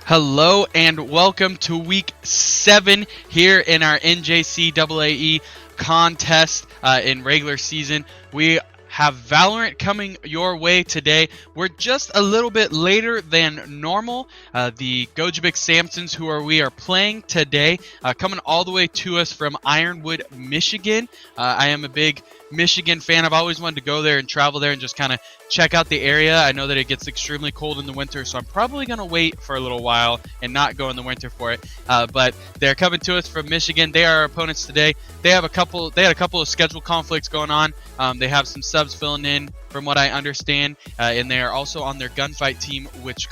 Hello and welcome to week 7 here in our NJCAAE contest in regular season. We have Valorant coming your way today. We're just a little bit later than normal. The Gojibik Samsons, who we are playing today, coming all the way to us from Ironwood, Michigan. I am a big Michigan fan. I've always wanted to go there and travel there and just kind of check out the area. I know that it gets extremely cold in the winter, so I'm probably going to wait for a little while and not go in the winter for it. But they're coming to us from Michigan. They are our opponents today. They had a couple of schedule conflicts going on. They have some subs filling in, from what I understand, and they are also on their gunfight team, which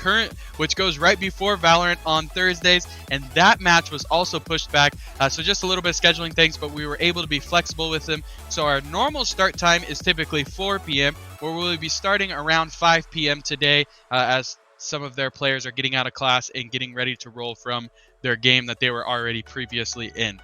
goes right before Valorant on Thursdays, and that match was also pushed back. So just a little bit of scheduling things, but we were able to be flexible with them. So our normal start time is typically 4 p.m., where we'll be starting around 5 p.m. today, as some of their players are getting out of class and getting ready to roll from their game that they were already previously in.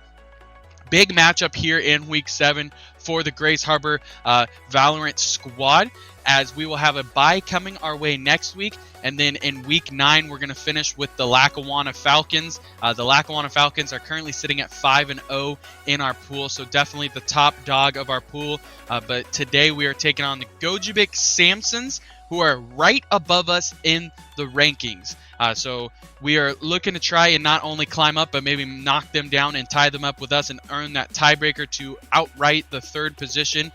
Big matchup here in week 7 for the Grace Harbor Valorant squad, as we will have a bye coming our way next week, and then in week 9 we're going to finish with the Lackawanna Falcons. The Lackawanna Falcons are currently sitting at 5-0 in our pool, so definitely the top dog of our pool. But today we are taking on the Gojibik Samsons, who are right above us in the rankings. So we are looking to try and not only climb up, but maybe knock them down and tie them up with us and earn that tiebreaker to outright the 3rd position,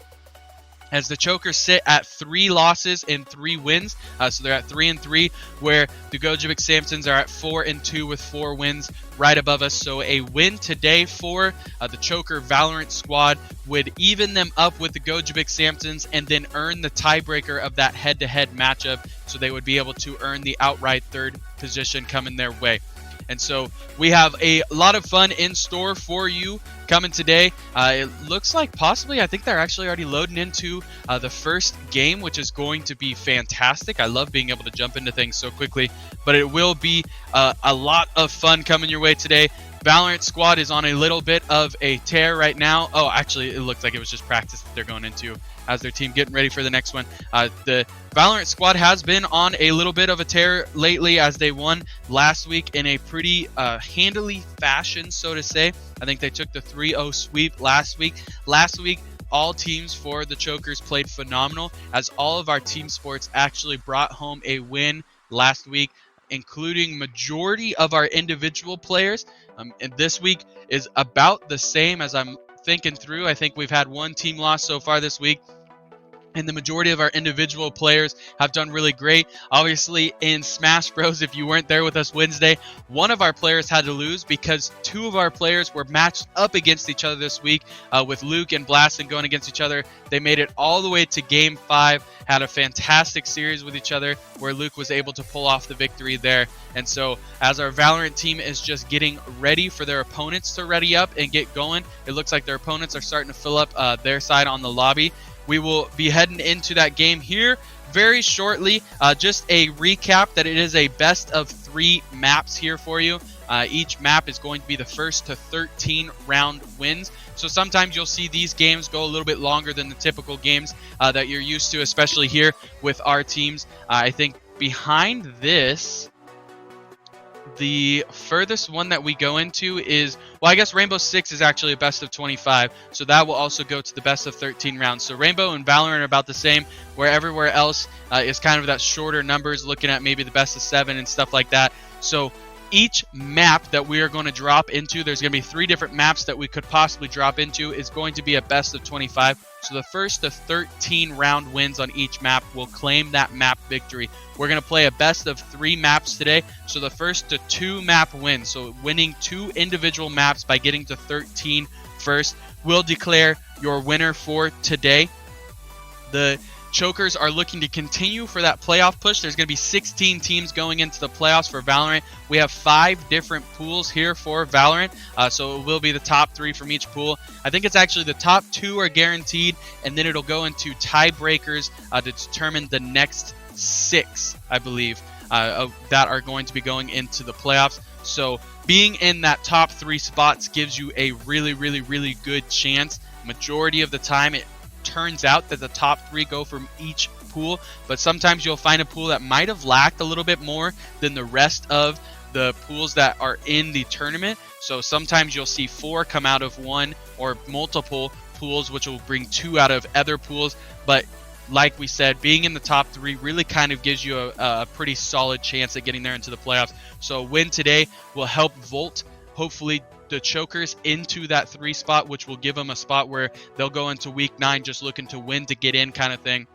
as the Chokers sit at 3 losses and 3 wins. So they're at 3-3, where the Gojibik Samsons are at 4-2 with 4 wins right above us. So a win today for the Choker Valorant squad would even them up with the Gojibik Samsons and then earn the tiebreaker of that head-to-head matchup. So they would be able to earn the outright 3rd position coming their way. And so we have a lot of fun in store for you coming today. It looks like possibly, I think they're actually already loading into the first game, which is going to be fantastic. I love being able to jump into things so quickly, but it will be a lot of fun coming your way today. Valorant squad is on a little bit of a tear right now. Oh, actually, it looks like it was just practice that they're going into as their team getting ready for the next one. The Valorant squad has been on a little bit of a tear lately, as they won last week in a pretty handily fashion, so to say. I think they took the 3-0 sweep last week. Last week, all teams for the Chokers played phenomenal, as all of our team sports actually brought home a win last week, including majority of our individual players. And this week is about the same as I'm thinking through. I think we've had 1 team loss so far this week, and the majority of our individual players have done really great. Obviously, in Smash Bros, if you weren't there with us Wednesday, one of our players had to lose because 2 of our players were matched up against each other this week, with Luke and Blaston going against each other. They made it all the way to Game 5, had a fantastic series with each other, where Luke was able to pull off the victory there. And so, as our Valorant team is just getting ready for their opponents to ready up and get going, it looks like their opponents are starting to fill up their side on the lobby. We will be heading into that game here very shortly. Just a recap that it is a best of 3 maps here for you. Each map is going to be the first to 13 round wins. So sometimes you'll see these games go a little bit longer than the typical games that you're used to, especially here with our teams. I think behind this, the furthest one that we go into is, well, I guess Rainbow Six is actually a best of 25, so that will also go to the best of 13 rounds. So Rainbow and Valorant are about the same, where everywhere else is kind of that shorter numbers, looking at maybe the best of 7 and stuff like that. So each map that we are going to drop into, there's going to be 3 different maps that we could possibly drop into, is going to be a best of 25. So the first to 13 round wins on each map will claim that map victory. We're going to play a best of 3 maps today. So the first to 2 map wins, so winning 2 individual maps by getting to 13 first, will declare your winner for today. The Chokers are looking to continue for that playoff push. There's going to be 16 teams going into the playoffs for Valorant. We have 5 different pools here for Valorant, so it will be the top 3 from each pool. I think it's actually the top 2 are guaranteed, and then it'll go into tiebreakers to determine the next 6, I believe, that are going to be going into the playoffs. So being in that top 3 spots gives you a really, really, really good chance. Majority of the time, it turns out that the top 3 go from each pool, but sometimes you'll find a pool that might have lacked a little bit more than the rest of the pools that are in the tournament. So sometimes you'll see 4 come out of one or multiple pools, which will bring 2 out of other pools. But like we said, being in the top 3 really kind of gives you a pretty solid chance at getting there into the playoffs. So a win today will help vault, hopefully, the Chokers into that 3 spot, which will give them a spot where they'll go into week 9 just looking to win to get in kind of thing.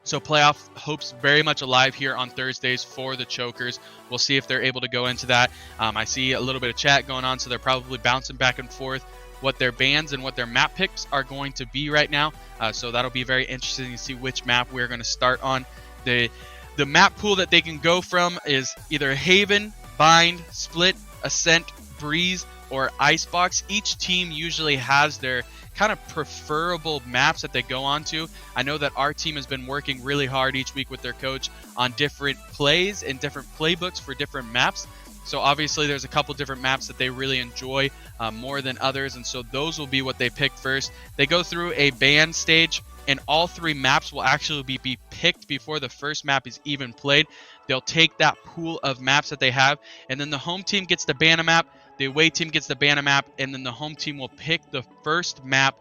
So playoff hopes very much alive here on Thursdays for the Chokers. We'll see if they're able to go into that. I see a little bit of chat going on, so they're probably bouncing back and forth what their bans and what their map picks are going to be right now. So that'll be very interesting to see which map we're going to start on. The map pool that they can go from is either Haven, Bind, Split, Ascent, Breeze, or Icebox. Each team usually has their kind of preferable maps that they go on to. I know that our team has been working really hard each week with their coach on different plays and different playbooks for different maps. So obviously there's a couple different maps that they really enjoy more than others, and so those will be what they pick first. They go through a ban stage, and all 3 maps will actually be picked before the first map is even played. They'll take that pool of maps that they have, and then the home team gets to ban a map, the away team gets to ban a map, and then the home team will pick the first map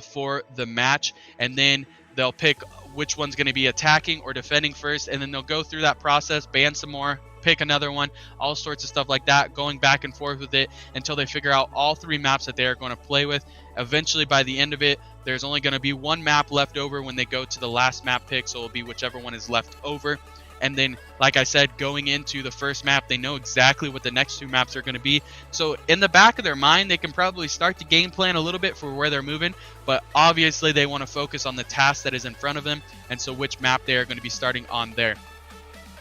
for the match, and then they'll pick which one's going to be attacking or defending first, and then they'll go through that process, ban some more, pick another one, all sorts of stuff like that, going back and forth with it until they figure out all 3 maps that they are going to play with. Eventually, by the end of it, there's only going to be 1 map left over when they go to the last map pick, so it'll be whichever one is left over. And then, like I said, going into the first map, they know exactly what the next 2 maps are going to be. So in the back of their mind, they can probably start the game plan a little bit for where they're moving, but obviously they want to focus on the task that is in front of them, and so which map they are going to be starting on there.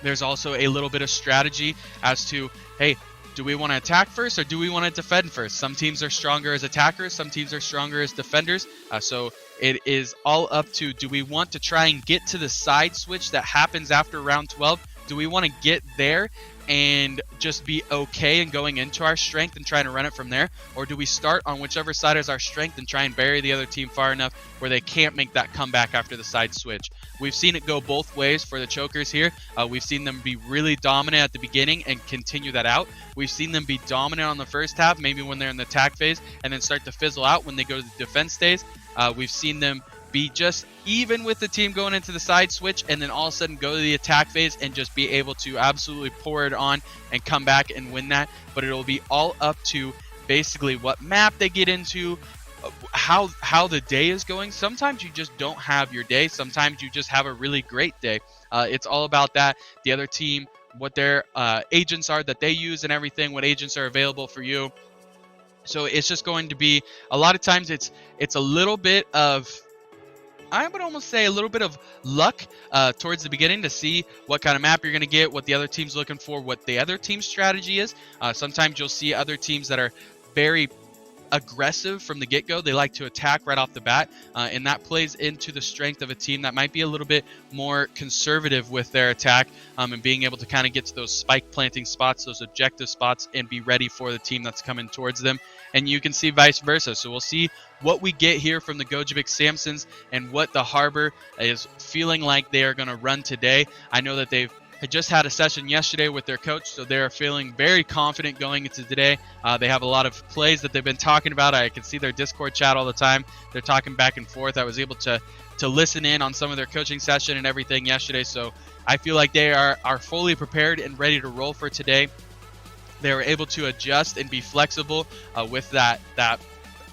There's also a little bit of strategy as to, hey, do we want to attack first or do we want to defend first? Some teams are stronger as attackers, some teams are stronger as defenders. So it is all up to, do we want to try and get to the side switch that happens after round 12? Do we want to get there and just be okay and going into our strength and trying to run it from there? Or do we start on whichever side is our strength and try and bury the other team far enough where they can't make that comeback after the side switch? We've seen it go both ways for the Chokers here. We've seen them be really dominant at the beginning and continue that out. We've seen them be dominant on the first half, maybe when they're in the attack phase, and then start to fizzle out when they go to the defense phase. We've seen them be just even with the team going into the side switch and then all of a sudden go to the attack phase and just be able to absolutely pour it on and come back and win that. But it'll be all up to basically what map they get into, how the day is going. Sometimes you just don't have your day. Sometimes you just have a really great day. It's all about that. The other team, what their agents are that they use and everything, what agents are available for you. So it's just going to be, a lot of times it's a little bit of, I would almost say a little bit of luck towards the beginning to see what kind of map you're going to get, what the other team's looking for, what the other team's strategy is. Sometimes you'll see other teams that are very aggressive from the get-go. They like to attack right off the bat, and that plays into the strength of a team that might be a little bit more conservative with their attack, and being able to kind of get to those spike planting spots, those objective spots, and be ready for the team that's coming towards them. And you can see vice versa. So we'll see what we get here from the Gojibik Samsons and what the Harbor is feeling like they are going to run today. I know that they've just had a session yesterday with their coach, so they're feeling very confident going into today. They have a lot of plays that they've been talking about. I can see their Discord chat all the time. They're talking back and forth. I was able to listen in on some of their coaching session and everything yesterday, so I feel like they are fully prepared and ready to roll for today. They were able to adjust and be flexible with that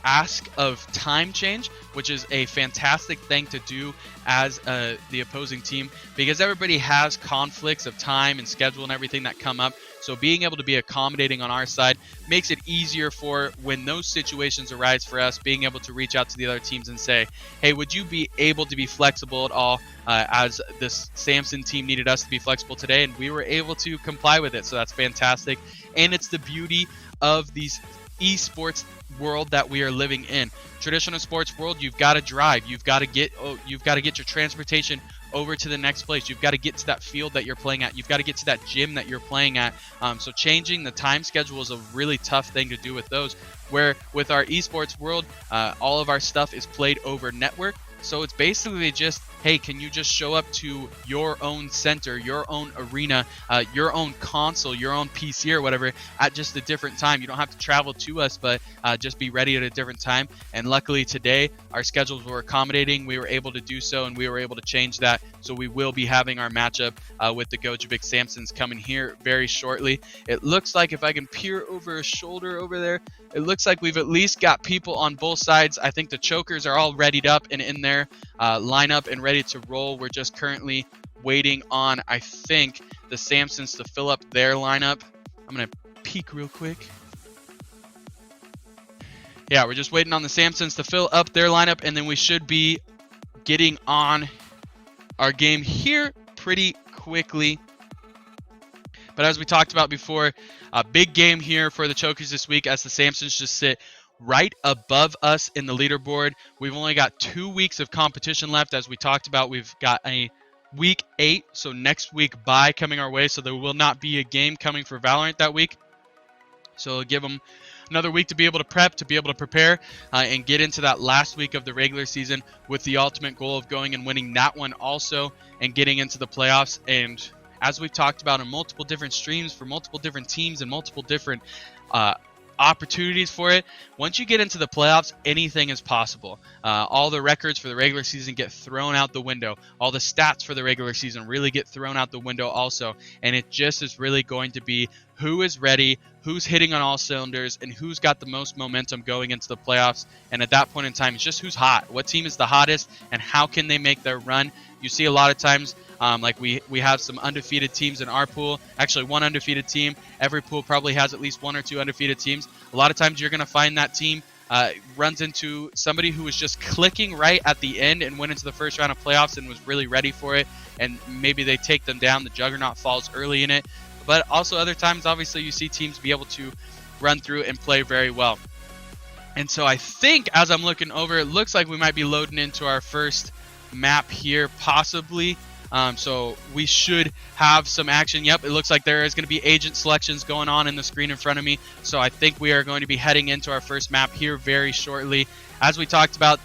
ask of time change, which is a fantastic thing to do as the opposing team, because everybody has conflicts of time and schedule and everything that come up. So being able to be accommodating on our side makes it easier for when those situations arise for us, being able to reach out to the other teams and say, hey, would you be able to be flexible at all, as this Samson team needed us to be flexible today, and we were able to comply with it. So that's fantastic. And it's the beauty of these esports world that we are living in. Traditional sports world, you've got to drive, you've got to get your transportation over to the next place, you've got to get to that field that you're playing at, you've got to get to that gym that you're playing at. So changing the time schedule is a really tough thing to do with those, where with our esports world, all of our stuff is played over network. So it's basically just hey, can you just show up to your own center, your own arena, your own console, your own PC or whatever at just a different time. You don't have to travel to us, but just be ready at a different time. And luckily today our schedules were accommodating. We were able to do so, and we were able to change that. So we will be having our matchup with the Gojovic Samsons coming here very shortly. It looks like, if I can peer over a shoulder over there, it looks like we've at least got people on both sides. I think the chokers are all readied up and in their lineup and ready to roll. We're just currently waiting on, I think, the Samsons to fill up their lineup. I'm going to peek real quick. Yeah, we're just waiting on the Samsons to fill up their lineup, and then we should be getting on our game here pretty quickly. But as we talked about before, a big game here for the Chokers this week, as the Samsons just sit right above us in the leaderboard. We've only got 2 weeks of competition left. As we talked about, we've got a week 8, so next week bye coming our way, so there will not be a game coming for Valorant that week. So it'll give them another week to be able to prep, to be able to prepare, and get into that last week of the regular season with the ultimate goal of going and winning that one also and getting into the playoffs. And as we've talked about in multiple different streams for multiple different teams and multiple different opportunities for it, once you get into the playoffs, anything is possible. All the records for the regular season get thrown out the window. All the stats for the regular season really get thrown out the window also. And it just is really going to be who is ready, who's hitting on all cylinders, and who's got the most momentum going into the playoffs. And at that point in time, it's just who's hot. What team is the hottest, and how can they make their run? You see a lot of times, like we have some undefeated teams in our pool. Actually, one undefeated team. Every pool probably has at least 1 or 2 undefeated teams. A lot of times you're going to find that team runs into somebody who was just clicking right at the end and went into the first round of playoffs and was really ready for it. And maybe they take them down. The Juggernaut falls early in it. But also other times, obviously, you see teams be able to run through and play very well. And so I think, as I'm looking over, it looks like we might be loading into our first map here, possibly. So we should have some action. Yep, it looks like there is going to be agent selections going on in the screen in front of me. So I think we are going to be heading into our first map here very shortly. As we talked about,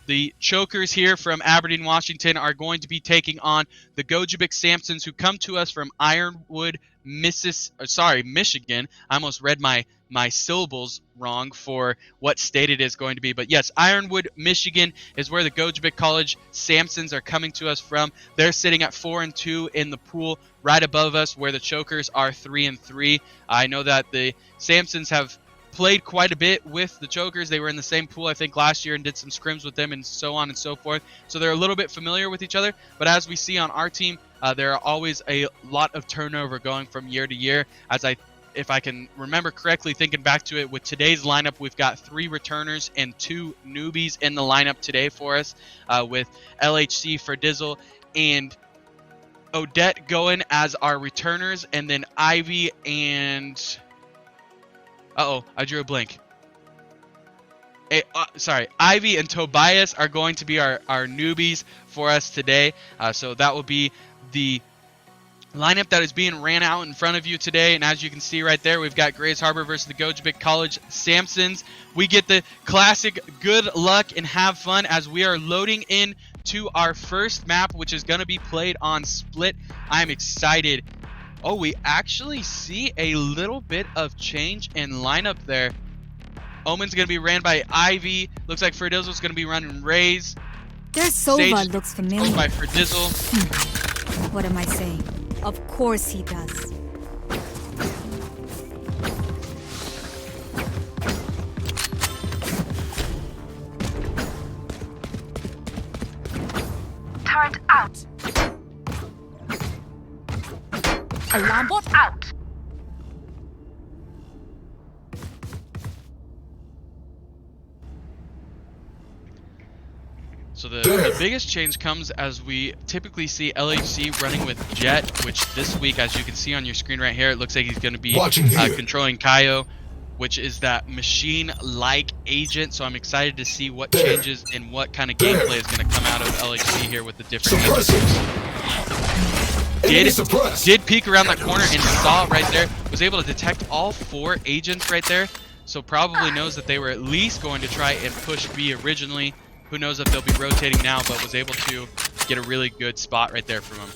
the Chokers here from Aberdeen, Washington are going to be taking on the Gojovic Samsons, who come to us from Ironwood, Michigan. I almost read my syllables wrong for what state it is going to be. But yes, Ironwood, Michigan is where the Gojovic College Samsons are coming to us from. They're sitting at 4-2 in the pool, right above us, where the Chokers are 3-3. I know that the Samsons have played quite a bit with the Chokers. They were in the same pool, I think, last year and did some scrims with them and so on and so forth. So they're a little bit familiar with each other. But as we see on our team, there are always a lot of turnover going from year to year. If I can remember correctly, thinking back to it, with today's lineup, we've got 3 returners and 2 newbies in the lineup today for us, with LHC, Ferdizzle, and Odette going as our returners, and then Ivy and... I drew a blank. Ivy and Tobias are going to be our newbies for us today. So that will be the lineup that is being ran out in front of you today. And as you can see right there, we've got Grays Harbor versus the Gojovic College Samsons. We get the classic good luck and have fun as we are loading in to our first map, which is going to be played on Split. I'm excited. Oh, we actually see a little bit of change in lineup there. Omen's going to be ran by Ivy. Looks like Ferdizzle's going to be running Rays. Their Sova looks familiar. By Ferdizzle. What am I saying? Of course he does. Turret out. Alarm bot out. So the biggest change comes as we typically see LHC running with Jet, which this week, as you can see on your screen right here, it looks like he's going to be controlling Kaio, which is that machine-like agent. So I'm excited to see what changes and what kind of gameplay is going to come out of LHC here with the different agents. Did peek around that corner and saw right there, was able to detect all 4 agents right there, so probably knows that they were at least going to try and push B originally. Who knows if they'll be rotating now, but was able to get a really good spot right there from him.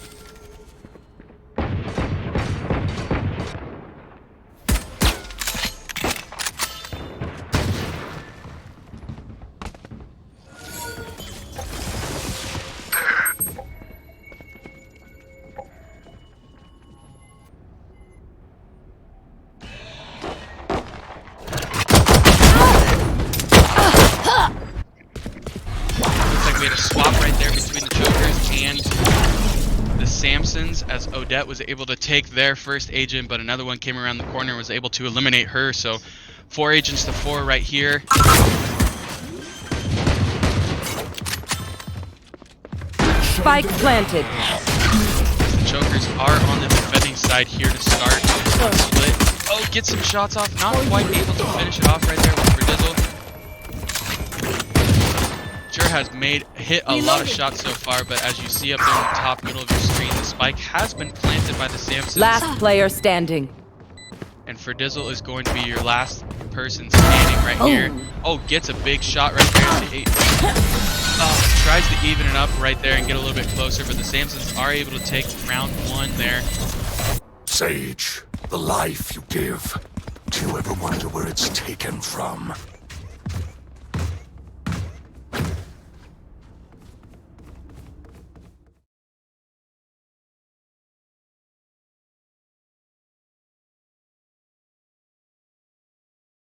As Odette was able to take their first agent, but another one came around the corner and was able to eliminate her. So 4 agents to 4 right here. Spike planted. The Chokers are on the defending side here to start. Split. Oh, get some shots off. Not quite able to finish it off right there with Verdizzle. Sure has hit a lot of shots so far, but as you see up there in the top middle of your screen, the spike has been planted by the Samsons. Last player standing. And Verdizzle is going to be your last person standing right here. Oh, gets a big shot right there. Tries to even it up right there and get a little bit closer, but the Samsons are able to take round 1 there. Sage, the life you give. Do you ever wonder where it's taken from?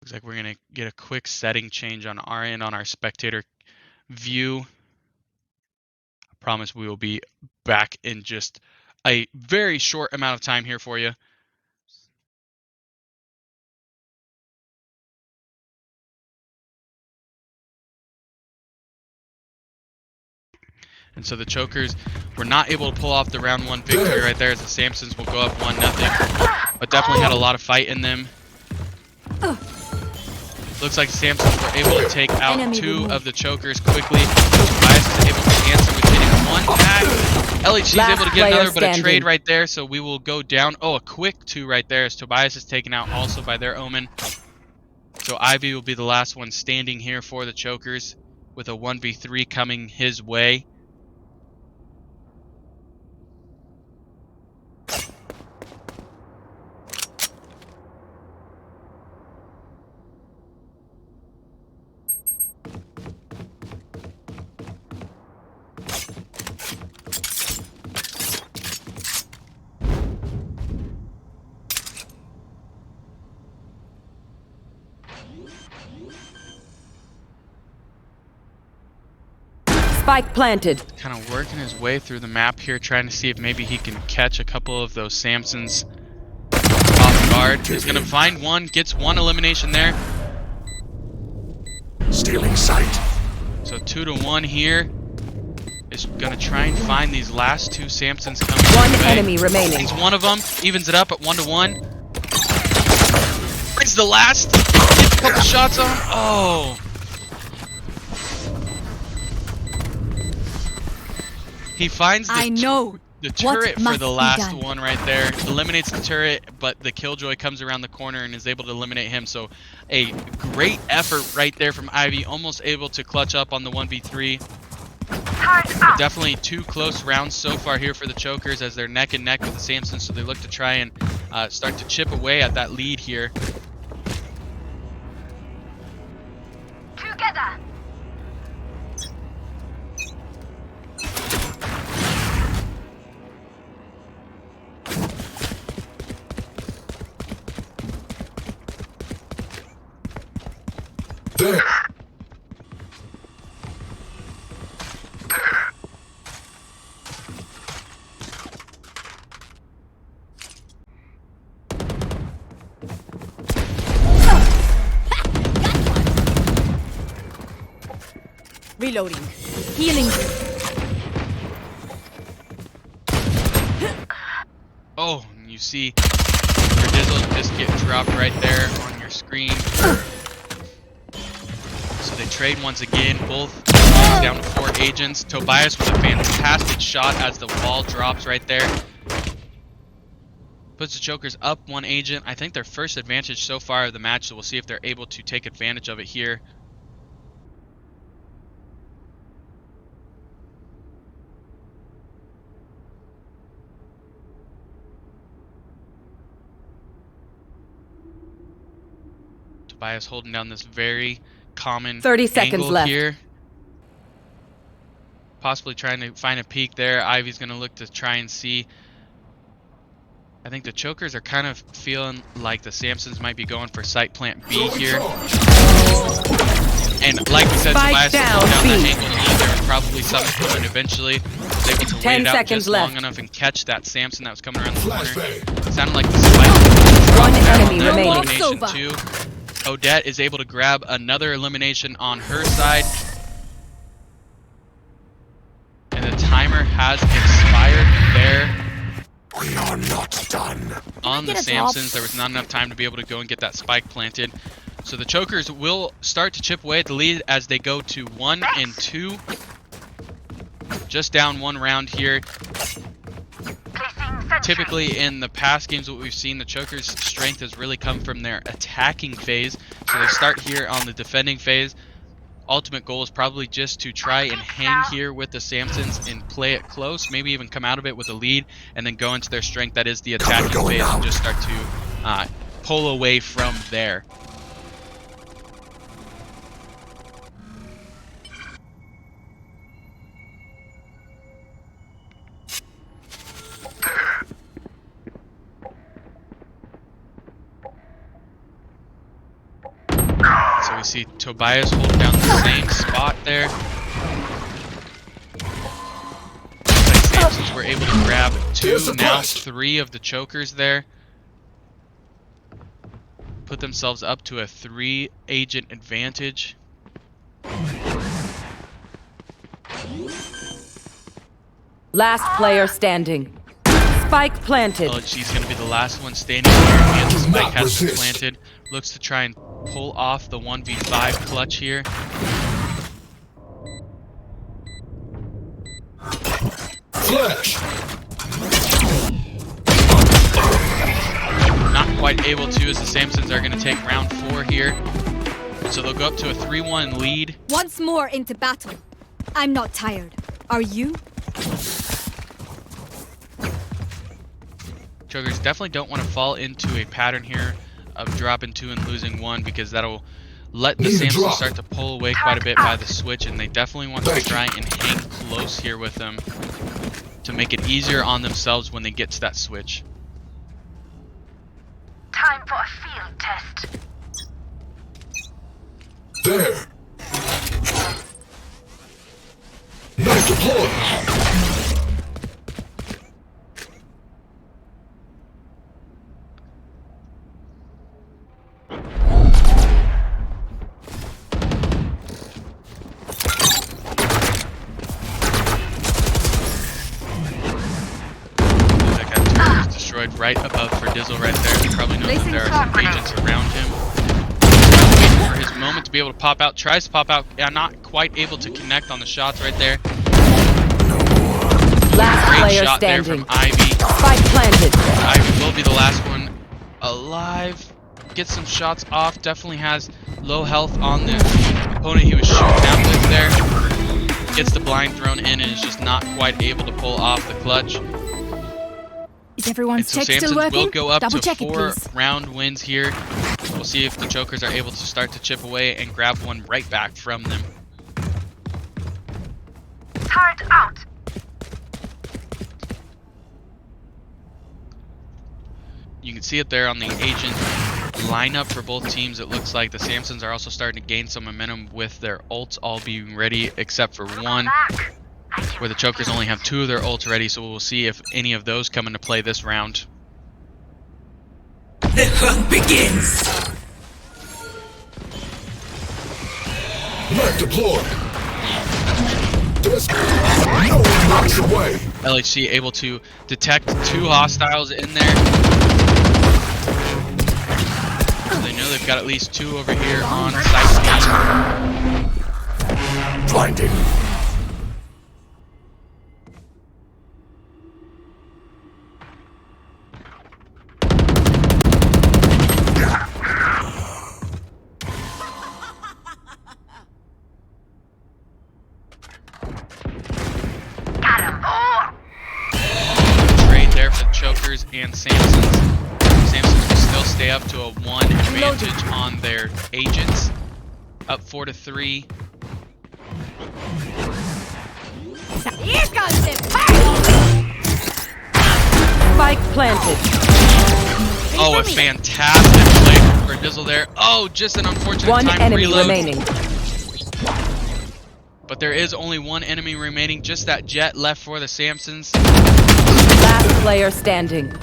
Looks like we're going to get a quick setting change on our end on our spectator view. I promise we will be back in just a very short amount of time here for you. And so the Chokers were not able to pull off the round 1 victory right there, as the Samsons will go up 1-0. But definitely had a lot of fight in them. Looks like the Samsons were able to take out 2 of the Chokers quickly. Tobias is able to answer with hitting 1 back. LHC is able to get another, but a trade right there, so we will go down. Oh, a quick 2 right there, as Tobias is taken out also by their Omen. So Ivy will be the last one standing here for the Chokers, with a 1v3 coming his way. Spike planted. Kind of working his way through the map here, trying to see if maybe he can catch a couple of those Samsons off guard. He's going to find one, gets 1 elimination there. Stealing sight. So 2-1 here. Is going to try and find these last 2 Samsons coming. 1 enemy remaining. He's one of them. Evens it up at 1-1. Brings the last. Gets a couple shots on. Oh. He finds the turret for the last one right there. Eliminates the turret, but the Killjoy comes around the corner and is able to eliminate him. So a great effort right there from Ivy. Almost able to clutch up on the 1v3. But definitely 2 close rounds so far here for the Chokers, as they're neck and neck with the Samsons. So they look to try and start to chip away at that lead here. Together. There. Reloading. Healing. Oh, and you see Verdizzle just get dropped right there on your screen. So they trade once again, both down to 4 agents. Tobias with a fantastic shot as the wall drops right there. Puts the Chokers up 1 agent. I think their first advantage so far of the match, so we'll see if they're able to take advantage of it here. Tobias holding down this very common 30 seconds angle left. here. Possibly trying to find a peek there. Ivy's going to look to try and see. I think the chokers are kind of feeling like the Samsons might be going for site plant B here. And like we said, Spike Tobias down, down that B. angle E. There was probably something coming eventually. Was able to 10 wait it out seconds just left. long enough and catch that Samson that was coming around the corner. Flashbang. Sounded like the spike. One enemy There, remaining. elimination Soba. 2. Odette is able to grab another elimination on her side. And the timer has expired there. We are not done. On the get a drop? Samsons, there was not enough time to be able to go and get that spike planted. So the chokers will start to chip away at the lead as they go to 1 and 2. Just down one round here. Typically in the past games, what we've seen, the chokers' strength has really come from their attacking phase. So they start here on the defending phase. Ultimate goal is probably just to try and hang here with the Samsons and play it close, maybe even come out of it with a lead, and then go into their strength, that is the attacking going phase, and out. just start to pull away from there. So we see Tobias hold down the same spot there. Looks like Samsons were able to grab 2, Here's the now blast. 3 of the chokers there. Put themselves up to a 3-agent advantage. Last player standing. Spike planted. LHG's going to be the last one standing here, and the spike Not has been resist. planted. Looks to try and pull off the 1v5 clutch here. Flash. Not quite able to, as the Samsons are going to take round 4 here. So they'll go up to a 3-1 lead. Once more into battle. I'm not tired. Are you? Chokers definitely don't want to fall into a pattern here of dropping 2 and losing 1, because that'll let the Need a Samsons drop. start to pull away quite a bit by the switch, and they definitely want to Thank you. try and hang close here with them to make it easier on themselves when they get to that switch. Time for a field test. There. Knife deployed. That guy turret is destroyed right above for Dizzle right there. He probably knows that there are some agents around him. Waiting for his moment to be able to pop out. Tries to pop out. Yeah, not quite able to connect on the shots right there. Last Great player shot there standing. from Ivy. Spike planted. Ivy will be the last one alive. Gets some shots off. Definitely has low health on the opponent he was shooting out with there. Gets the blind thrown in and is just not quite able to pull off the clutch. Is And everyone's so check still Samsons working? will go up Double to check it, 4 please. round wins here. We'll see if the chokers are able to start to chip away and grab one right back from them. Turret out. You can see it there on the agent lineup for both teams. It looks like the Samsons are also starting to gain some momentum with their ults all being ready, except for one, Back. where the chokers only have 2 of their ults ready. So we'll see if any of those come into play this round. The hunt begins. Knife deployed. This. No one knocks away. LHC able to detect 2 hostiles in there. So they know they've got at least 2 over here on site B. Blinding. Got him. Oh. Trade there for the chokers. Chokers and Samsons. Samsons will still stay up to a 1 advantage on their agents. Up 4-3. Here comes the party! Spike planted. Oh, a fantastic play for Dizzle there. Oh, just an unfortunate One time enemy reload. remaining. But there is only one enemy remaining. Just that jet left for the Samsons. Last player standing.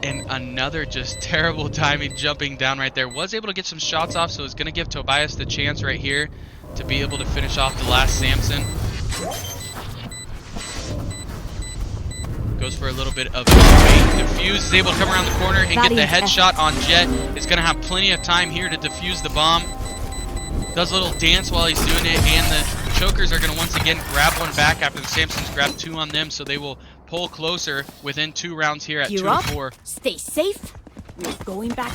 And another just terrible timing jumping down right there. Was able to get some shots off, so it's going to give Tobias the chance right here to be able to finish off the last Samson. Goes for a little bit of defuse. Is able to come around the corner and get the headshot on Jet. Is going to have plenty of time here to defuse the bomb. Does a little dance while he's doing it, and the Chokers are going to once again grab one back after the Samsons grabbed 2 on them, so they will pull closer within 2 rounds here at 2-4. Stay safe. We're going back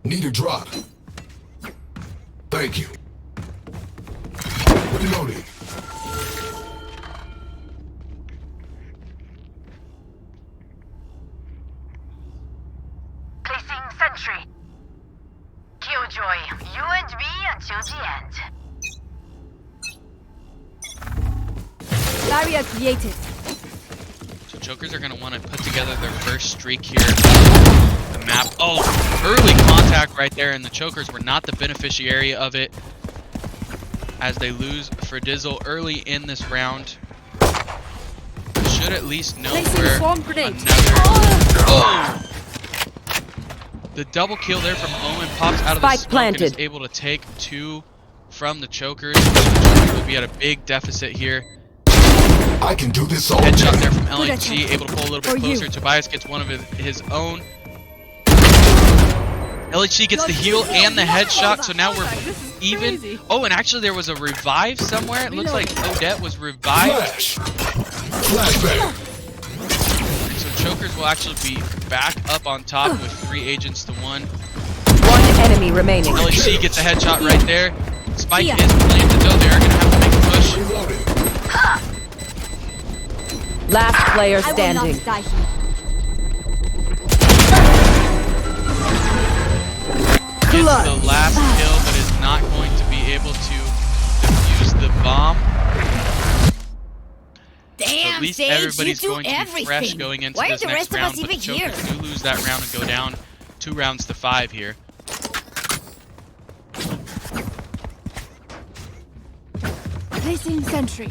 in. Need a drop. Thank you. Reloading. Placing sentry. Killjoy, you and me until the end. Barrier created. So Chokers are going to want to put together their first streak here. The map. Oh, early contact right there, and the Chokers were not the beneficiary of it as they lose for Dizzle early in this round. Should at least know where another... Oh! The double kill there from Owen pops out of the smoke and is able to take 2 from the Chokers. The Chokers will be at a big deficit here. I can do this all day. Headshot there from LHG, able to pull a little bit closer. Tobias gets one of his own. LHG gets the heal and the headshot, so now we're even. Oh, and actually there was a revive somewhere. It looks like Odette was revived. Flash. Flashbang. And so Chokers will actually be back up on top with 3 agents to 1. 1 enemy remaining. LHG gets a headshot right there. Spike is planted though. They are going to have to make a push. Reloading. Last player standing. Gets the last kill, but is not going to be able to defuse the bomb. Damn, At least Sage, everybody's you do going to be fresh everything. going into Why are this the next rest of round, us but the even here? Chokers do lose that round and go down 2 rounds to 5 here. Placing sentry.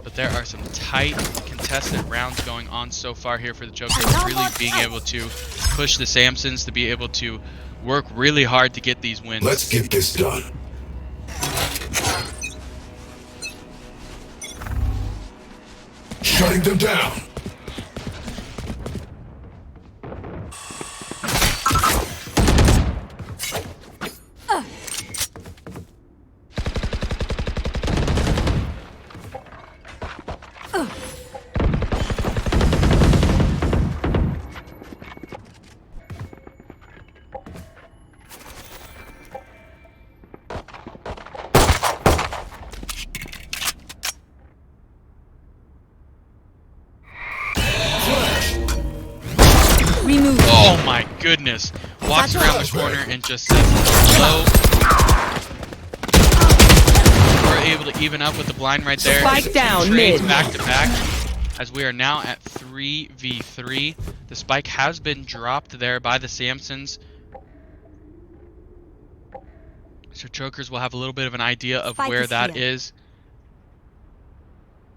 But there are some tight, contested rounds going on so far here for the Chokers, really being able to push the Samsons to be able to work really hard to get these wins. Let's get this done. Shutting them down. Oh my goodness. Walks around the corner and just says hello. We're able to even up with the blind right there. Spike down Trades mid. back to back as we are now at 3v3. The spike has been dropped there by the Samsons. So Chokers will have a little bit of an idea of Spike where is that here. is.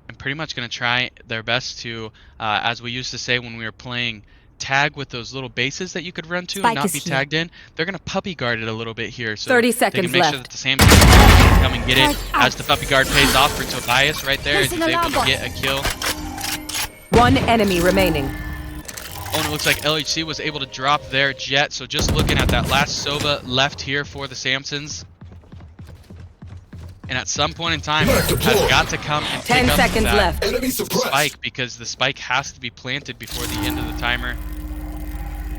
And pretty much going to try their best to, as we used to say when we were playing tag with those little bases that you could run to Spike and not is be here. tagged in, they're going to puppy guard it a little bit here. So 30 they seconds can make left. sure that the Samsons can come and get it. Target out. As the puppy guard pays off for Tobias right there, as he's Placing able alarm to bot. get a kill. 1 enemy remaining. Oh, and it looks like LHC was able to drop their jet. So just looking at that last Sova left here for the Samsons. And at some point in time, Left has deploy. got to come and 10 pick up seconds that left. Enemy suppressed. spike, because the spike has to be planted before the end of the timer.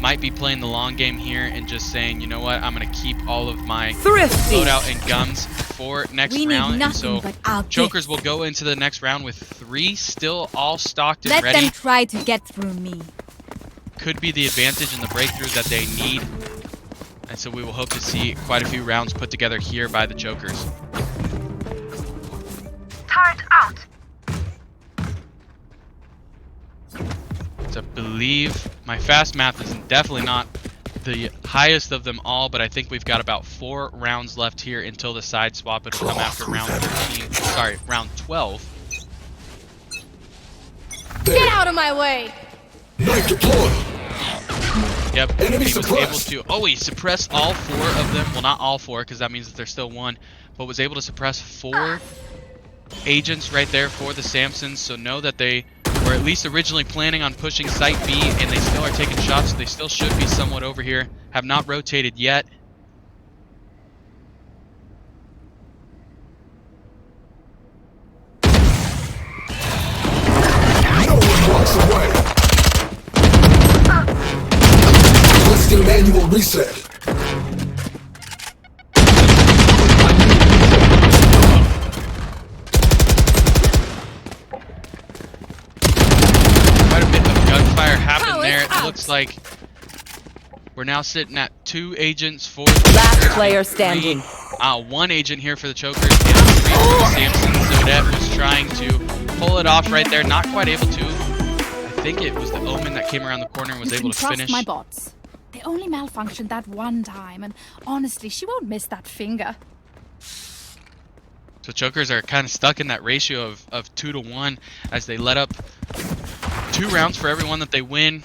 might be playing the long game here and just saying, you know what, I'm going to keep all of my Thrifty. loadout and guns for next We need round. And nothing so but our Chokers gifts. will go into the next round with 3 still all stocked and Let ready. them try to get through me. Could be the advantage and the breakthrough that they need. And so we will hope to see quite a few rounds put together here by the Chokers. Turret out. So I believe my fast math is definitely not the highest of them all, but I think we've got about 4 rounds left here until the side swap. It'll come after round 13. Sorry, round 12. Get out of my way! Knife deployed. Yep, Enemy he was suppressed. able to... Oh, he suppressed all 4 of them. Well, not all 4, because that means that there's still 1. But was able to suppress 4 agents right there for the Samsons. So know that they were at least originally planning on pushing Site B, and they still are taking shots. So they still should be somewhat over here. Have not rotated yet. No one walks away. Listing manual reset. Quite a bit of gunfire happened Power there. It out. looks like we're now sitting at 2 agents for Last player three. standing. 1 agent here for the Chokers and 3 for the Samsons. Zodet was trying to pull it off right there, not quite able to. I think it was the Omen that came around the corner and was You able can to trust finish. my bots. They only malfunctioned that one time, and honestly, she won't miss that finger. So Chokers are kind of stuck in that ratio of 2 to 1 as they let up 2 rounds for every one that they win.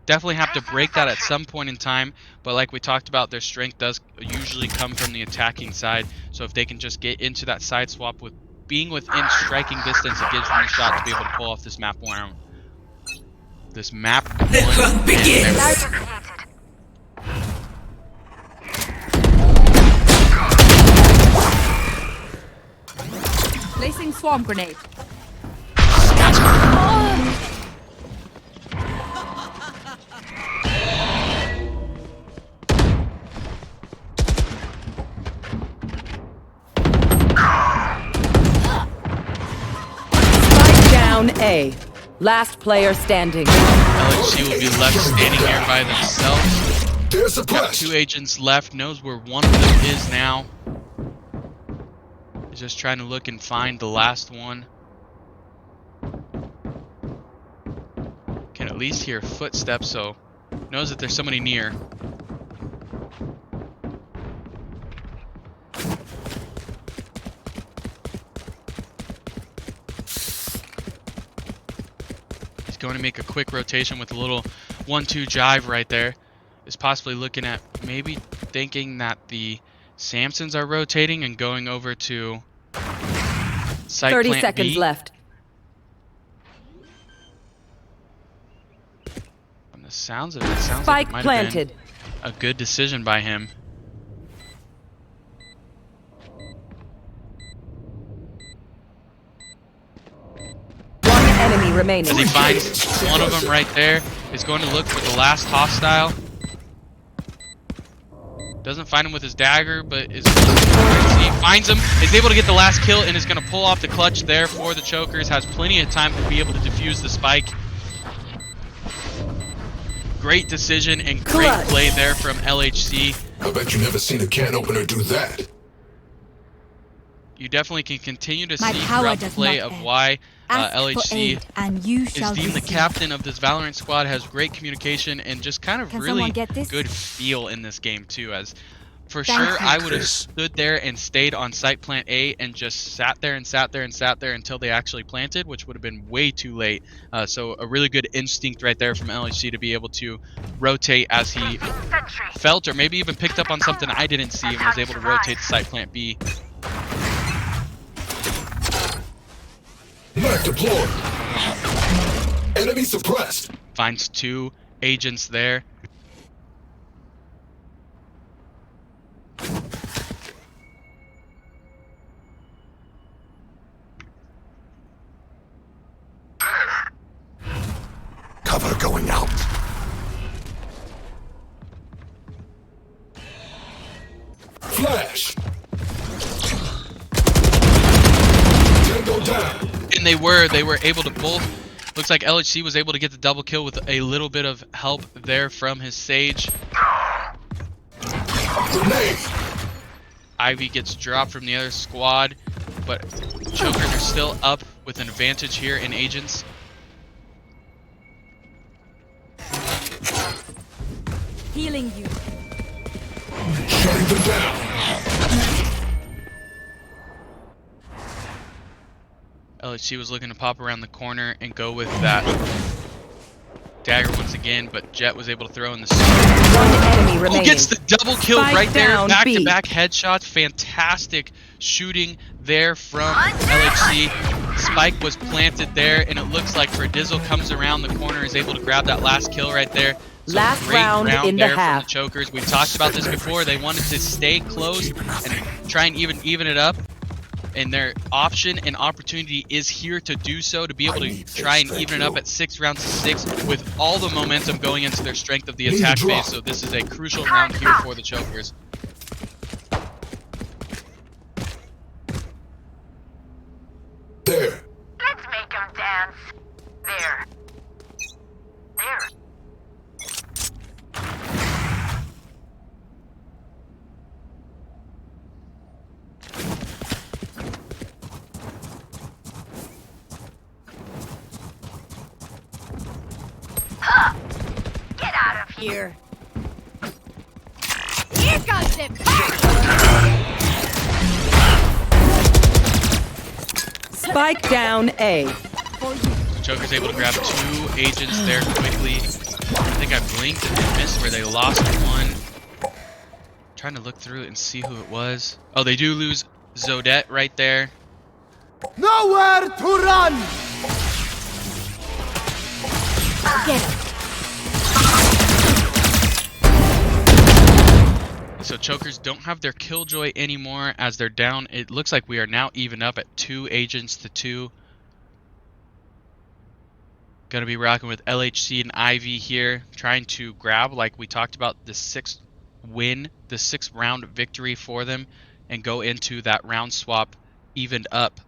Definitely have to break that at some point in time, but like we talked about, their strength does usually come from the attacking side. So if they can just get into that side swap with being within striking distance, it gives them the shot to be able to pull off this map round. This map one begins. Barrier created. Placing swarm grenade. Spike down A. Last player standing. LHC will be left standing here by themselves. They're Got suppressed. 2 agents left, knows where one of them is now. He's just trying to look and find the last one. Can at least hear footsteps, so knows that there's somebody near. He's going to make a quick rotation with a little 1-2 jive right there. Is possibly looking at maybe thinking that the Samsons are rotating and going over to site 30 plant seconds B. left. From the sounds of it, it sounds like Spike it might planted. have been a good decision by him. One enemy remaining. As he finds one of them right there, is going to look for the last hostile. Doesn't find him with his dagger, but is he finds him, is able to get the last kill, and is going to pull off the clutch there for the Chokers. Has plenty of time to be able to defuse the spike. Great decision and great Clutch. play there from LHC. I bet you never seen a can opener do that. You definitely can continue to My see power throughout the does play not of end. why Ask for LHC aid, and you is shall deemed the receive. captain of this Valorant squad, has great communication and just kind of Can really someone get this? good feel in this game too. As for Thank sure, you, I would have Chris. stood there and stayed on site plant A and just sat there and sat there and sat there until they actually planted, which would have been way too late. So a really good instinct right there from LHC to be able to rotate as he Sentry. felt, or maybe even picked up on something I didn't see and was able to rotate to site plant B. Knife deployed. Enemy suppressed. Finds 2 agents there. Cover going out. Flash. Tango down. And they were able to both. Looks like LHC was able to get the double kill with a little bit of help there from his Sage. Grenade. Ivy gets dropped from the other squad, but Chokers are still up with an advantage here in Agents. Healing you. Shutting them down. LHC was looking to pop around the corner and go with that dagger once again, but Jet was able to throw in the One enemy Oh, remaining. gets the double kill Spike right there. down, Back-to-back headshots. Fantastic shooting there from LHC. Spike was planted there, and it looks like Ferdizzle comes around the corner, is able to grab that last kill right there. So Last great round in the there half. from the Chokers. We've talked about this before. They wanted to stay close and try and even it up. And their option and opportunity is here to do so, to be able to try and even it up at 6 rounds to 6 with all the momentum going into their strength of the attack phase. So this is a crucial round here for the Chokers. There. Let's make them dance. There. There. Huh. Get out of here. Here comes the Spike down A. The Joker's able to grab 2 agents there quickly. I think I blinked and they missed where they lost one. Trying to look through it and see who it was. Oh, they do lose Zodette right there. Nowhere to run! Get him. So Chokers don't have their Killjoy anymore as they're down. It looks like we are now even up at 2 agents to 2. Gonna be rocking with LHC and Ivy here, trying to grab, like we talked about, the 6th win, the 6th round victory for them, and go into that round swap evened up.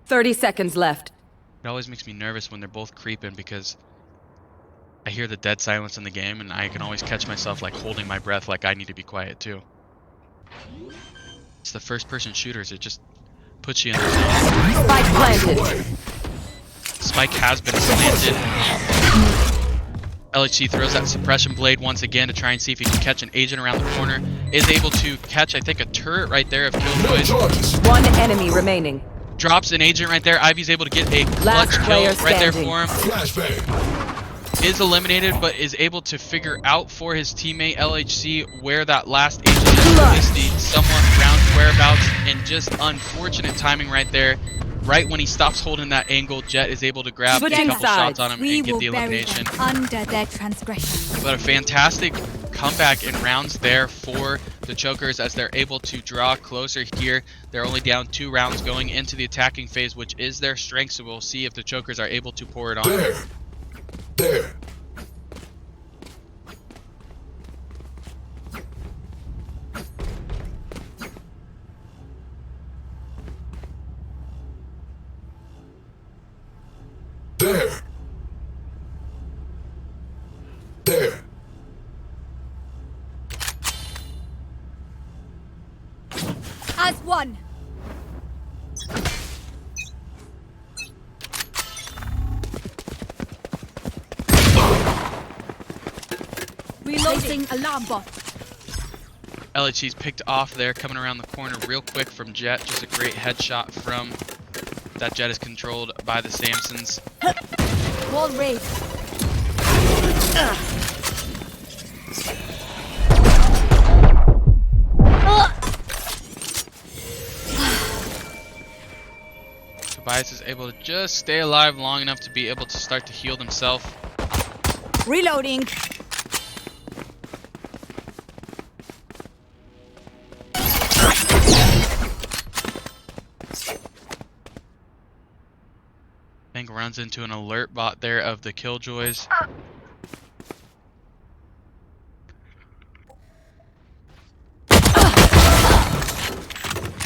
30 seconds left. It always makes me nervous when they're both creeping because I hear the dead silence in the game and I can always catch myself like holding my breath like I need to be quiet too. It's the first person shooters, it just puts you in the zone. Spike planted. Spike has been planted. LHC throws that suppression blade once again to try and see if he can catch an agent around the corner. Is able to catch, I think, a turret right there of Killjoys. One enemy remaining. Drops an agent right there. Ivy's able to get a clutch Last kill player right there standing. for him. Flashbang. Is eliminated, but is able to figure out for his teammate LHC where that last agent is. Misty somewhat around whereabouts, and just unfortunate timing right there. Right when he stops holding that angle, Jet is able to grab a Switching couple sides. shots on him We and get will the bury elimination. them under their transgression. But a fantastic comeback in rounds there for the Chokers as they're able to draw closer here. They're only down 2 rounds going into the attacking phase, which is their strength, so we'll see if the Chokers are able to pour it on. There. There. There. There. As one. Reloading alarm bot. LHC's picked off there, coming around the corner real quick from Jet. Just a great headshot from that. Jet is controlled by the Samsons. Wall raised. Tobias is able to just stay alive long enough to be able to start to heal himself. Reloading. I think runs into an alert bot there of the Killjoys.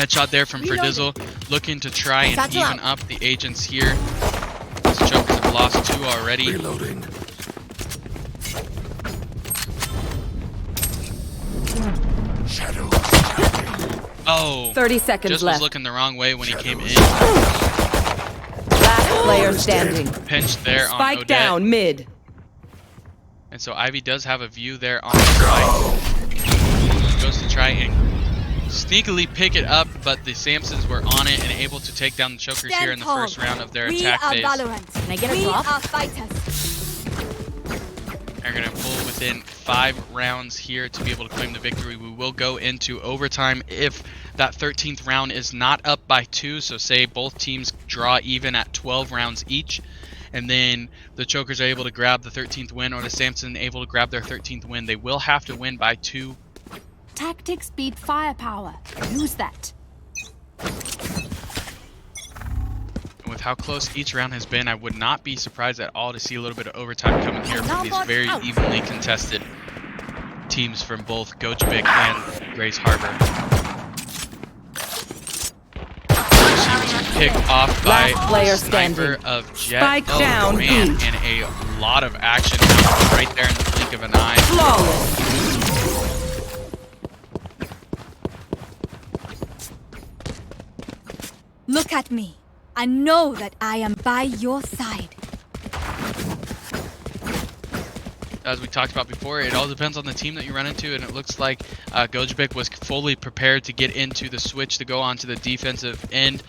Headshot there from Ferdizzle, looking to try and Satchel even out. up the agents here. These Chokers have lost 2 already. Reloading. Shadows. Oh, 30 seconds just left. was looking the wrong way when he came in. Last player standing. Pinched there on Spike Odette. down mid. And so Ivy does have a view there on the side. Goes to try and sneakily pick it up, but the Samsons were on it and able to take down the Chokers here in the first round of their We attack are phase. Valorant. Can I get a We drop? are fighters. They're going to pull within 5 rounds here to be able to claim the victory. We will go into overtime if that 13th round is not up by 2. So say both teams draw even at 12 rounds each. And then the Chokers are able to grab the 13th win, or the Samson able to grab their 13th win. They will have to win by 2. Tactics beat firepower. Use that. With how close each round has been, I would not be surprised at all to see a little bit of overtime coming here from these very evenly contested teams from both Gojabik and Grace Harbor. Pick off by Last player the sniper standing. of Jet. Spike Oh, down, man, B. and a lot of action happening right there in the blink of an eye. Flawless. Look at me. I know that I am by your side. As we talked about before, it all depends on the team that you run into, and it looks like Gojabik was fully prepared to get into the switch to go onto the defensive end.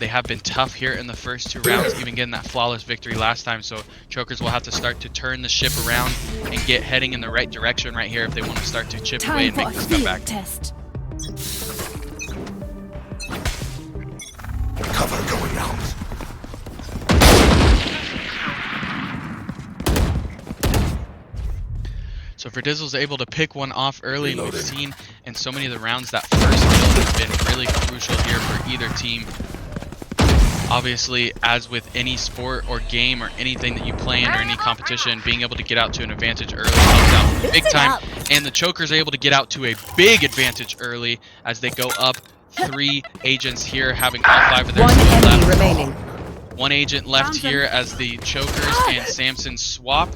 They have been tough here in the first 2 rounds, even getting that flawless victory last time, so Chokers will have to start to turn the ship around and get heading in the right direction right here if they want to start to chip away Time and for make a this comeback. field test. Cover going out. So Ferdizzle's able to pick one off early, and we've Reloading. seen in so many of the rounds that first kill has been really crucial here for either team. Obviously, as with any sport or game or anything that you play in or any competition, being able to get out to an advantage early helps out big time. And the Chokers are able to get out to a big advantage early as they go up 3 agents here, having all 5 of their One team enemy left. remaining. 1 agent left here as the Chokers and Samson swap.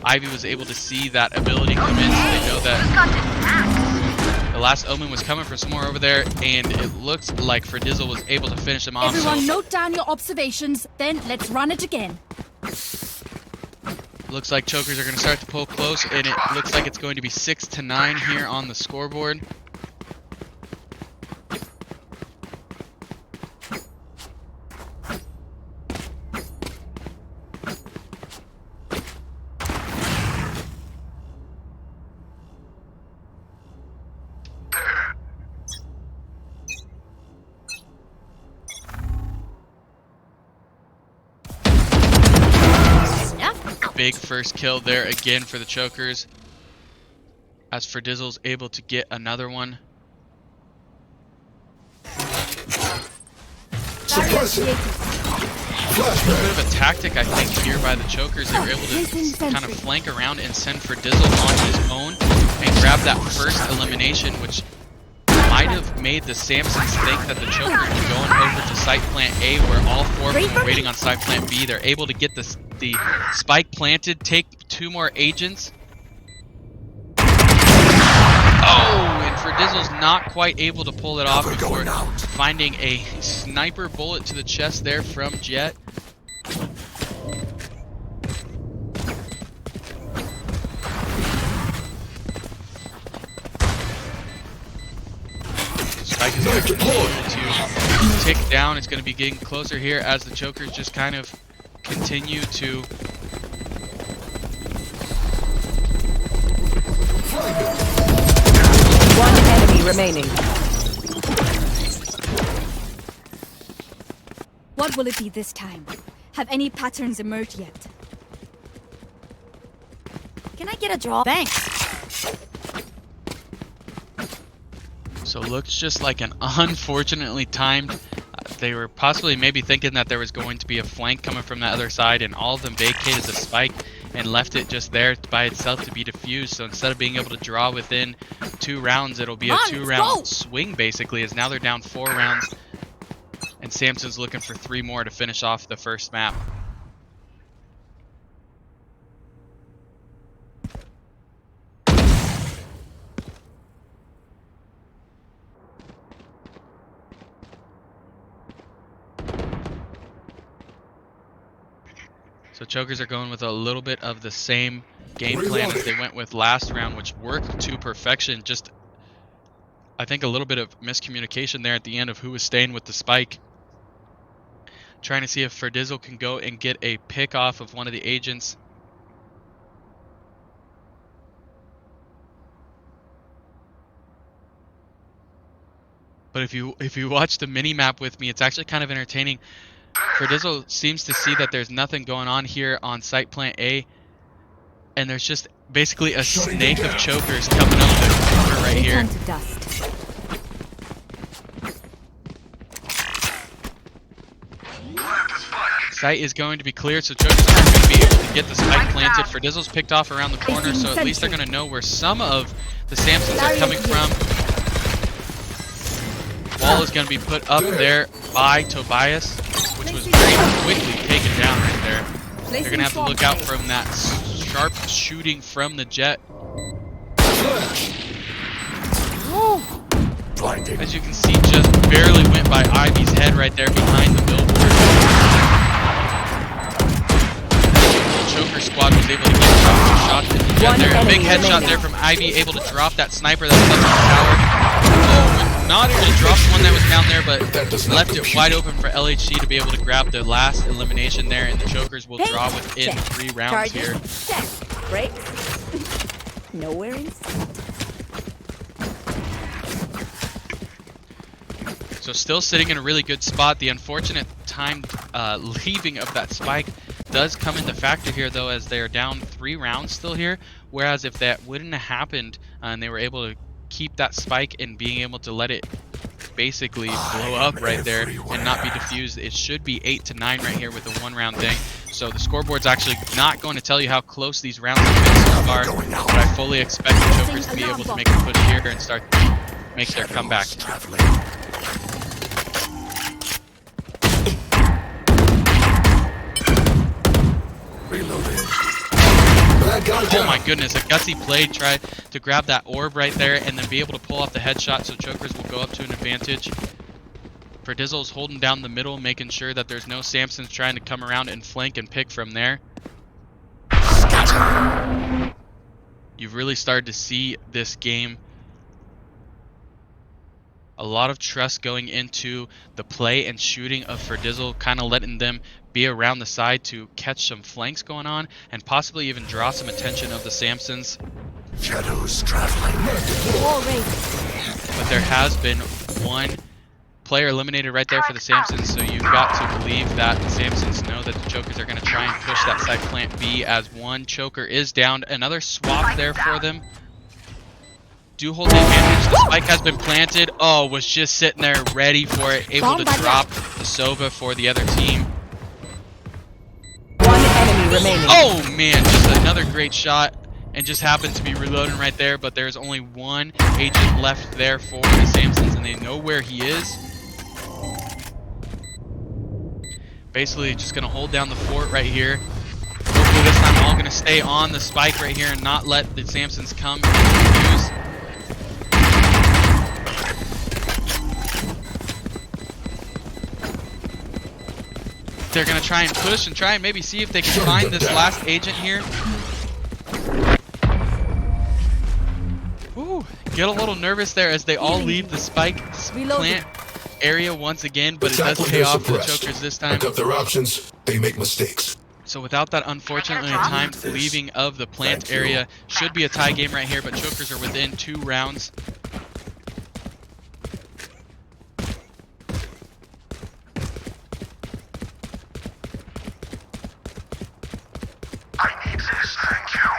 Ivy was able to see that ability come in, so they know that the last Omen was coming for some more over there, and it looks like Ferdizzle was able to finish them off. Everyone So note down your observations, then let's run it again. looks like Chokers are going to start to pull close, and it looks like it's going to be 6-9 here on the scoreboard. Big first kill there again for the Chokers, as Ferdizzle's able to get another one. Suppressive. A little bit of a tactic, I think, here by the Chokers. They were able to kind of flank around and send Ferdizzle on his own and grab that first elimination, which might have made the Samsons think that the Chokers were going over to site plant A, where all 4 of them were waiting on site plant B. They're able to get the spike planted, take 2 more agents. Oh, and Ferdizzle's not quite able to pull it off Cover before going out. finding a sniper bullet to the chest there from Jet. Spike is actually able to tick down. It's going to be getting closer here as the Chokers just kind of continue to One enemy remaining. What will it be this time? Have any patterns emerged yet? Can I get a draw? Thanks. So looks just like an unfortunately timed. They were possibly maybe thinking that there was going to be a flank coming from the other side, and all of them vacated the spike and left it just there by itself to be defused. So instead of being able to draw within 2 rounds, it'll be a 2-round swing basically, as now they're down 4 rounds and Samson's looking for 3 more to finish off the first map. So Chokers are going with a little bit of the same game plan as they went with last round, which worked to perfection. Just, I think, a little bit of miscommunication there at the end of who was staying with the spike. Trying to see if Ferdizzle can go and get a pick off of one of the agents. But if you watch the mini map with me, it's actually kind of entertaining. Ferdizzle seems to see that there's nothing going on here on site plant A, and there's just basically a snake of chokers coming up the corner right here. Site is going to be cleared, so chokers aren't going to be able to get the spike planted. Ferdizzle's picked off around the corner, so at least they're going to know where some of the Samsons are coming from. Wall is going to be put up there by Tobias, which was very quickly taken down right there. They're going to have to look out from that sharp shooting from the jet. As you can see, just barely went by Ivy's head right there behind the billboard. The Choker squad was able to get some shots in the jet there. A big headshot there from Ivy, able to drop that sniper that was up in the tower. Not able to drop one that was down there, but left it wide open for LHC to be able to grab the last elimination there, and the Chokers will draw within 3 rounds here. Break. Nowhere in sight. So still sitting in a really good spot. The unfortunate timed leaving of that spike does come into factor here, though, as they are down 3 rounds still here. Whereas if that wouldn't have happened and they were able to keep that spike and being able to let it basically blow up right there and not be diffused, it should be 8 to 9 right here with a 1-round thing. So the scoreboard's actually not going to tell you how close these rounds have been so far, but I fully expect the Chokers to be able to make a push here and start make their comeback. Oh my goodness, a gutsy play, tried to grab that orb right there and then be able to pull off the headshot, so Chokers will go up to an advantage. Ferdizzle's holding down the middle, making sure that there's no Samsons trying to come around and flank and pick from there. You've really started to see this game a lot of trust going into the play and shooting of Ferdizzle, kind of letting them be around the side to catch some flanks going on and possibly even draw some attention of the Samsons. Shadows traveling. But there has been 1 player eliminated right there for the Samsons, so you've got to believe that the Samsons know that the Chokers are going to try and push that side plant B, as 1 Choker is down. Another swap there for them. Do hold the advantage. The spike has been planted. Oh, was just sitting there ready for it, able to drop the Sova for the other team. 1 enemy remaining. Oh man, just another great shot, and just happened to be reloading right there, but there's only 1 agent left there for the Samsons, and they know where he is. Basically just going to hold down the fort right here. Hopefully this time all going to stay on the spike right here and not let the Samsons come and use. They're going to try and push and try and maybe see if they can find this last agent here. Ooh, get a little nervous there as they all leave the spike plant area once again, but it does pay off for the Chokers this time. Look up their options. They make mistakes. So without that, unfortunately, timed leaving of the plant area, should be a tie game right here, but Chokers are within 2 rounds. I need this, thank you.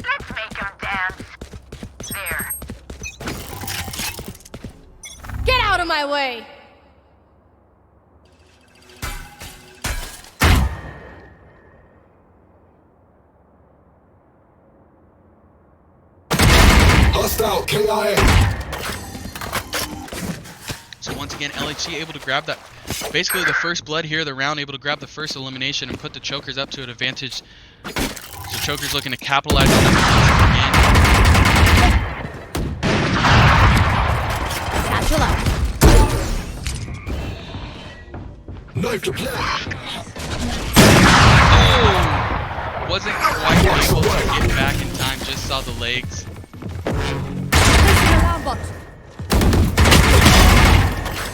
Let's make them dance. There. Get out of my way! Valkyrie. So once again, LHC able to grab that, basically the first blood here of the round, able to grab the first elimination and put the Chokers up to an advantage. So Chokers looking to capitalize on that Satchel out. Knife to play. Oh! Wasn't quite able to get back in time, just saw the legs.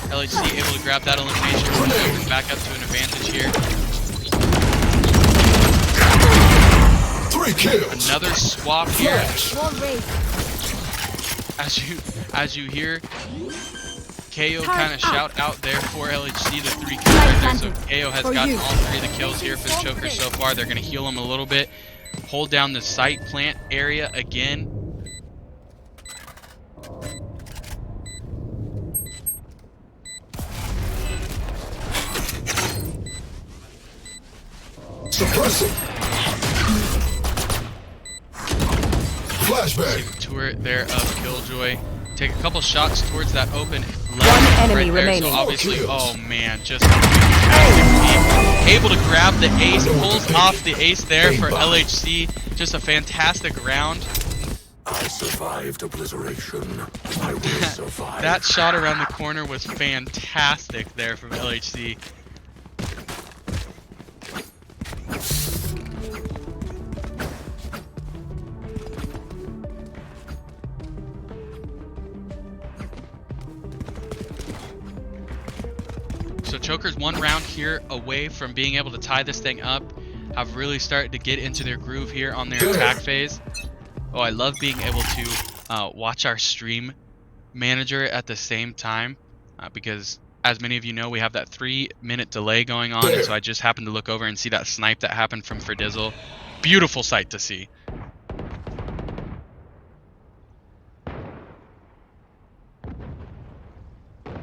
LHC able to grab that elimination, put the Chokers back up to an advantage here. 3 kills. Another swap here. Wall raised. As you hear KO kind of shout out there for LHC the 3 kills right there. So KO has gotten all 3 of the kills here for the Chokers so far. They're going to heal him a little bit. Hold down the site plant area again. Suppressing. Flashbang. Tour there of Killjoy. Take a couple shots towards that open left. One enemy right there. remaining. So obviously, Kills. oh man, just able to grab the ace, pulls off the ace there for LHC. Just a fantastic round. I survived obliteration. I will survive. That shot around the corner was fantastic there from LHC. So Chokers 1 round here away from being able to tie this thing up. Have really started to get into their groove here on their attack phase. Oh, I love being able to watch our stream manager at the same time because as many of you know, we have that 3-minute delay going on, and so I just happened to look over and see that snipe that happened from Ferdizzle. Beautiful sight to see.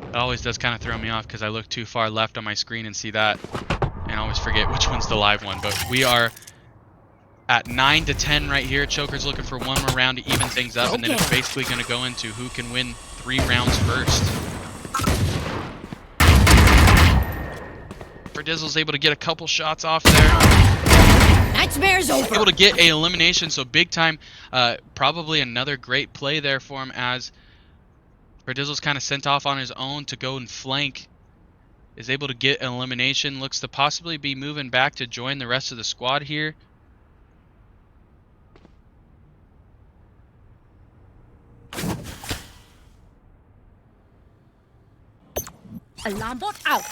It always does kind of throw me off because I look too far left on my screen and see that and I always forget which one's the live one. But we are at 9-10 right here. Chokers looking for one more round to even things up, and then it's basically going to go into who can win 3 rounds first. Ferdizzle's able to get a couple shots off there. Nightmare's over. Able to get a elimination, so big time. Probably another great play there for him as Ferdizzle's kind of sent off on his own to go and flank. Is able to get an elimination. Looks to possibly be moving back to join the rest of the squad here. Alarm bot out.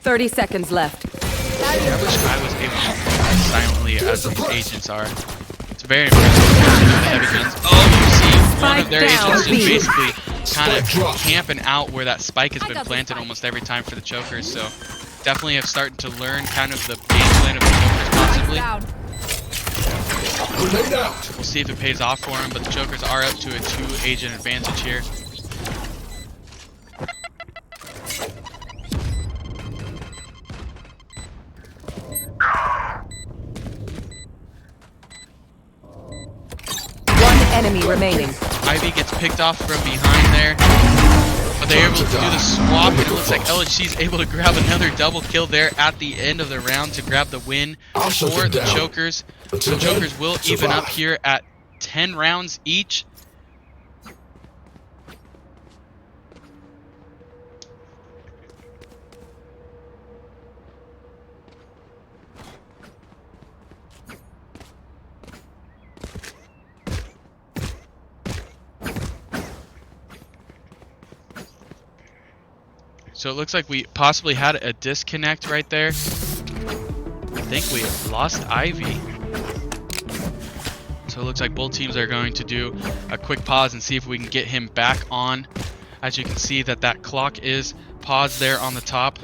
30 seconds left. I wish I was able to as silently as these agents are. It's very impressive. Heavy guns. Oh, you see one of their agents just basically kind of camping out where that spike has been planted almost every time for the Chokers. So definitely have started to learn kind of the game plan of the Chokers possibly. We'll see if it pays off for him, but the Chokers are up to a 2-agent advantage here. Enemy remaining. Ivy gets picked off from behind there, but they're able to do the swap, and it looks like LHC's able to grab another double kill there at the end of the round to grab the win for the Chokers. The Chokers will even up here at 10 rounds each. So it looks like we possibly had a disconnect right there. I think we lost Ivy. So it looks like both teams are going to do a quick pause and see if we can get him back on. As you can see that clock is paused there on the top.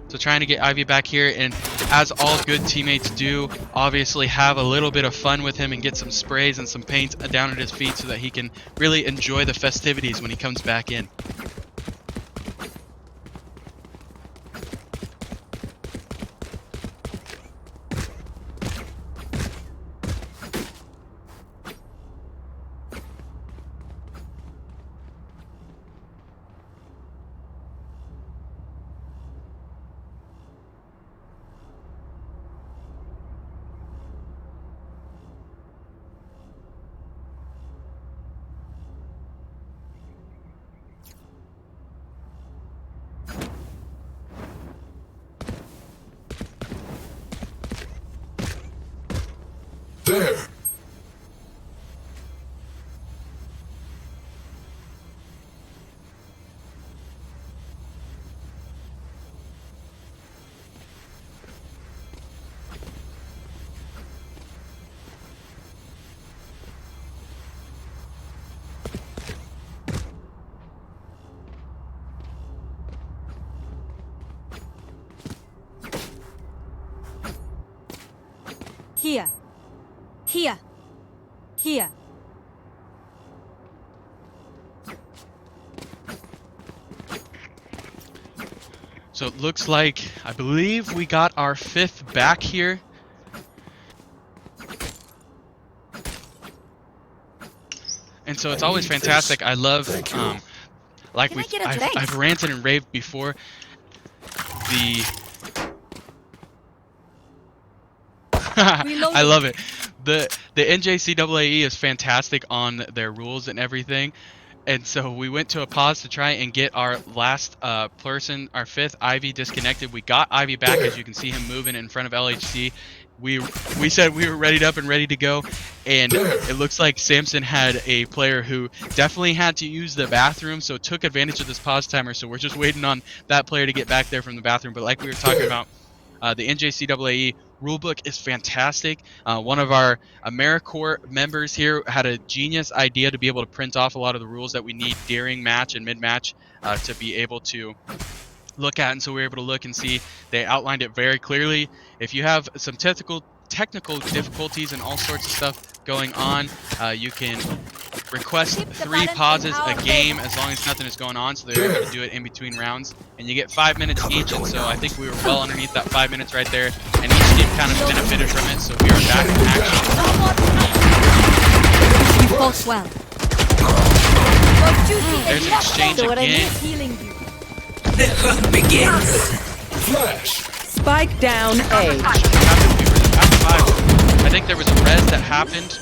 So trying to get Ivy back here, and as all good teammates do, obviously have a little bit of fun with him and get some sprays and some paint down at his feet so that he can really enjoy the festivities when he comes back in. There. Here. Here. Here. So it looks like, I believe we got our 5th back here. And so it's always fantastic. I love, like I've ranted and raved before. I love it. The NJCAAE is fantastic on their rules and everything. And so we went to a pause to try and get our last person, our 5th, Ivy, disconnected. We got Ivy back, as you can see him moving in front of LHC. We said we were readied up and ready to go, and it looks like Samson had a player who definitely had to use the bathroom, so took advantage of this pause timer. So we're just waiting on that player to get back there from the bathroom. But like we were talking about, the NJCAAE rulebook is fantastic. One of our AmeriCorps members here had a genius idea to be able to print off a lot of the rules that we need during match and mid-match to be able to look at, and so we were able to look and see. They outlined it very clearly. If you have some technical difficulties and all sorts of stuff going on, you can request 3 pauses a game as long as nothing is going on, so they're able to do it in between rounds, and you get 5 minutes each. And so I think we were well underneath that 5 minutes right there, and each team kind of benefited from it. So we are back in action. You fought well. There's an exchange again. The hunt begins. Flash. Spike down A. I think there was a res that happened.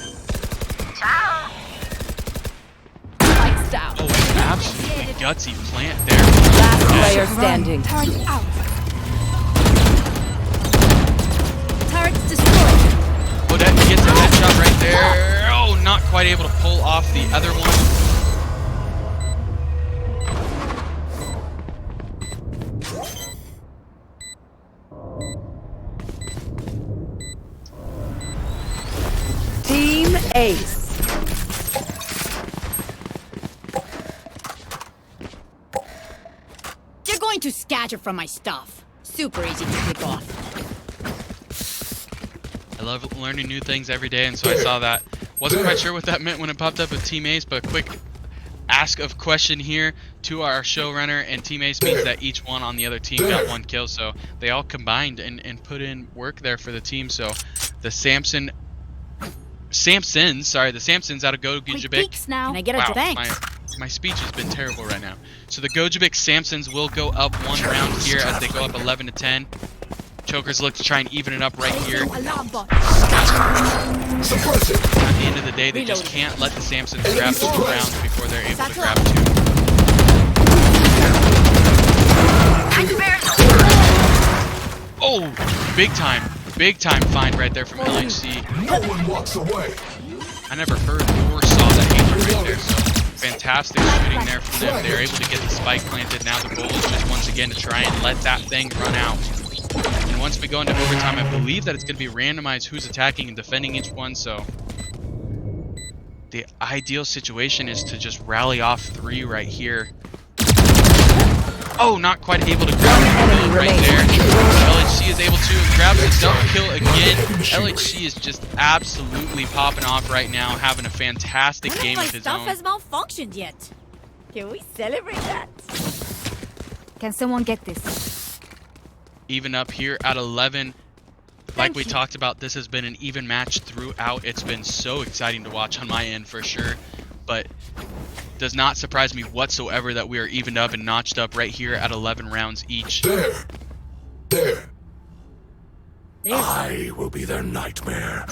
Lights down. Oh, absolutely gutsy plant there. Last player standing. Turret out. Turret destroyed. Oh, that gets a headshot right there. Oh, not quite able to pull off the other one. Team Ace. You're going to scatter from my stuff. Super easy to pick off. I love learning new things every day, and so I saw that. Wasn't quite sure what that meant when it popped up with Team Ace, but a quick ask of question here to our showrunner, and Team Ace means that each one on the other team got 1 kill, so they all combined and put in work there for the team. So the Samsons out of Gojibik. Peeks now. Can I get a Wow, thanks? my speech has been terrible right now. So the Gojibik Samsons will go up 1 round here as they go up 11-10. Chokers look to try and even it up right here. Alarm bot. Suppress it. At the end of the day, they just can't let the Samsons grab 2 rounds before they're able to grab 2. Oh, big time find right there from LHC. No one walks away. I never heard or saw that agent right there, so fantastic shooting there from them. They're able to get the spike planted. Now the goal is just once again to try and let that thing run out. And once we go into overtime, I believe that it's going to be randomized who's attacking and defending each one, so the ideal situation is to just rally off 3 right here. Oh, not quite able to grab it right there. LHC is able to grab the double kill again. LHC is just absolutely popping off right now, having a fantastic game of his own. My stuff has malfunctioned yet. Can we celebrate that? Can someone get this? Even up here at 11. Like we talked about, this has been an even match throughout. It's been so exciting to watch on my end for sure. But does not surprise me whatsoever that we are evened up and notched up right here at 11 rounds each. There. I will be their nightmare.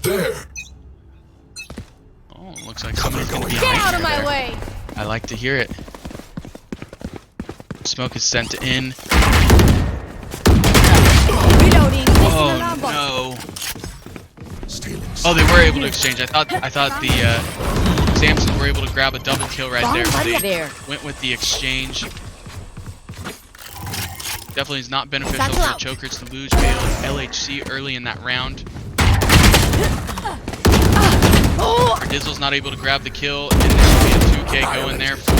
There. Oh, looks like somebody's going to be Get out of my there. way. I like to hear it. Smoke is sent in. Reloading. Oh no. Oh, they were able to exchange. I thought the Samsons were able to grab a double kill right there. But they there. went with the exchange. Definitely is not beneficial Satchel for the out. Chokers to lose LHC early in that round. Dizzle's not able to grab the kill, and there should be a 2K going there for...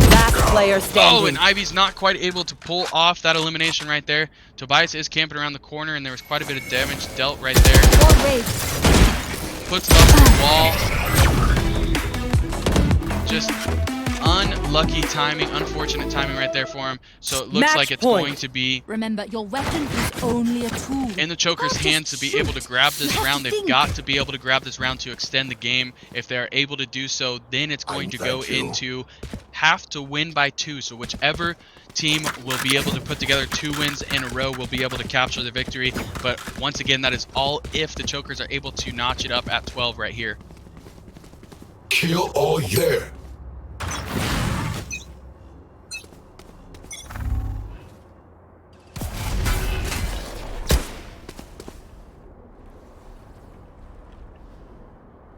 Last player standing. Oh, and Ivy's not quite able to pull off that elimination right there. Tobias is camping around the corner, and there was quite a bit of damage dealt right there. Puts it up the wall. Just unlucky timing, unfortunate timing right there for him. So it looks Match like it's point. going to be Remember, your weapon is only a tool. in the Choker's hands to be able to grab this round. They've got to be able to grab this round to extend the game. If they're able to do so, then it's going to go into have to win by 2. So whichever team will be able to put together 2 wins in a row will be able to capture the victory. But once again, that is all if the Chokers are able to notch it up at 12 right here. Kill all there.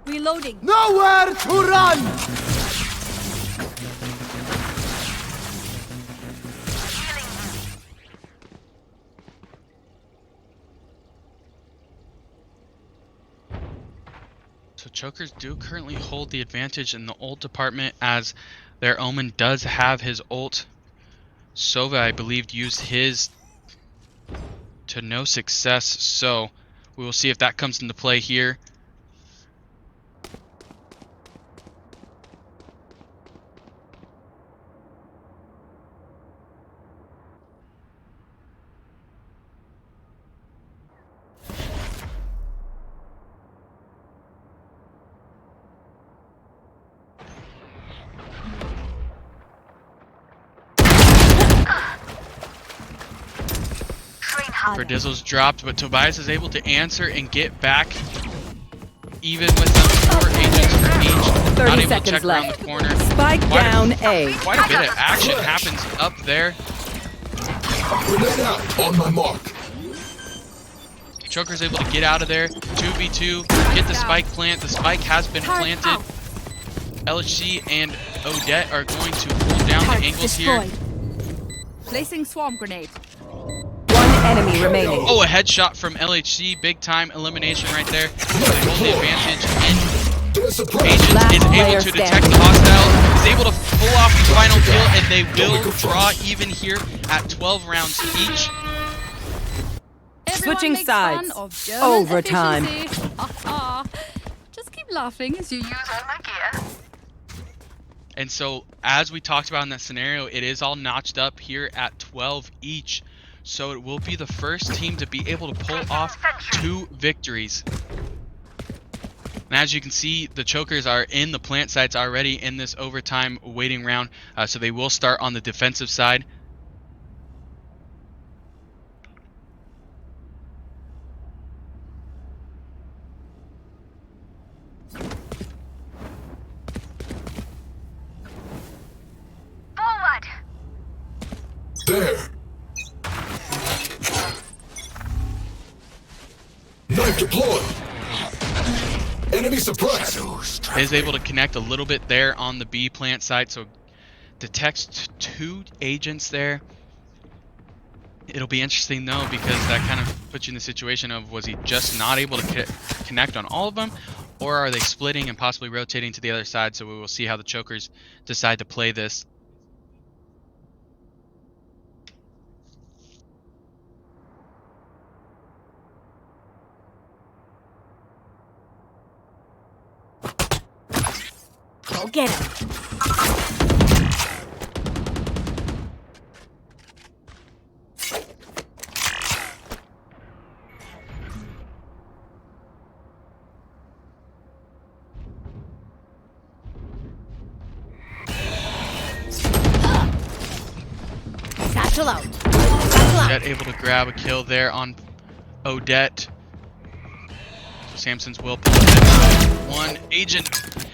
Reloading. Nowhere to run! So Chokers do currently hold the advantage in the ult department, as their Omen does have his ult. Sova, I believe, used his to no success, so we will see if that comes into play here. Dizzle's dropped, but Tobias is able to answer and get back, even with some 4 agents for each. 30 Not able to seconds check left. around the corner. Spike down A. Quite a bit of action happens up there. Grenade out on my mark. Choker's able to get out of there. 2v2, get the spike plant. The spike has been planted. LHC and Odette are going to hold down the angles here. Placing swarm grenade. One enemy remaining. Oh, a headshot from LHC. Big time elimination right there. They hold the advantage. And There's a surprise. Agent Last is able player to detect standing. the hostile. Is able to pull off the final kill, and they will draw even here at 12 rounds each. Everyone Switching makes sides. fun of German Overtime. efficiency. Ha ha. Just keep laughing as you use all my gear. And so, as we talked about in that scenario, it is all notched up here at 12 each. So it will be the first team to be able to pull off 2 victories. And as you can see, the Chokers are in the plant sites already in this overtime waiting round. So they will start on the defensive side. Forward! There. Knife deployed. Enemy suppressed. Is able to connect a little bit there on the B plant site, so detects 2 agents there. It'll be interesting though, because that kind of puts you in the situation of, was he just not able to connect on all of them, or are they splitting and possibly rotating to the other side? So we will see how the Chokers decide to play this. Go get him. Satchel out. Satchel out. Odette able to grab a kill there on Odette. Samson's will pull it. 1 agent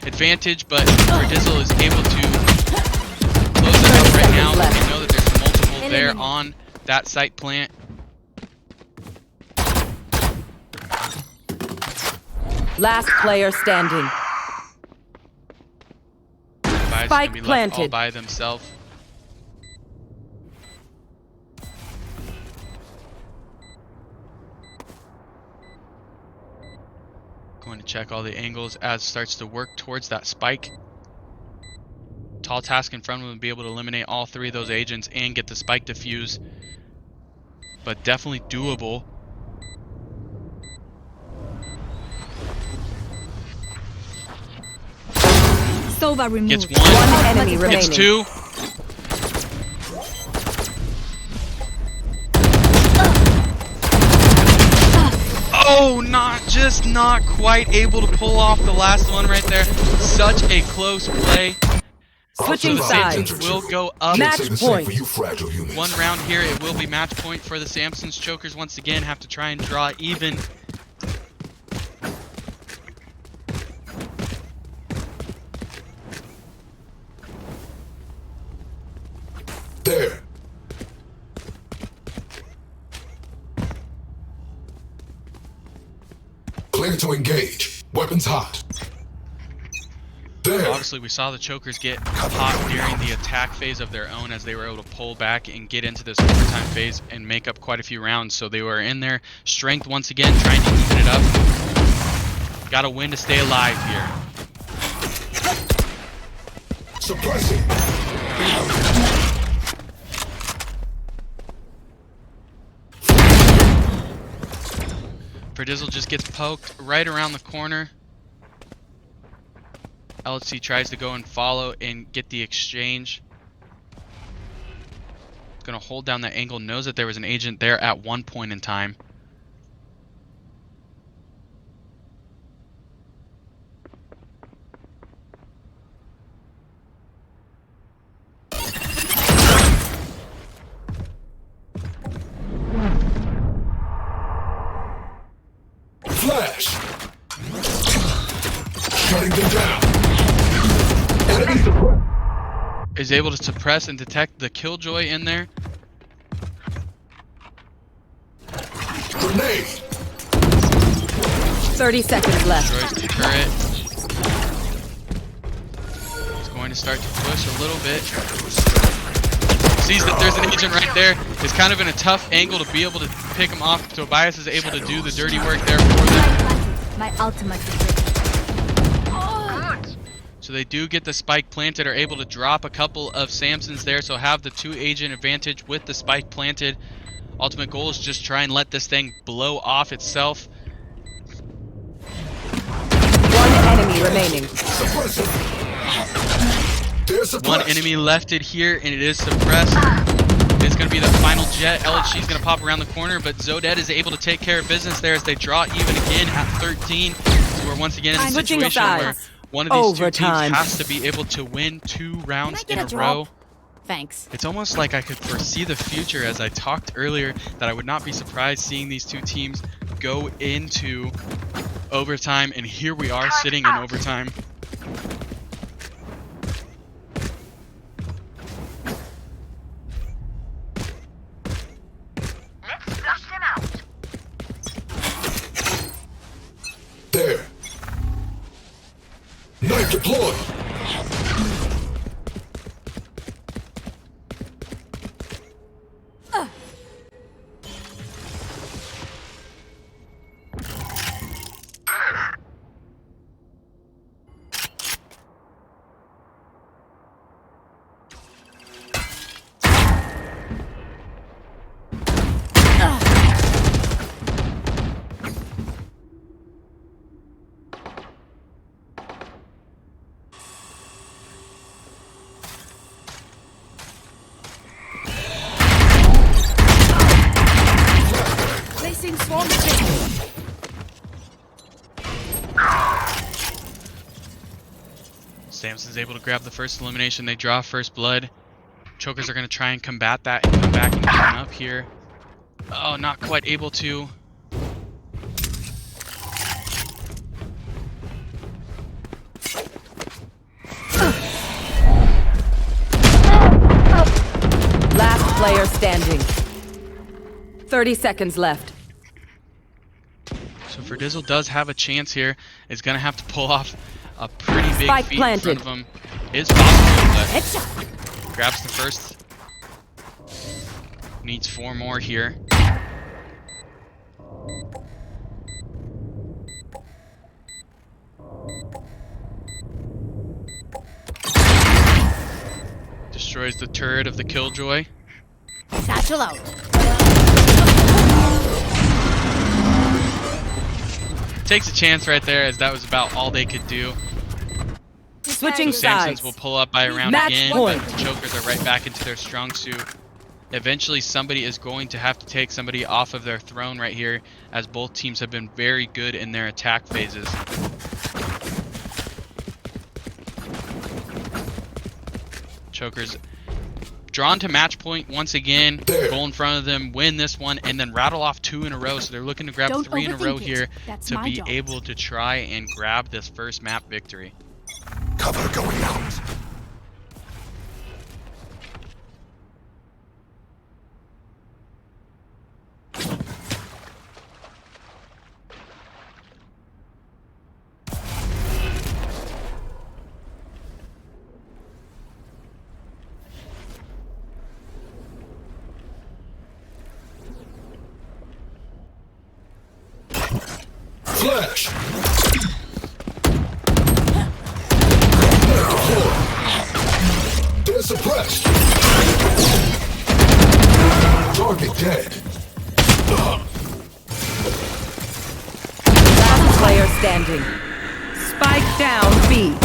advantage, but Dizzle is able to close it up right now. We know that there's multiple there on that site plant. Last player standing. Bias Spike gonna be left all planted. by themselves. Going to check all the angles as starts to work towards that spike. Tall task in front of him to be able to eliminate all three of those agents and get the spike defuse. But definitely doable. Sova removed. Gets one. One enemy Gets remaining. two. Oh, not quite able to pull off the last one right there. Such a close play. Switching The sides. Samsons will go up. Match Say the same point. for you fragile humans. One round here, it will be match point for the Samsons. Chokers once again have to try and draw even. There. Clear to engage. Weapons hot. There. Obviously, we saw the Chokers get hot during the attack phase of their own as they were able to pull back and get into this overtime phase and make up quite a few rounds. So they were in their strength once again, trying to even it up. Got to win to stay alive here. Suppressing. Perdizzle just gets poked right around the corner. LHC tries to go and follow and get the exchange. Gonna hold down that angle, knows that there was an agent there at one point in time. Flash. Shutting them down. Enemy suppressed. Is able to suppress and detect the Killjoy in there. Grenade. 30 seconds left. Destroys the turret. He's going to start to push a little bit. Sees that there's an agent right there. Is kind of in a tough angle to be able to pick him off. Tobias is able to do the dirty work there for them. My ultimate is ready. So they do get the spike planted, are able to drop a couple of Samsons there, so have the 2-agent advantage with the spike planted. Ultimate goal is just try and let this thing blow off itself. One enemy remaining. Suppressing. They're suppressed. One enemy left it here, and it is suppressed. It's going to be the final jet. LHC is going to pop around the corner, but Zoded is able to take care of business there as they draw even again at 13. So we're once again in a Switching situation where sides. one of these two Overtime. teams has to be able to win 2 rounds Can I in get a a row. drop? Thanks. It's almost like I could foresee the future, as I talked earlier, that I would not be surprised seeing these two teams go into overtime, and here we are sitting in overtime. Let's flush them out. There. Knife deployed. Placing swarm grenade. Samson's able to grab the first elimination. They draw first blood. Chokers are going to try and combat that and come back and get one up here. Oh, not quite able to. Last player standing. 30 seconds left. So Ferdizzle does have a chance here. Is going to have to pull off a pretty big Spike feat planted. in front of him. It's possible, but Headshot. grabs the first. Needs 4 more here. Destroys the turret of the Killjoy. Satchel out. Takes a chance right there, as that was about all they could do. Switching So Samsons sides. will pull up by a round Match again, point. but the Chokers are right back into their strong suit. Eventually, somebody is going to have to take somebody off of their throne right here, as both teams have been very good in their attack phases. Chokers drawn to match point once again, go in front of them, win this one, and then rattle off 2 in a row. So they're looking to grab Don't 3 in a row overthink it. here That's to my be job. able to try and grab this first map victory. Cover going out. Flash! They're suppressed! Target dead. Last player standing. Spike down B.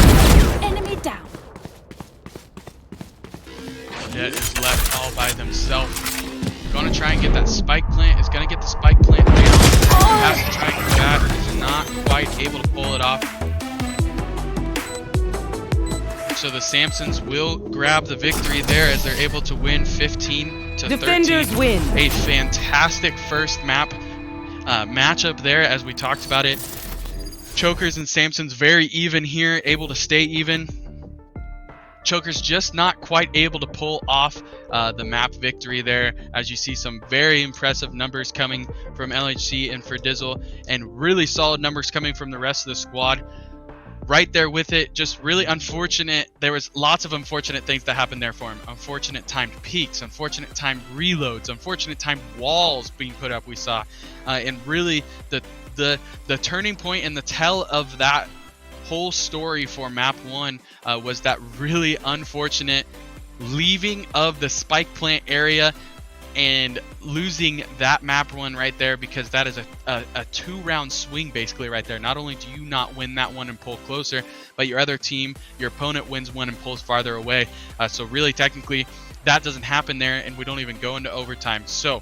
Enemy down. Jet is left all by themselves. Gonna try and get that spike plant. Is gonna get the spike plant down. Has to try and do that. Is not quite able to pull it off. So the Samsons will grab the victory there, as they're able to win 15 to 13. Defenders win. A fantastic first matchup there, as we talked about it. Chokers and Samsons very even here, able to stay even. Chokers just not quite able to pull off the map victory there, as you see some very impressive numbers coming from LHC and Ferdizzle, and really solid numbers coming from the rest of the squad. Right there with it, just really unfortunate. There was lots of unfortunate things that happened there for him. Unfortunate timed peaks, unfortunate timed reloads, unfortunate timed walls being put up, we saw. And really the turning point and the tell of that whole story for map 1 was that really unfortunate leaving of the spike plant area and losing that map 1 right there, because that is a 2-round swing basically right there. Not only do you not win that one and pull closer, but your other team, your opponent, wins one and pulls farther away. So really technically that doesn't happen there, and we don't even go into overtime. So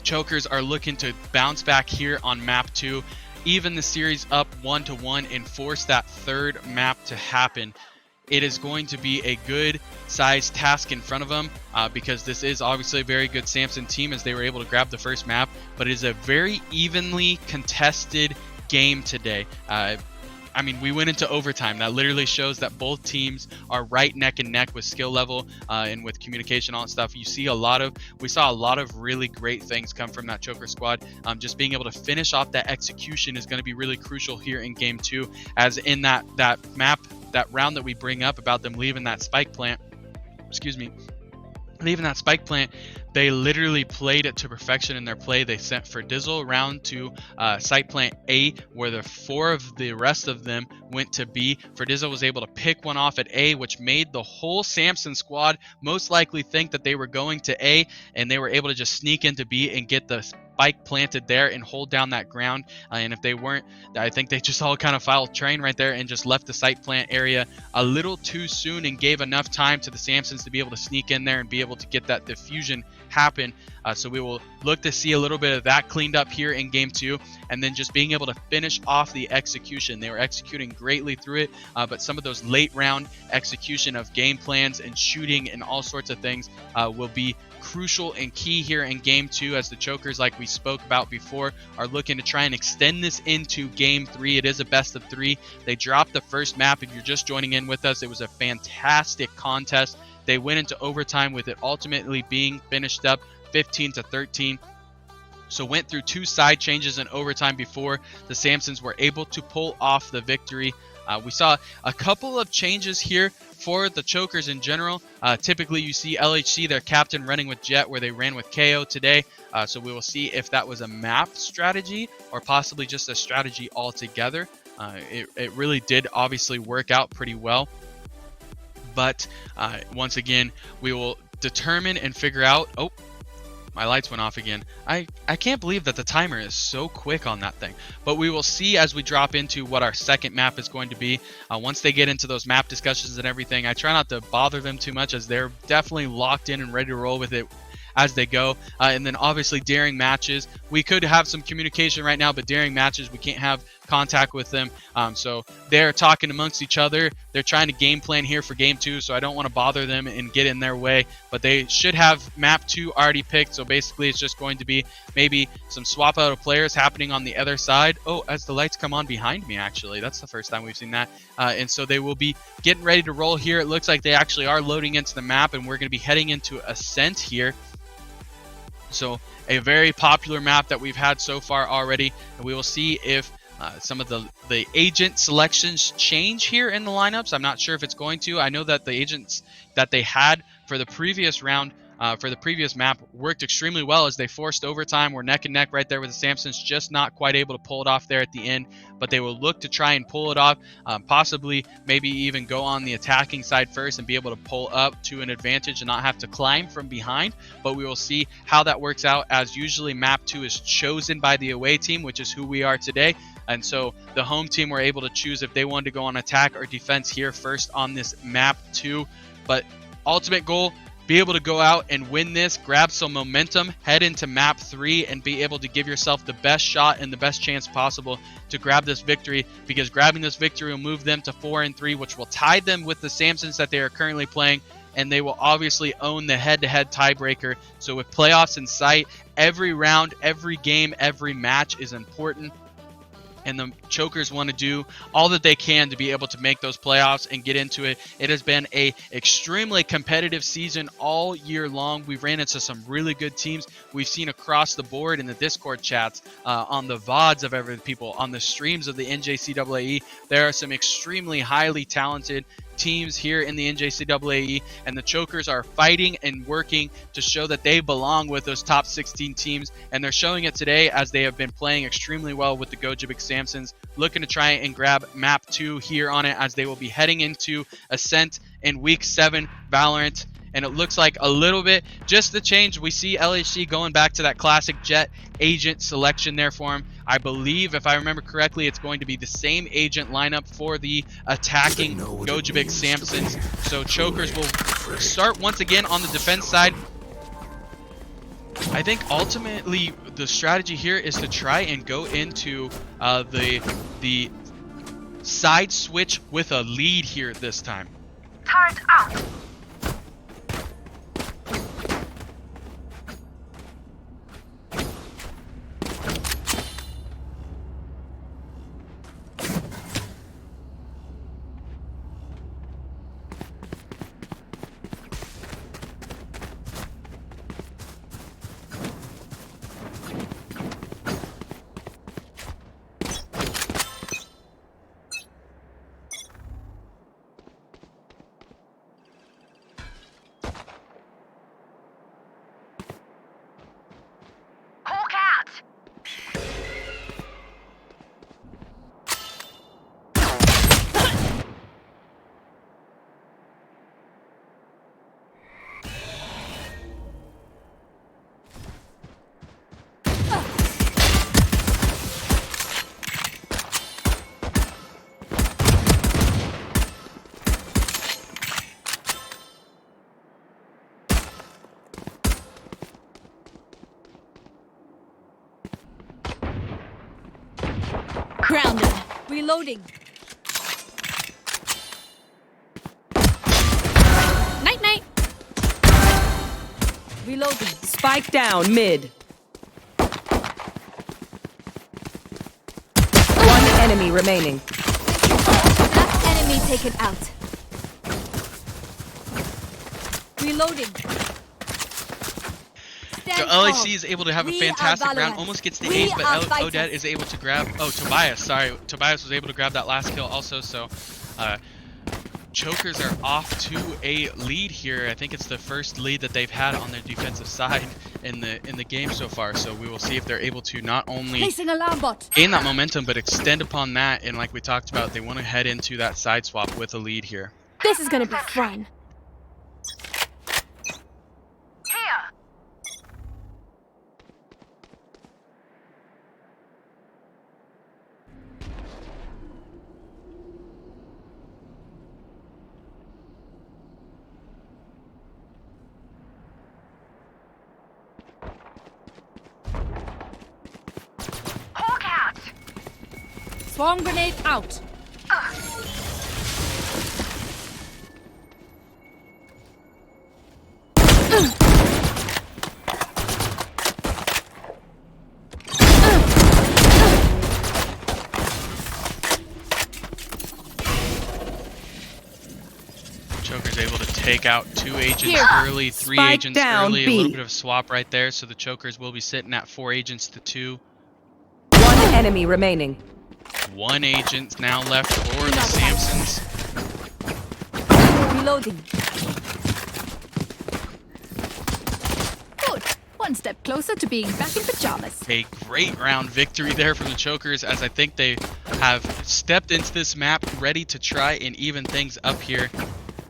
Chokers are looking to bounce back here on map 2, even the series up 1-1, and force that third map to happen. It is going to be a good sized task in front of them, because this is obviously a very good Samson team, as they were able to grab the first map, but it is a very evenly contested game today. I mean, we went into overtime. That literally shows that both teams are right neck and neck with skill level and with communication, all that stuff. We saw a lot of really great things come from that Choker squad. Just being able to finish off that execution is going to be really crucial here in game 2, as in that map, that round that we bring up about them leaving that spike plant, they literally played it to perfection in their play. They sent Ferdizzle around to site plant A, where the 4 of the rest of them went to B. Ferdizzle was able to pick one off at A, which made the whole Samson squad most likely think that they were going to A, and they were able to just sneak into B and get the spike planted there and hold down that ground. And if they weren't, I think they just all kind of filed train right there and just left the site plant area a little too soon, and gave enough time to the Samsons to be able to sneak in there and be able to get that diffusion happen. So we will look to see a little bit of that cleaned up here in game 2, and then just being able to finish off the execution. They were executing greatly through it, but some of those late round execution of game plans and shooting and all sorts of things will be crucial and key here in game 2, as the Chokers, like we spoke about before, are looking to try and extend this into game 3. It is a best of 3. They dropped the first map. If you're just joining in with us, it was a fantastic contest. They went into overtime with it ultimately being finished up 15 to 13. So went through 2 side changes in overtime before the Samsons were able to pull off the victory. We saw a couple of changes here for the Chokers in general. Typically you see LHC, their captain, running with Jet where they ran with KO today. So we will see if that was a map strategy or possibly just a strategy altogether. It really did obviously work out pretty well. But once again, we will determine and figure out... Oh, my lights went off again. I can't believe that the timer is so quick on that thing. But we will see as we drop into what our second map is going to be. Once they get into those map discussions and everything, I try not to bother them too much as they're definitely locked in and ready to roll with it as they go. And then obviously during matches, we could have some communication right now, but during matches we can't have contact with them. So they're talking amongst each other. They're trying to game plan here for game 2, so I don't want to bother them and get in their way. But they should have map 2 already picked, so basically it's just going to be maybe some swap out of players happening on the other side. Oh, as the lights come on behind me, actually. That's the first time we've seen that. And so they will be getting ready to roll here. It looks like they actually are loading into the map, and we're going to be heading into Ascent here. So a very popular map that we've had so far already, and we will see if some of the agent selections change here in the lineups. I'm not sure if it's going to. I know that the agents that they had for the previous round, for the previous map, worked extremely well as they forced overtime. We're neck and neck right there with the Samsons, just not quite able to pull it off there at the end, but they will look to try and pull it off, possibly maybe even go on the attacking side first and be able to pull up to an advantage and not have to climb from behind. But we will see how that works out, as usually map 2 is chosen by the away team, which is who we are today. And so the home team were able to choose if they wanted to go on attack or defense here first on this map 2. But ultimate goal, be able to go out and win this, grab some momentum, head into map 3, and be able to give yourself the best shot and the best chance possible to grab this victory, because grabbing this victory will move them to 4-3, which will tie them with the Samsons that they are currently playing, and they will obviously own the head-to-head tiebreaker. So with playoffs in sight, every round, every game, every match is important. And the Chokers want to do all that they can to be able to make those playoffs and get into it. It has been a extremely competitive season all year long. We've ran into some really good teams. We've seen across the board in the Discord chats, on the VODs of every people, on the streams of the NJCAAE. There are some extremely highly talented teams here in the NJCAAE, and the Chokers are fighting and working to show that they belong with those top 16 teams, and they're showing it today as they have been playing extremely well with the Gojovic Samsons, looking to try and grab map 2 here on it, as they will be heading into Ascent in week 7 Valorant. And it looks like a little bit just the change. We see LHC going back to that classic Jet agent selection there for him. I believe, if I remember correctly, it's going to be the same agent lineup for the attacking Gojovic Samsons. So Chokers will start once again on the defense side. I think ultimately the strategy here is to try and go into the side switch with a lead here this time. Turret out. Hawk out. Grounded. Reloading. Night night. Reloading. Spike down mid. One enemy remaining. Last enemy taken out. Reloading. So LAC is able to have a fantastic round, almost gets the ace, but Odette is able to grab. Oh, Tobias, sorry, Tobias was able to grab that last kill also. So, Chokers are off to a lead here. I think it's the first lead that they've had on their defensive side in the game so far. So we will see if they're able to not only Placing alarm bot. gain that momentum, but extend upon that. And like we talked about, they want to head into that side swap with a lead here. This is gonna be fun. Here. Hawk out. Swarm grenade out. Joker's able to take out 2 agents Here. early, 3 Spike agents down early, B. a little bit of a swap right there. So the Chokers will be sitting at 4 agents to 2. One enemy remaining. 1 agent now left for the Samsons. Reloading. Good. One step closer to being back in pajamas. A great round victory there from the Chokers, as I think they have stepped into this map ready to try and even things up here.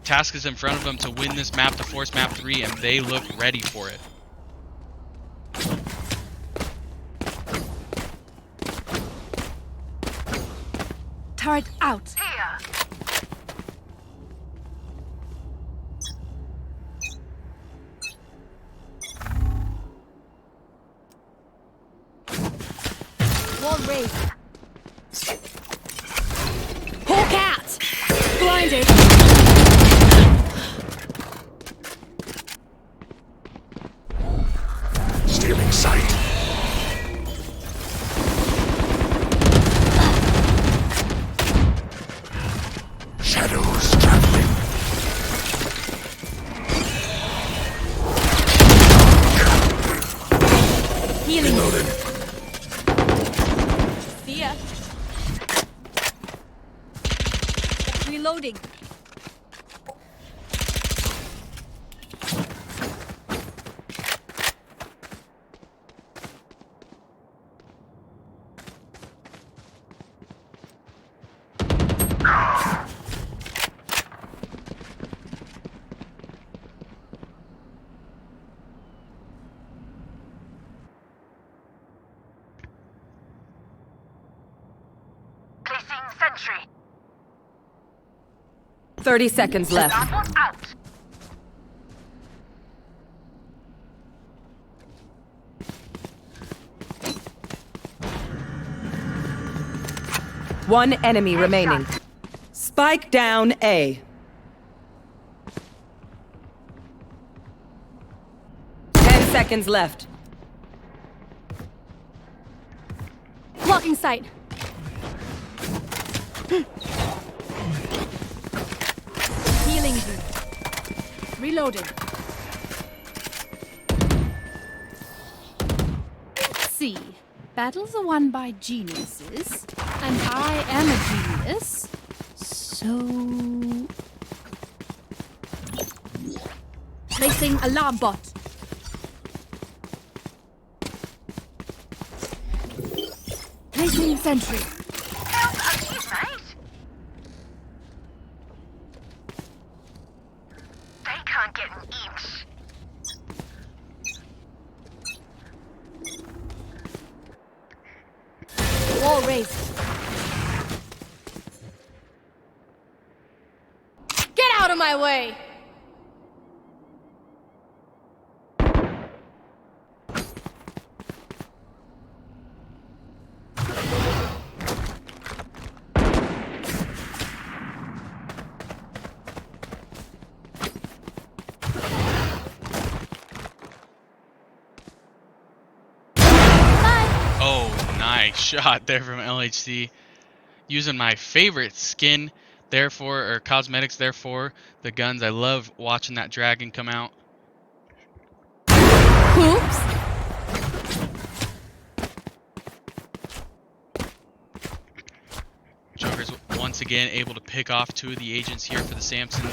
Task is in front of them to win this map, to force map 3, and they look ready for it. Turret out. Here. Wall raised. Hawk out. Blinded. Stealing sight. Shadows traveling. Healing. Reloading. See ya. Reloading. Placing sentry. 30 seconds left. Alarm bot out. One enemy remaining. Spike down A. 10 seconds left. Blocking sight. Healing you. Reloading. See, battles are won by geniuses, and I am a genius. So, Placing alarm bot. Placing sentry. Help a teammate. They can't get an inch. Wall raised. Get out of my way! Oh, nice shot there from LHC. Using my favorite skin, therefore, or cosmetics, therefore, the guns. I love watching that dragon come out. Oops! again able to pick off 2 of the agents here for the Samsons.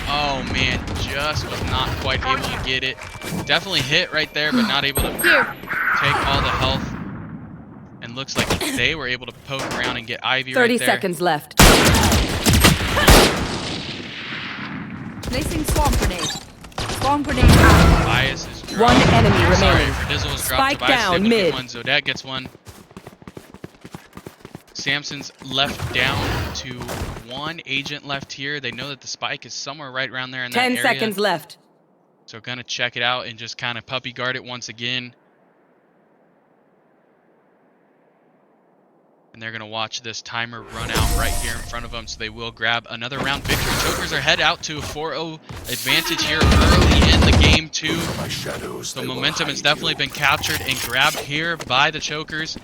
Oh man, just was not quite able to get it. Definitely hit right there, but not able to take all the health. And looks like they were able to poke around and get Ivy 30 right there. seconds left. Placing swamp grenade. Swamp grenade out. Bias is dropped. One enemy Sorry, remaining. Dizzle was dropped. Spike Tobias is down, able to mid. get one. Zodet gets one. Samson's left down to 1 agent left here. They know that the spike is somewhere right around there in that 10 area. seconds left. So gonna check it out and just kind of puppy guard it once again. And they're gonna watch this timer run out right here in front of them, so they will grab another round victory. Chokers are head out to a 4-0 advantage here early in the game too. My shadows, So they will momentum has hide definitely you. been captured and grabbed here by the Chokers.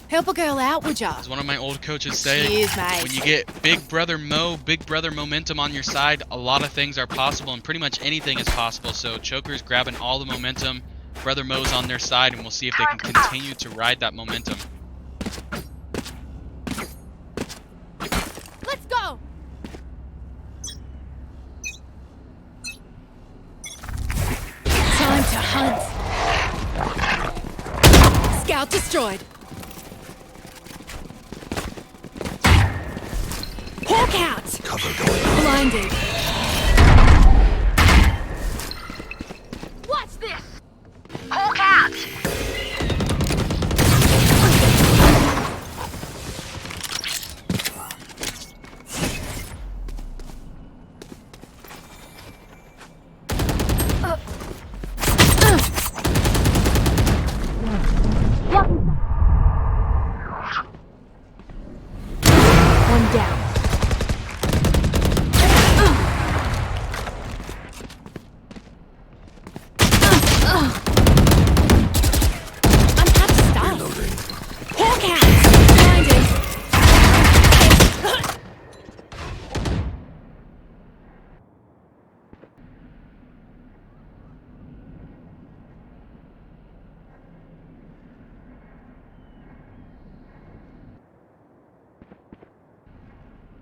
Help a girl out, would ya? As one of my old coaches say, Cheers, mate. when you get Big Brother Mo, Big Brother momentum on your side, a lot of things are possible and pretty much anything is possible. So Chokers grabbing all the momentum. Brother Mo's on their side, and we'll see if they can continue to ride that momentum. Let's go! Time to hunt. Scout destroyed. Hawk out! Cover going out. Blinded. Watch this! Hawk out! One down. I'm half stunned. Reloading. Hawk out! Blinded.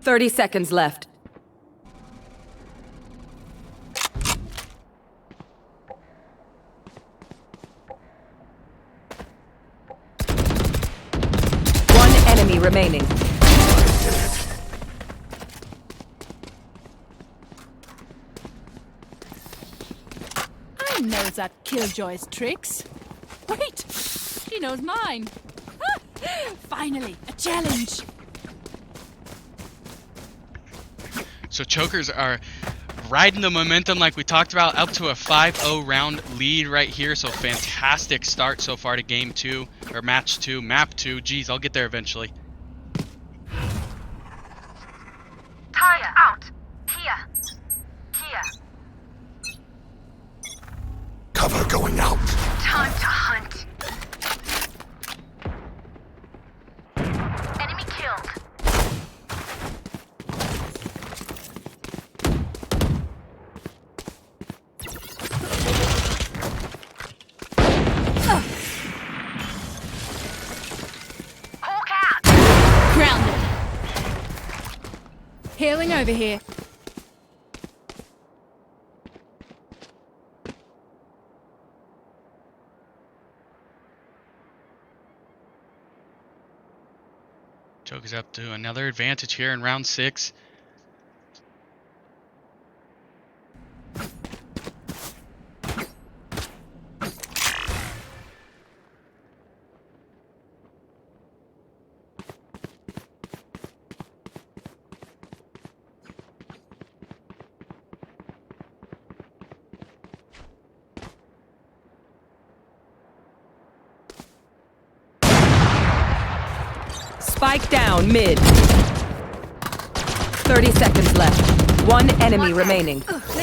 30 seconds left. One enemy remaining. I know that Killjoy's tricks. Wait, she knows mine. Finally, a challenge. So Chokers are riding the momentum like we talked about, up to a 5-0 round lead right here. So fantastic start so far to game 2, or match 2, map 2. Geez, I'll get there eventually. Target out! Here! Here! Cover going out. Time to hunt! Enemy killed! Hawk out! Grounded. Healing over here. Chokers up to another advantage here in round 6. Spike down mid. 30 seconds left. One enemy remaining.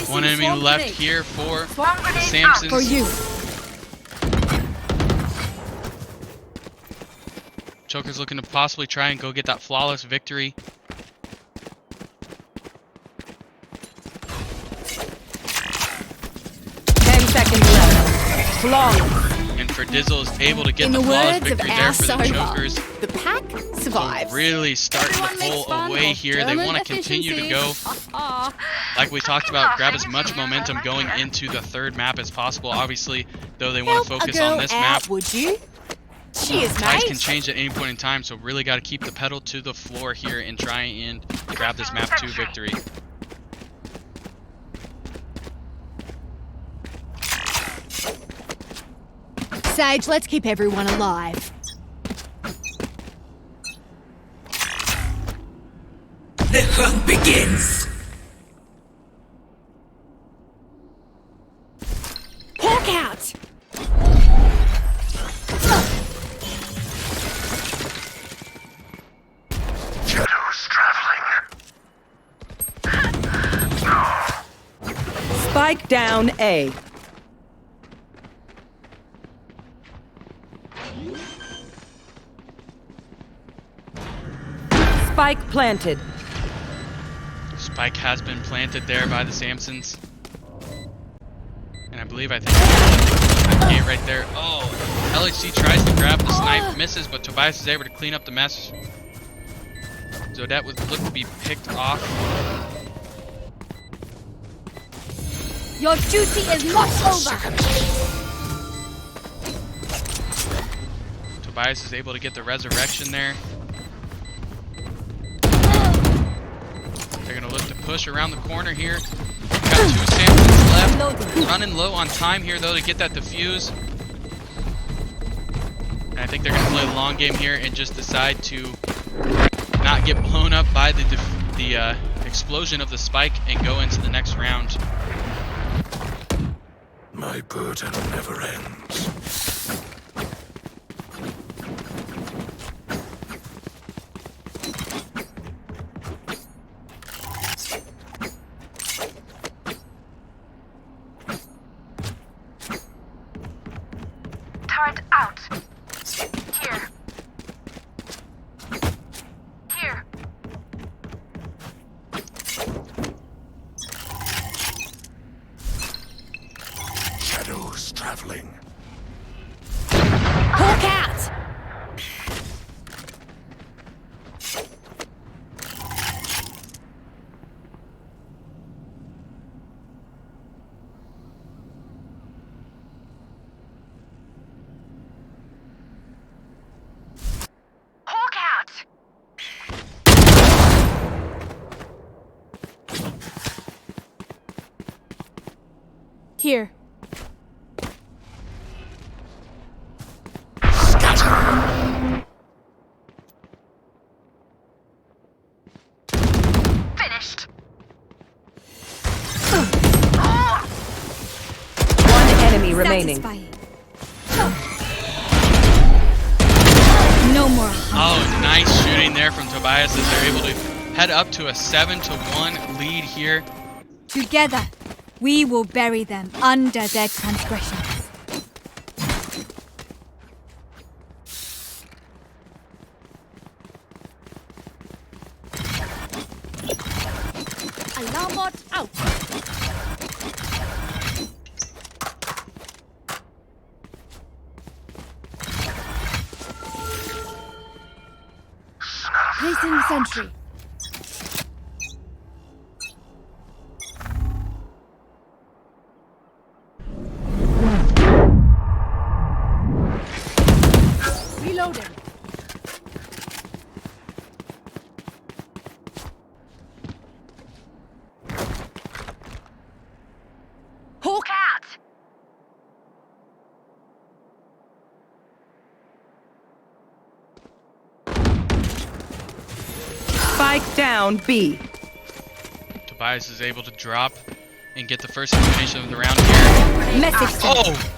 One enemy left here for Swamp the grenade out! Samsons. For you. Chokers looking to possibly try and go get that flawless victory. Ten seconds left. Flawless. And for Dizzle is able to get In the the flawless words of victory there our for the Sova, Chokers. the pack survives. Really starting to Everyone makes pull fun away of here. They German want to continue to go, efficiency. like we talked about, grab as much momentum going into the third map as possible. Obviously, though, they want to Help a focus girl on this out, map. would you? Cheers, Tides mate. can change at any point in time, so really got to keep the pedal to the floor here and try and grab this map 2 victory. Sage, let's keep everyone alive. The hunt begins! Hawk out! Shadows traveling. Spike down A. Spike planted. Spike has been planted there by the Samsons. And I think that gate right there. Oh, LHC tries to grab the snipe, misses, but Tobias is able to clean up the mess. Zodette would look to be picked off. Your duty is not over. Tobias is able to get the resurrection there. They're going to look to push around the corner here. Got 2 Samsons left. Running low on time here, though, to get that defuse. And I think they're going to play the long game here and just decide to not get blown up by the explosion of the spike and go into the next round. My burden never ends. Turret out. Here. Here. Shadows traveling. Hawk out! Hawk out. Here. Finished. One enemy remaining. Satisfying. No more hunt. Oh, nice shooting there from Tobias as they're able to head up to a 7-1 lead here. Together, we will bury them under their transgressions. Alarm bot out. Placing sentry. Reloading. Hawk out. Spike down B. Tobias is able to drop and get the first elimination of the round here. Message sent. Oh!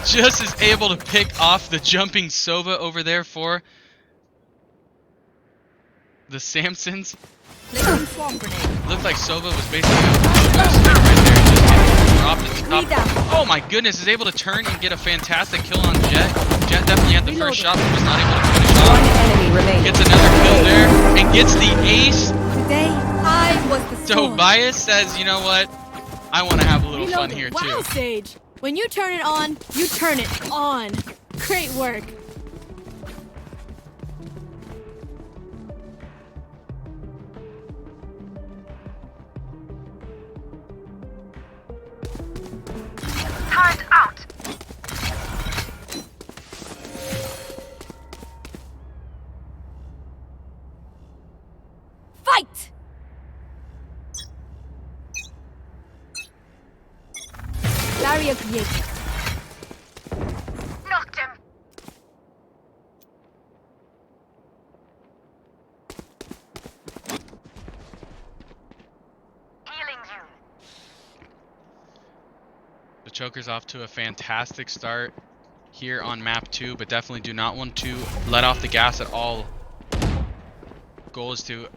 Just is able to pick off the jumping Sova over there for the Samsons. Looked like Sova was basically a stick right there and just dropped at the top. Oh my goodness, is able to turn and get a fantastic kill on Jet. Jet definitely had the first shot but was not able to finish One off. enemy remaining. Gets another kill there and gets the ace. Today, I was the storm. Tobias says, you know what? I want to have a little fun here Wow, too. Sage. When you turn it on, you turn it on. Great work. Turret out. Fight! Barrier created. Knocked him. Healing you. The Choker's off to a fantastic start here on map 2, but definitely do not want to let off the gas at all. Goal is to,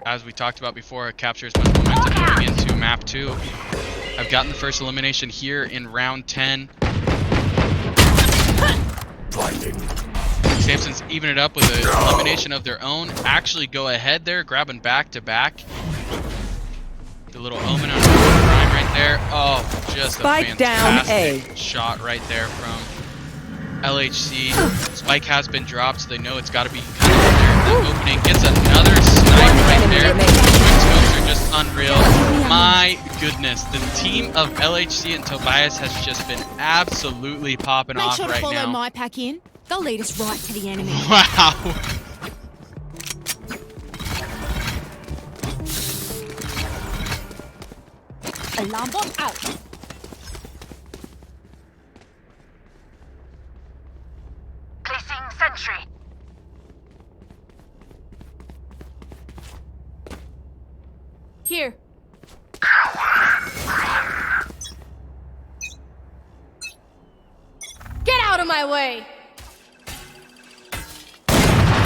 as we talked about before, capture as much momentum going into map 2. I've gotten the first elimination here in round 10. Blinding. Samson's even it up with an elimination of their own. Actually go ahead there, grabbing back to back. The little omen on Prime right there. Oh, just Spike a down fantastic A. shot right there from LHC. Spike has been dropped, so they know it's got to be kind of there. The opening gets another snipe right there. Quick scopes are just unreal. My goodness, the team of LHC and Tobias has just been absolutely popping Make off sure to right follow now. my pack in. They'll lead us right to the enemy. Wow. Alarm bot out. Placing sentry. Here. Get out of my way!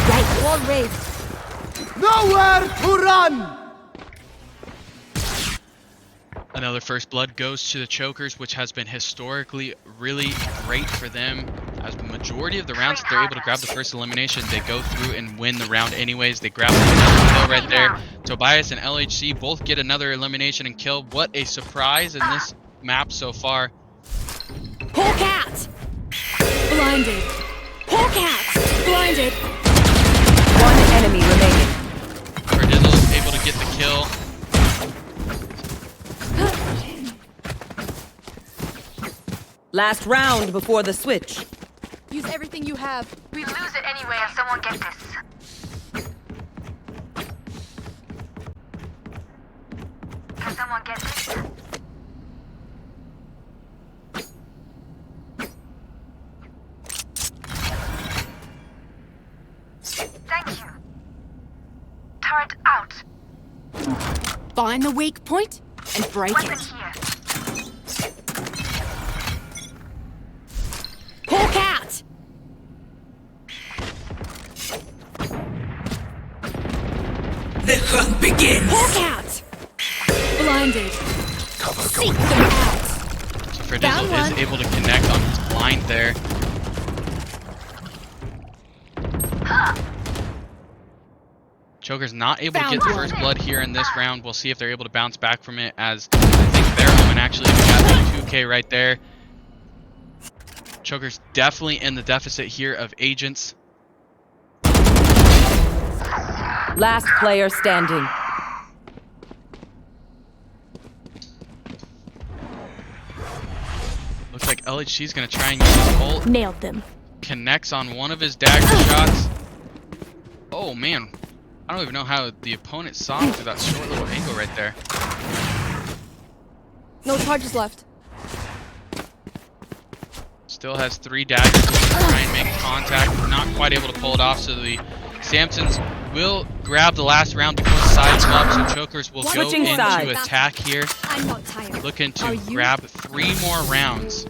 Right, wall raised. Nowhere to run! Another first blood goes to the Chokers, which has been historically really great for them. As the majority of the rounds that they're able to grab the first elimination, they go through and win the round anyways. They grab the kill right there. Tobias and LHC both get another elimination and kill. What a surprise in this map so far. Hawk out! Blinded. Hawk out! Blinded. One enemy remaining. Perdizzle is able to get the kill. Last round before the switch. Use everything you have. We lose it anyway if someone gets this. Can someone get this? Thank you. Turret out. Find the weak point and break Weapon it. here. Hawk out! The hunt begins. Hawk out! Blinded. Cover Seek going them out! So Perdizzle Down is one. able to connect on his blind there. Choker's not able to get the first blood here in this round. We'll see if they're able to bounce back from it, as I think their woman actually got the 2K right there. Choker's definitely in the deficit here of agents. Last player standing. Looks like LHC's going to try and use his ult. Nailed them. Connects on one of his dagger shots. Oh man, I don't even know how the opponent saw him through that short little angle right there. No charges left. Still has 3 daggers to try and make contact. Not quite able to pull it off, so the Samsons will grab the last round before the side swap, so Chokers will go Switching into sides. attack here. I'm not tired. Looking Are to you? grab 3 more rounds.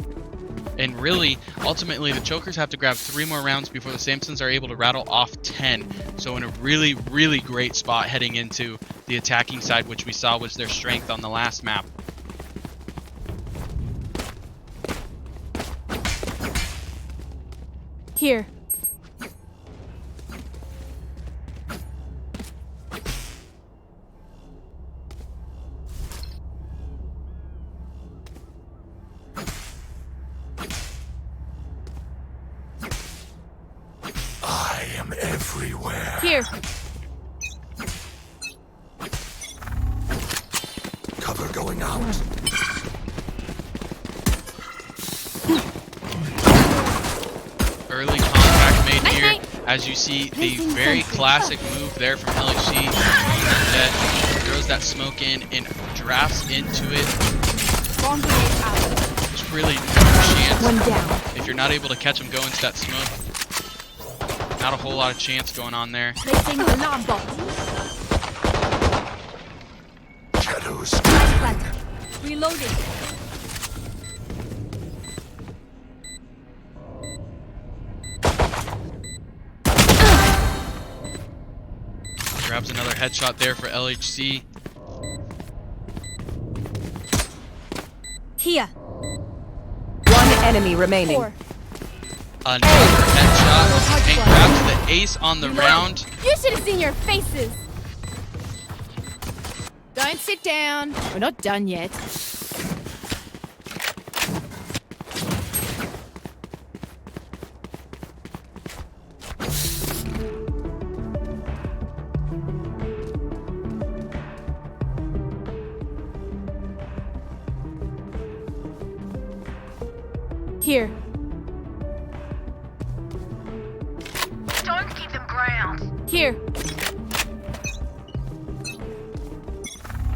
And really, ultimately, the Chokers have to grab 3 more rounds before the Samsons are able to rattle off 10. So in a really, really great spot heading into the attacking side, which we saw was their strength on the last map. Here. Here. Cover going out. Early contact made Night, here. night. As you see, the very classic move there from LHC. That throws that smoke in and drafts into it. Bomb grenade out. There's really no chance. One down. If you're not able to catch him going to that smoke, not a whole lot of chance going on there. Placing alarm bot. Shadows. Flashback. Reloading. Grabs another headshot there for LHC. Here. One enemy remaining. 4. Another headshot and grabs the ace on the round. You should have seen your faces. Don't sit down. We're not done yet. Here. Don't give them ground. Here.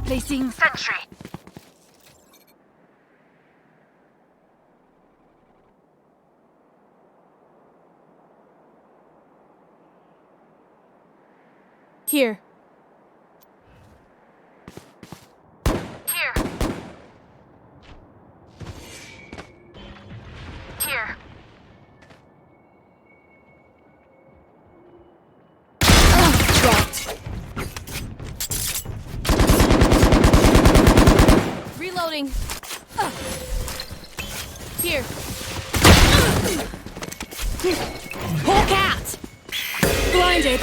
Placing. Sentry. Here. Here. Here. Dropped. Reloading. Here. Hawk out. Blinded.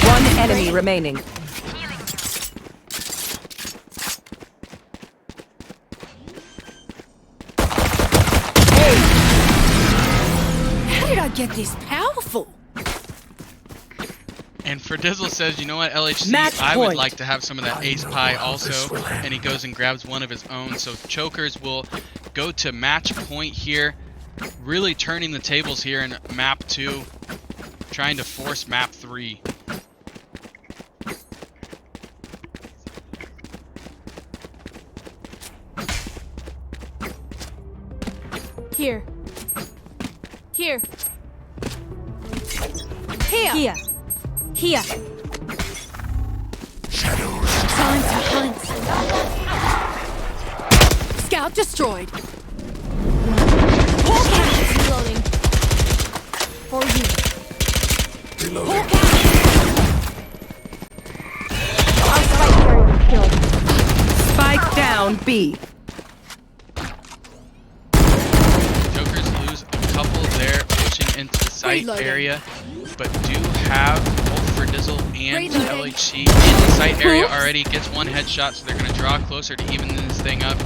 One enemy remaining. How did I get this powerful? And Ferdizzle says, you know what, LHC, Match I would point. like to have some of that I ace know pie how this also. will end. And he goes and grabs one of his own. So Chokers will go to match point here. Really turning the tables here in map 2. Trying to force map 3. Here. Here. Here. Here. Here. Shadows. Time to hunt. Scout destroyed. Hawk out. Reloading. For you. Reloading. Hawk out. Our spike carrier killed. Spike down B. Jokers lose a couple there, pushing into the site Reloading. area, but do have both Ferdizzle and Reloading. LHC in the site area already. Gets one headshot, so they're going to draw closer to even this thing up.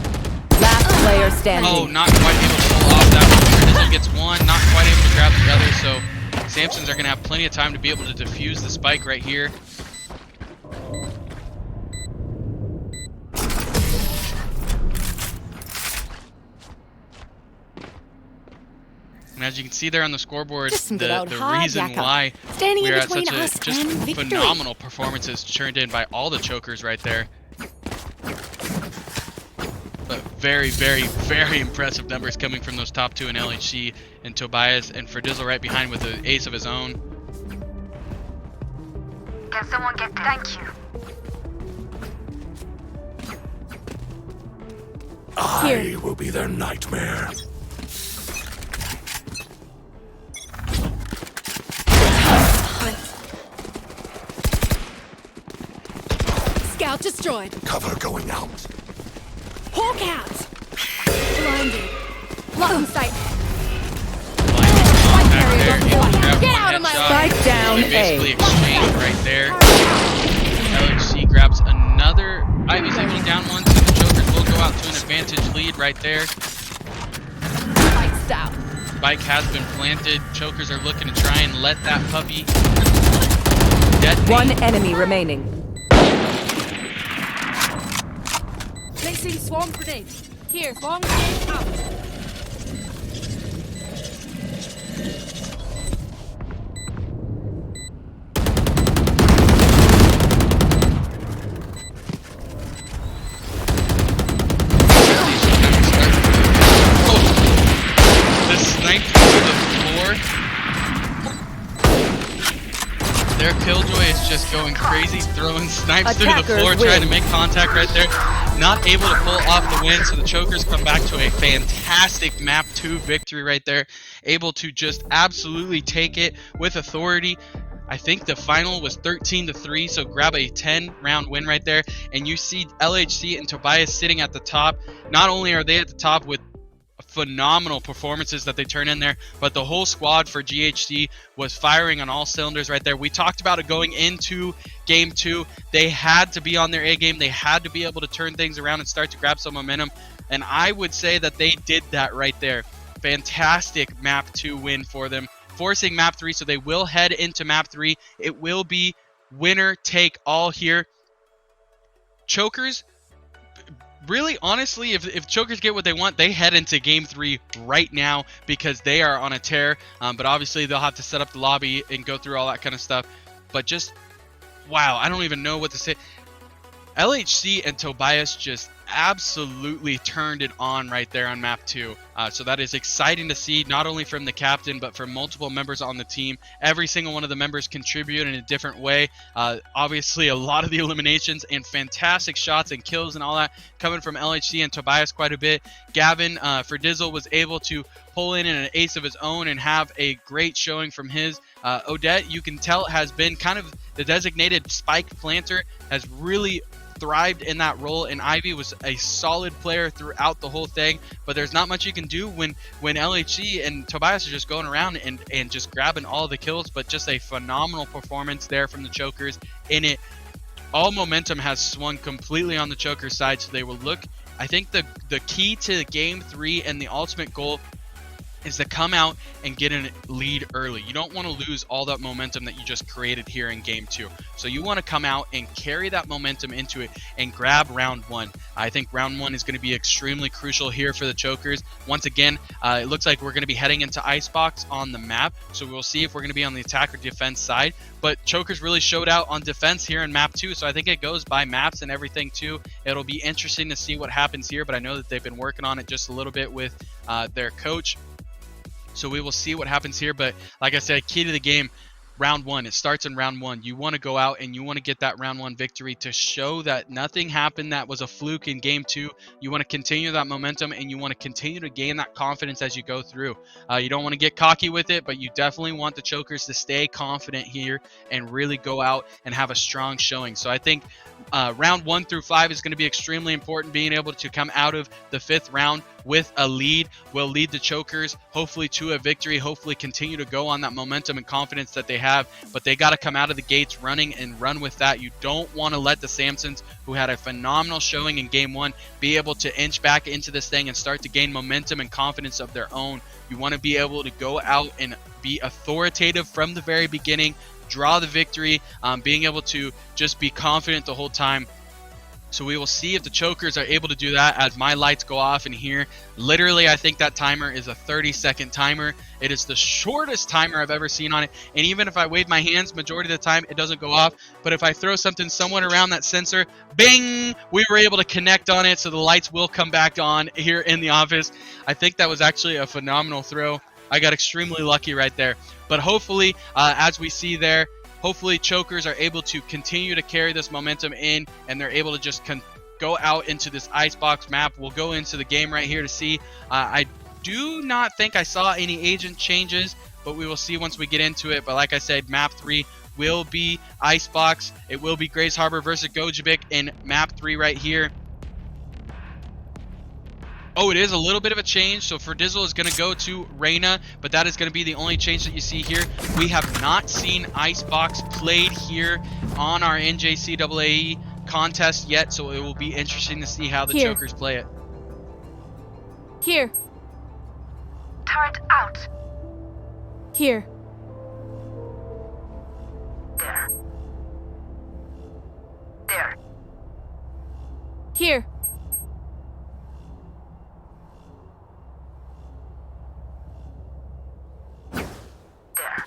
Last player standing. Oh, not quite able to pull off that one. Ferdizzle gets one, not quite able to grab the other, so Samsons are going to have plenty of time to be able to defuse the spike right here. And as you can see there on the scoreboard, Just some good old the hard reason yakka. why Standing we in are at between such a us just and victory. phenomenal performances churned in by all the Chokers right there. But very, very, very impressive numbers coming from those top two in LHC and Tobias, and Ferdizzle right behind with an ace of his own. Can someone get them? Thank you. I will be their nightmare. Scout destroyed. Cover going out. Hawk out. Blinded. Lock sight. Blinding contact there, able to grab Get one out of my headshot. Spike down They basically A. exchanged right there. LHC grabs another. Ivy's able to down one, so the Chokers will go out to an advantage lead right there. down. Spike has been planted. Chokers are looking to try and let that puppy detonate. One enemy remaining. Placing swarm grenade. Here, swarm grenade out. The snipe through the floor. Their killjoy is just going crazy, throwing snipes through the Attackers floor, win. trying to make contact right there. Not able to pull off the win, so the Chokers come back to a fantastic map 2 victory right there. Able to just absolutely take it with authority. I think the final was 13-3, so grab a 10-round win right there. And you see LHC and Tobias sitting at the top. Not only are they at the top with phenomenal performances that they turn in there, but the whole squad for GHC was firing on all cylinders right there. We talked about it going into game 2. They had to be on their A game. They had to be able to turn things around and start to grab some momentum, and I would say that they did that right there. Fantastic map 2 win for them, forcing map 3, so they will head into map 3. It will be winner take all here. Chokers, really, honestly, if Chokers get what they want, they head into game 3 right now because they are on a tear. But obviously, they'll have to set up the lobby and go through all that kind of stuff. But just, wow, I don't even know what to say. LHC and Tobias just absolutely turned it on right there on map 2. So that is exciting to see, not only from the captain, but from multiple members on the team. Every single one of the members contribute in a different way. Obviously, a lot of the eliminations and fantastic shots and kills and all that coming from LHC and Tobias quite a bit. Gavin for Dizzle was able to pull in an ace of his own and have a great showing from his. Odette, you can tell, has been kind of the designated spike planter, has really thrived in that role, and Ivy was a solid player throughout the whole thing, but there's not much you can do when LHC and Tobias are just going around and just grabbing all the kills. But just a phenomenal performance there from the Chokers in it. All momentum has swung completely on the Chokers side, so they will look, I think the key to game 3 and the ultimate goal is to come out and get a lead early. You don't want to lose all that momentum that you just created here in game 2. So you want to come out and carry that momentum into it and grab round 1. I think round 1 is going to be extremely crucial here for the Chokers. Once again, it looks like we're going to be heading into Icebox on the map, so we'll see if we're going to be on the attack or defense side. But Chokers really showed out on defense here in map 2, so I think it goes by maps and everything too. It'll be interesting to see what happens here, but I know that they've been working on it just a little bit with their coach. So we will see what happens here. But like I said, key to the game, round 1. It starts in round 1. You want to go out and you want to get that round 1 victory to show that nothing happened that was a fluke in game 2. You want to continue that momentum and you want to continue to gain that confidence as you go through. You don't want to get cocky with it, but you definitely want the Chokers to stay confident here and really go out and have a strong showing. So I think round 1 through 5 is going to be extremely important. Being able to come out of the 5th round with a lead will lead the Chokers hopefully to a victory, hopefully continue to go on that momentum and confidence that they have, but they got to come out of the gates running and run with that. You don't want to let the Samsons, who had a phenomenal showing in game 1, be able to inch back into this thing and start to gain momentum and confidence of their own. You want to be able to go out and be authoritative from the very beginning, draw the victory, being able to just be confident the whole time. So we will see if the Chokers are able to do that as my lights go off in here. Literally, I think that timer is a 30-second timer. It is the shortest timer I've ever seen on it. And even if I wave my hands, majority of the time, it doesn't go off. But if I throw something somewhat around that sensor, bing, we were able to connect on it. So the lights will come back on here in the office. I think that was actually a phenomenal throw. I got extremely lucky right there. But hopefully, as we see there, hopefully Chokers are able to continue to carry this momentum in, and they're able to just go out into this Icebox map. We'll go into the game right here to see. I do not think I saw any agent changes, but we will see once we get into it. But like I said, map 3 will be Icebox. It will be Grace Harbor versus Gojibik in map 3 right here. Oh, it is a little bit of a change. So for Dizzle is going to go to Reyna, but that is going to be the only change that you see here. We have not seen Icebox played here on our NJCAAE contest yet, so it will be interesting to see how the Chokers play it. Here. Turret out. Here. There. There. Here. There.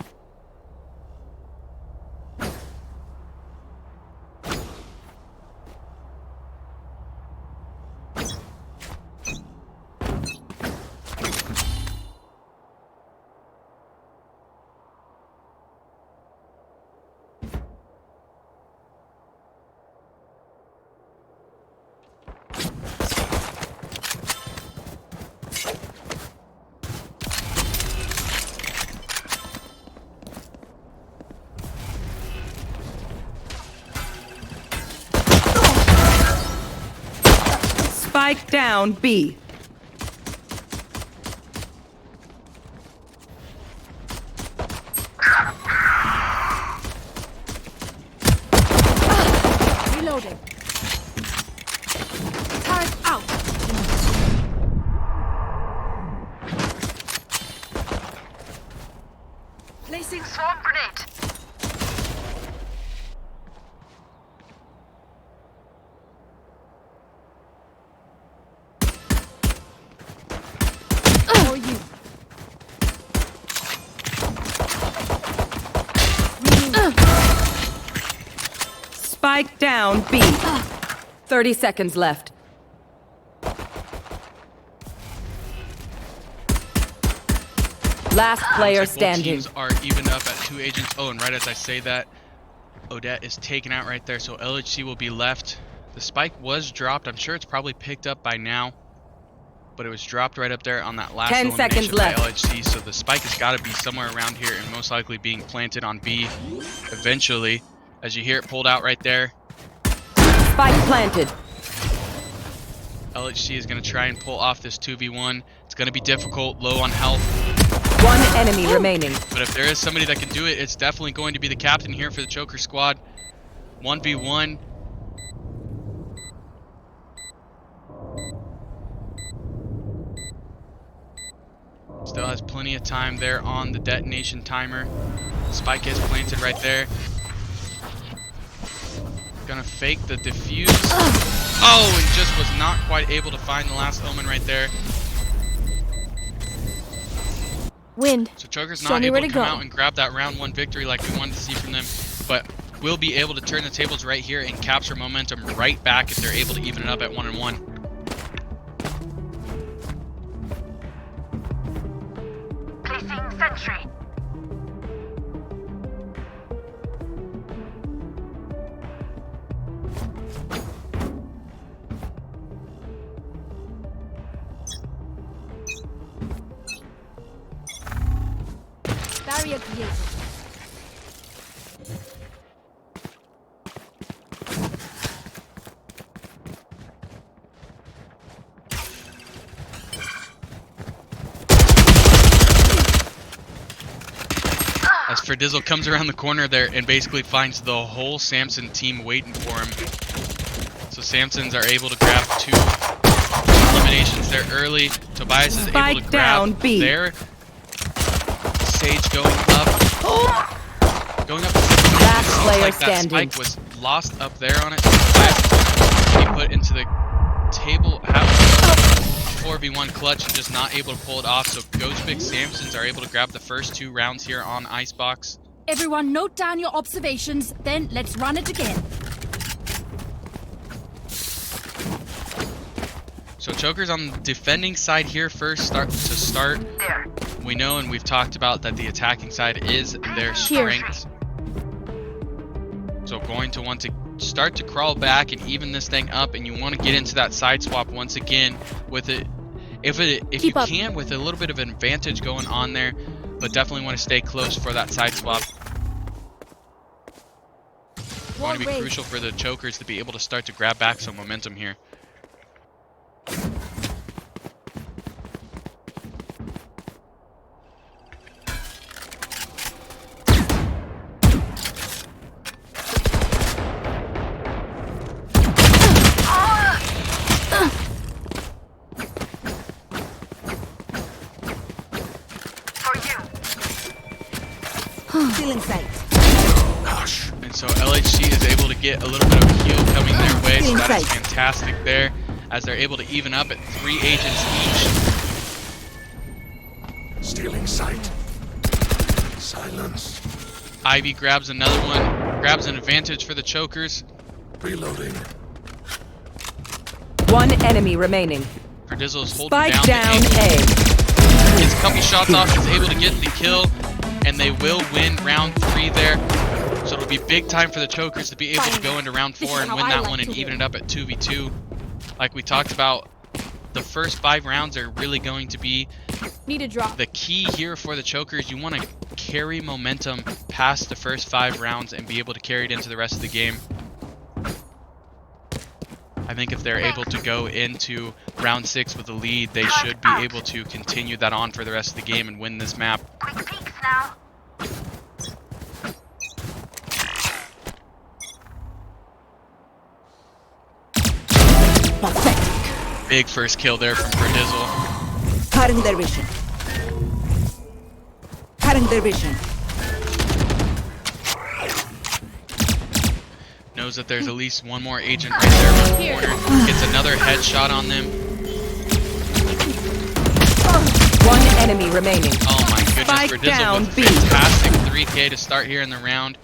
Spike down B. Reloading. Turret out. Placing swarm grenade. Or you. Spike down B. 30 seconds left. Last player Looks like both standing. teams are even up at 2 agents. Oh, and right as I say that, Odette is taken out right there, so LHC will be left. The spike was dropped. I'm sure it's probably picked up by now, but it was dropped right up there on that last 10 elimination seconds by left. LHC, so the spike has got to be somewhere around here and most likely being planted on B eventually. As you hear it pulled out right there, Spike planted. LHC is going to try and pull off this 2v1. It's going to be difficult, low on health, One enemy remaining. but if there is somebody that can do it, it's definitely going to be the captain here for the Choker squad. 1v1. Still has plenty of time there on the detonation timer. Spike is planted right there. Gonna fake the defuse. Oh, and just was not quite able to find the last omen right there. Wind. So Choker's Show not me able where to to come go. out and grab that round 1 victory like we wanted to see from them, but will be able to turn the tables right here and capture momentum right back if they're able to even it up at 1-1. Placing sentry. Barrier created. As Ferdizzle comes around the corner there and basically finds the whole Samson team waiting for him. So Samsons are able to grab 2 eliminations there early. Tobias is able Spike to down, grab B. there. Sage going up. Going up. Last Looks player like that standing. spike was lost up there on it. Tobias he put into the table. A 4v1 clutch and just not able to pull it off. So Ghost Big Samsons are able to grab the first 2 rounds here on Icebox. Everyone note down your observations, then let's run it again. So Choker's on the defending side here first to start. There. We know and we've talked about that the attacking side is their strength. So going to want to start to crawl back and even this thing up, and you want to get into that side swap once again with it. If you up. can, with a little bit of an advantage going on there, but definitely want to stay close for that side swap. Going to be crucial for the Chokers to be able to start to grab back some momentum here. sight. Hush. And so LHC is able to get a little bit of heal coming their way, so that is fantastic there, as they're able to even up at 3 agents each. Stealing sight. Silence. Ivy grabs another one, grabs an advantage for the chokers. Reloading. One enemy remaining. Perdizzle is holding Spike down down the angle. A. Gets a couple shots off, is able to get the kill, and they will win round 3 there. So it'll be big time for the chokers to be able to go into round 4 and win that one and even it up at 2v2. Like we talked about, the first 5 rounds are really going to be Need a drop. the key here for the chokers. You want to carry momentum past the first 5 rounds and be able to carry it into the rest of the game. I think if they're able to go into round 6 with a lead, they should be able to continue that on for the rest of the game and win this map. Quick peeks now. Big first kill there from Perdizzle. Cutting their vision. Cutting their vision. Knows that there's at least one more agent right there in the corner. Gets another headshot on them. One enemy remaining. Oh my goodness, Spike Perdizzle down with B. a fantastic 3K to start here in the round.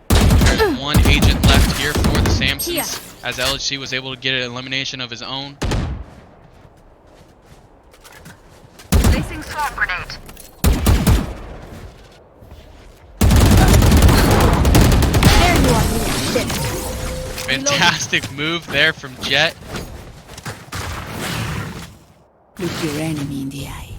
There's one agent left here for the Samsons, as LHC was able to get an elimination of his own. Placing swamp grenade. There you are, little shit. Fantastic move there from Jet. Look your enemy in the eye.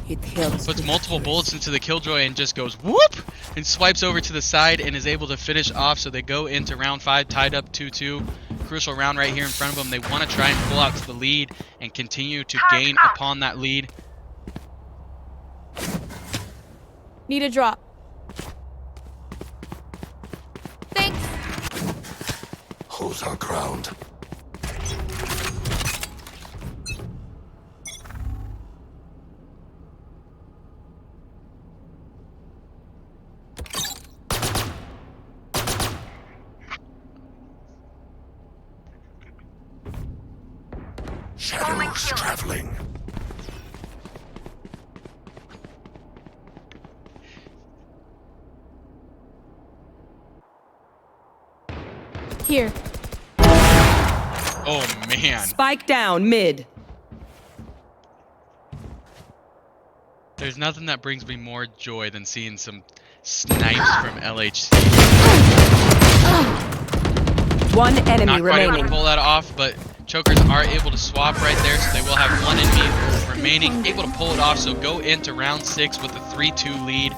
It helps. Puts multiple bullets into the Killjoy and just goes whoop and swipes over to the side and is able to finish off, so they go into round 5 tied up 2-2. Crucial round right here in front of them. They want to try and pull out to the lead and continue to gain upon that lead. Need a drop. Thanks. Hold our ground. Shadows traveling. Here. Oh man. Spike down mid. There's nothing that brings me more joy than seeing some snipes from LHC. One enemy Not quite able remaining. to pull that off, but chokers are able to swap right there, so they will have one enemy remaining, able to pull it off, so go into round 6 with a 3-2 lead.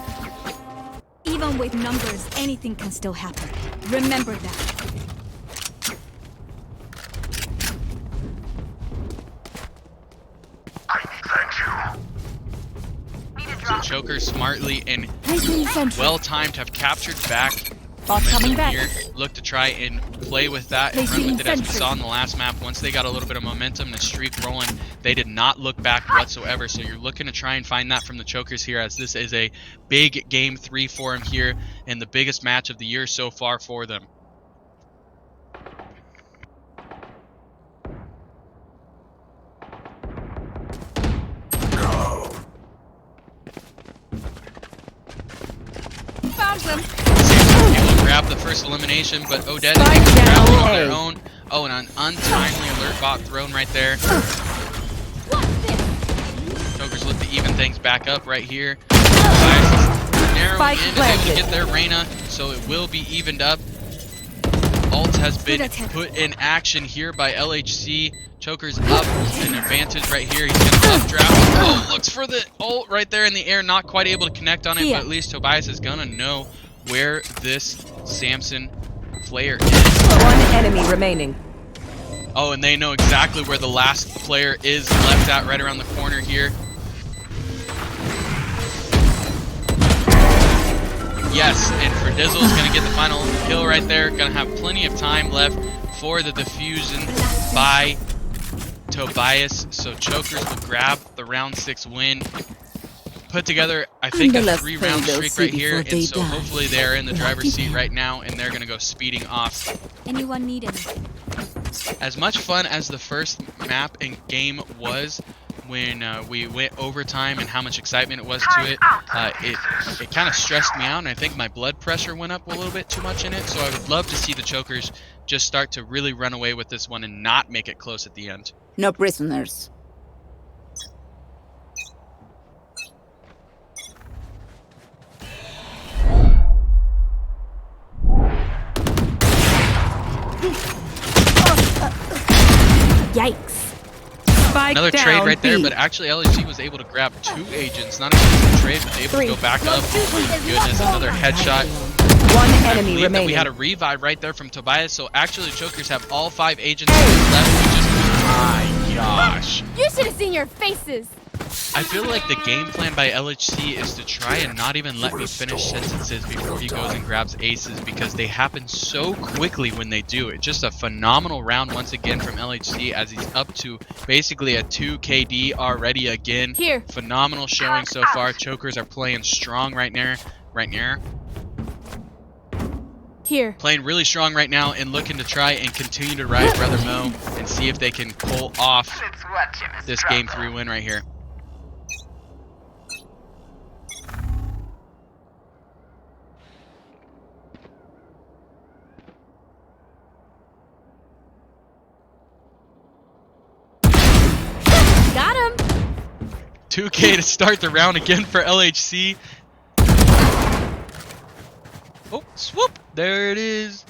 Even with numbers, anything can still happen. Remember that. So chokers smartly and Placing sentry. well timed have captured back Bot coming momentum back. here. Look to try and play with that and run with it, as we saw in the last map. Once they got a little bit of momentum and a streak rolling, they did not look back whatsoever. So you're looking to try and find that from the chokers here, as this is a big game 3 for them here and the biggest match of the year so far for them. Found them. Samson's able to grab the first elimination, but Odette is able to grab one on their own. Oh, and an untimely alert bot thrown right there. Chokers look to even things back up right here. Tobias is narrowing Spike in, is able to planted. get their Reyna, so it will be evened up. Ult has been put in action here by LHC. Chokers up, an advantage right here. He's gonna up draft. Oh, looks for the ult right there in the air. Not quite able to connect on it, but at least Tobias is gonna know where this Samson player is. One enemy remaining. Oh, and they know exactly where the last player is left at, right around the corner here. Yes, and Perdizzle is going to get the final kill right there. Going to have plenty of time left for the diffusion by Tobias. So chokers will grab the round 6 win. put together, I think, the a last 3-round thing they'll streak see right here, before they and so die. hopefully they're in the driver's seat Lucky right now, and they're gonna go speeding off. Anyone need anything? As much fun as the first map and game was, when we went overtime and how much excitement it was to it, it kind of stressed me out, and I think my blood pressure went up a little bit too much in it. So I would love to see the Chokers just start to really run away with this one and not make it close at the end. No prisoners. Yikes. Spike Another down trade right there, B. but actually LHC was able to grab 2 agents. Not only a trade, but able to go back up. Goodness, another headshot. One I enemy believe that we remaining. had a revive right there from Tobias, so actually the Chokers have all 5 agents left. We just, my gosh. You should have seen your faces. I feel like the game plan by LHC is to try and not even let me finish sentences before he goes and grabs aces, because they happen so quickly when they do. It's just a phenomenal round once again from LHC, as he's up to basically a 2 KD already again. Here. Phenomenal showing so far. Chokers are playing strong right now. Here. Playing really strong right now and looking to try and continue to ride Brother Mo and see if they can pull off Let's watch him this struggle. game 3 win right here. Got him. 2K to start the round again for LHC. Oh, swoop! There it is.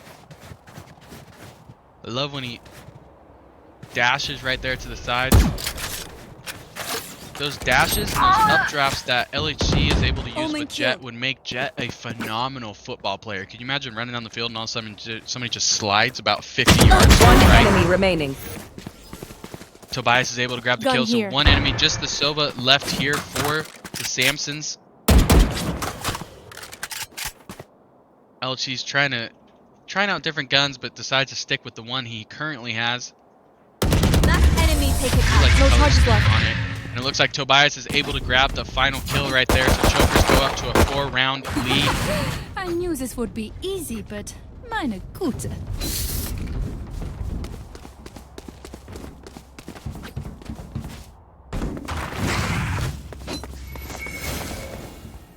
I love when he dashes right there to the side. Those dashes and those updrafts that LHC is able to use with Jet would make Jet a phenomenal football player. Can you imagine running down the field and all of a sudden somebody just slides about 50 yards to the One right? enemy remaining. Tobias is able to grab the Gun kill, here. so one enemy, just the Sova left here for the Samsons. LHC's trying out different guns, but decides to stick with the one he currently has. Last enemy taken out. Like No color charges scheme left. on it. And it looks like Tobias is able to grab the final kill right there, so Chokers go up to a 4-round lead. I knew this would be easy, but meine Gute.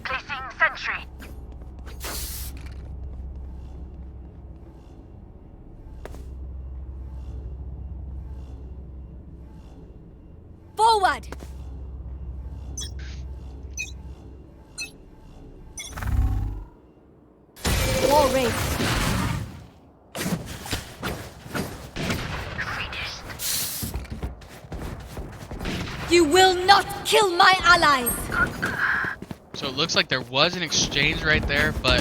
Placing sentry. Forward. Wall raised. You will not kill my allies. So it looks like there was an exchange right there, but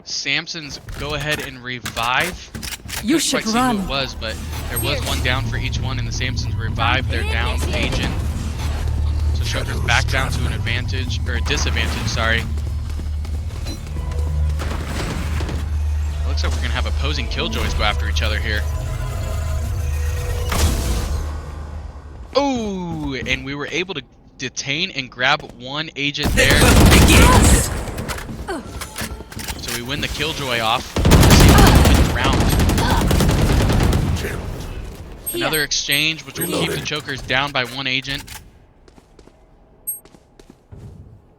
Samsons go ahead and revive. You Couldn't should quite run. see who it was, but there was one down for each one, and the Samsons revived their down agent. So Chokers back down to an advantage, or a disadvantage, sorry. Looks like we're gonna have opposing killjoys go after each other here. Oh, and we were able to detain and grab one agent there. So we win the killjoy off. Win the round. Another exchange, which will keep the Chokers down by one agent.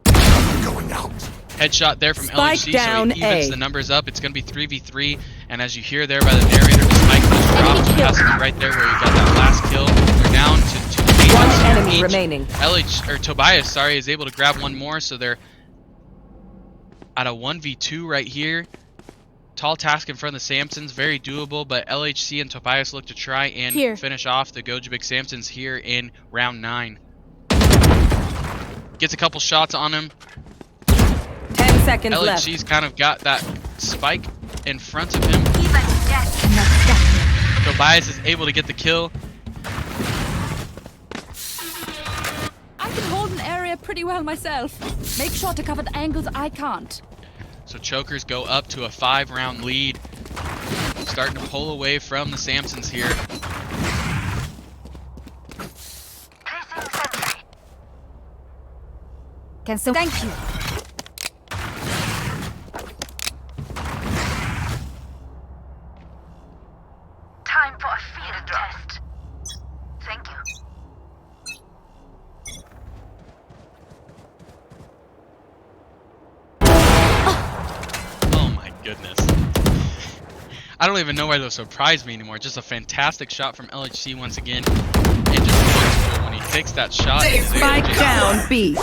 Going out. Headshot there from Spike LHC, down so he evens A. the numbers up. It's going to be 3v3, and as you hear there by the narrator, the spike was dropped. It has to be right there where you got that last kill. They're down to 2 agents. One here enemy each. remaining. Tobias, sorry, is able to grab one more, so they're at a 1v2 right here. Tall task in front of the Samsons, very doable, but LHC and Tobias look to try and finish off the Gojibik Samsons here in round 9. Gets a couple shots on him. 10 seconds left. LHC's kind of got that spike in front of him. Even death. Tobias is able to get the kill. I can hold an area pretty well myself. Make sure to cover the angles I can't. So Chokers go up to a 5-round lead. Starting to pull away from the Samsons here. Placing sentry. Can so thank you. Time for a field test. Thank you. Oh my goodness. I don't even know why those surprise me anymore. Just a fantastic shot from LHC once again. And just when he takes that shot, he's able Spike to just down B.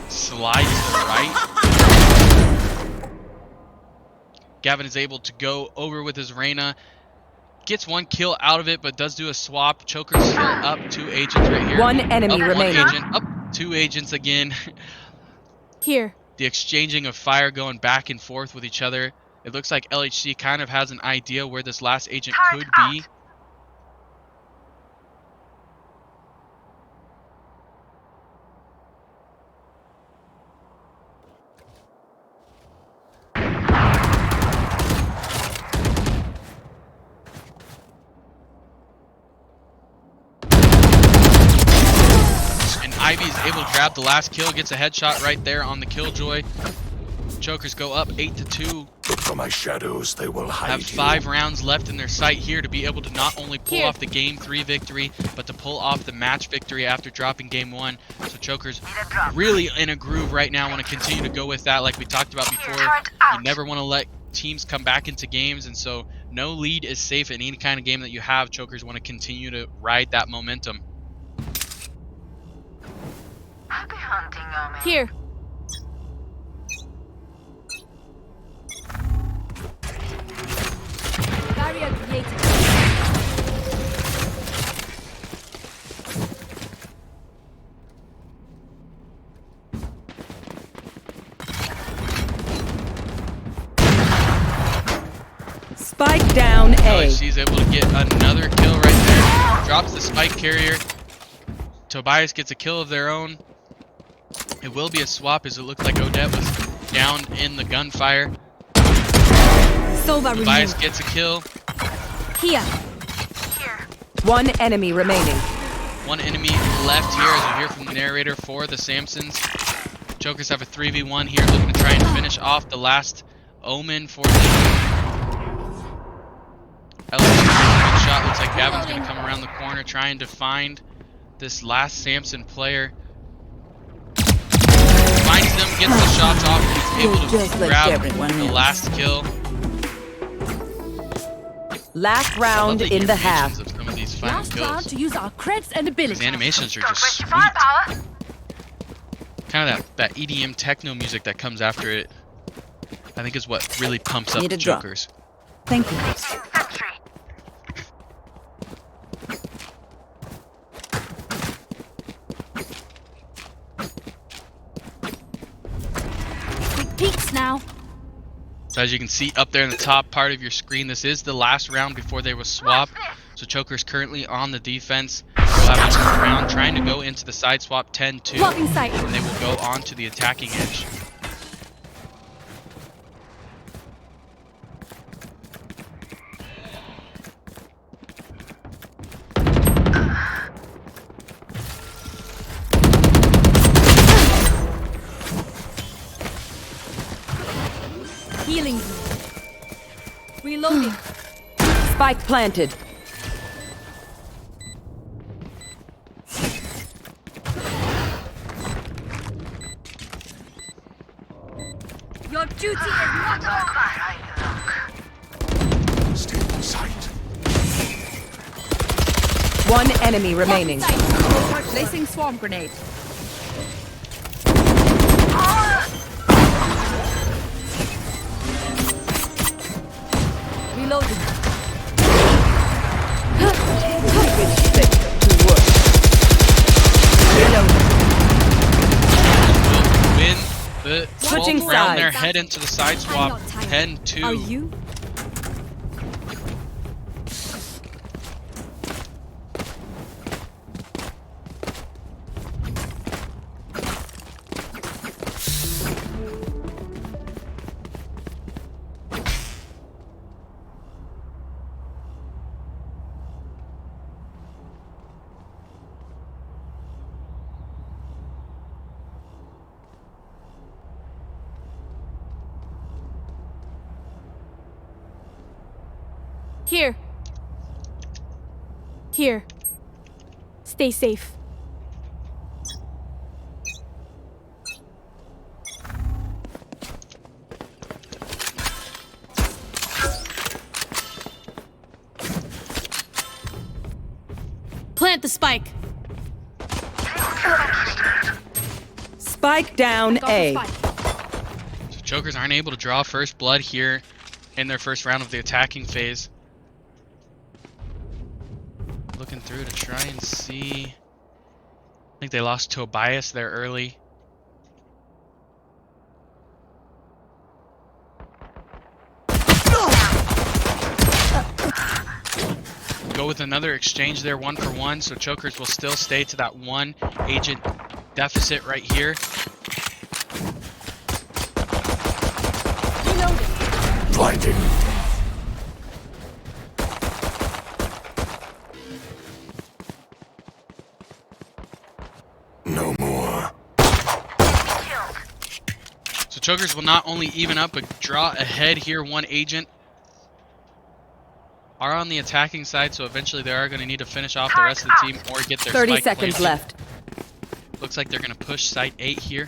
slide to the right. Gavin is able to go over with his Reyna. Gets one kill out of it, but does do a swap. Choker's still up 2 agents right here. One enemy Up remaining. 1 agent, up 2 agents again. Here. The exchanging of fire going back and forth with each other. It looks like LHC kind of has an idea where this last agent could be. Ivy is able to grab the last kill, gets a headshot right there on the Killjoy. Chokers go up 8-2. Look for my shadows, they will hide Have you. 5 rounds left in their sight here to be able to not only pull off the Game 3 victory, but to pull off the match victory after dropping Game 1. So Chokers really in a groove right now, want to continue to go with that like we talked about before. You never want to let teams come back into games, and so no lead is safe in any kind of game that you have. Chokers want to continue to ride that momentum. I'll be hunting Omen. Here. Barrier created. Spike down A. She's able to get another kill right there. Drops the spike carrier. Tobias gets a kill of their own. It will be a swap as it looked like Odette was down in the gunfire. Sova Tobias removed. gets a kill. Here. One enemy remaining. 1 enemy left here as you hear from the narrator for the Samsons. Chokers have a 3v1 here, looking to try and finish off the last Omen for them. LSU shot. Looks like Gavin's going to come around the corner trying to find this last Samson player. Finds them, gets the shots off, and is able to grab the last kill. Last round in the half. Of some of these final Last kills. round to use our creds and abilities. These animations are Don't just waste your sweet. firepower. Kind of that EDM techno music that comes after it, I think is what really pumps up Need the a drop. Chokers. Thank you. Infantry. Quick peeks now. So as you can see up there in the top part of your screen, this is the last round before they will swap. So Choker's currently on the defense. They'll have another round trying to go into the side swap 10-2. Blocking sight. And they will go on to the attacking edge. Healing you. Reloading. Spike planted. Your duty is not over. Stay in sight. One enemy remaining. Placing swarm grenade. Reloading. Will win the Switching 12th round sides. there, head into the side swap not tired. 10-2. Are you? Here. Here. Stay safe. Plant the spike. Spike down Got the A. spike. So Jokers aren't able to draw first blood here in their first round of the attacking phase. Looking through to try and see. I think they lost Tobias there early. Go with another exchange there, 1 for 1, so Chokers will still stay to that 1 agent deficit right here. Blinding. No more. So Chokers will not only even up, but draw ahead here. 1 agent are on the attacking side, so eventually they are going to need to finish off the rest of the team or get their 30 spike seconds planted. left. Looks like they're going to push site 8 here.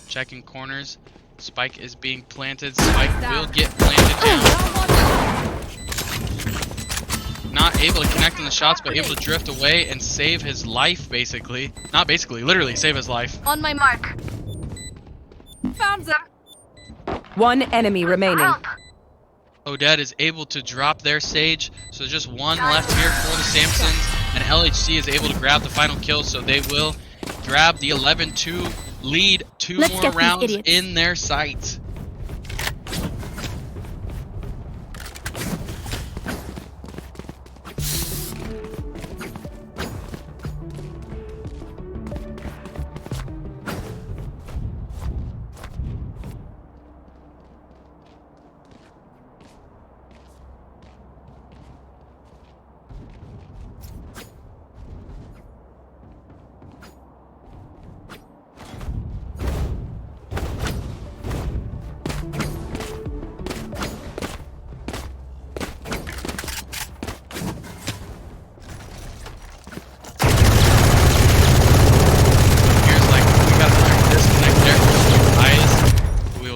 Checking corners. Spike is being planted. Spike will get planted down. Not able to connect on the shots, but able to drift away and save his life, basically. Not basically, literally save his life. On my mark. Found them. 1 enemy remaining. Help. Odette is able to drop their Sage, so just 1 left here for the Samsons, and LHC is able to grab the final kill, so they will grab the 11-2 lead. 2 Let's more get these rounds idiots. in their sights.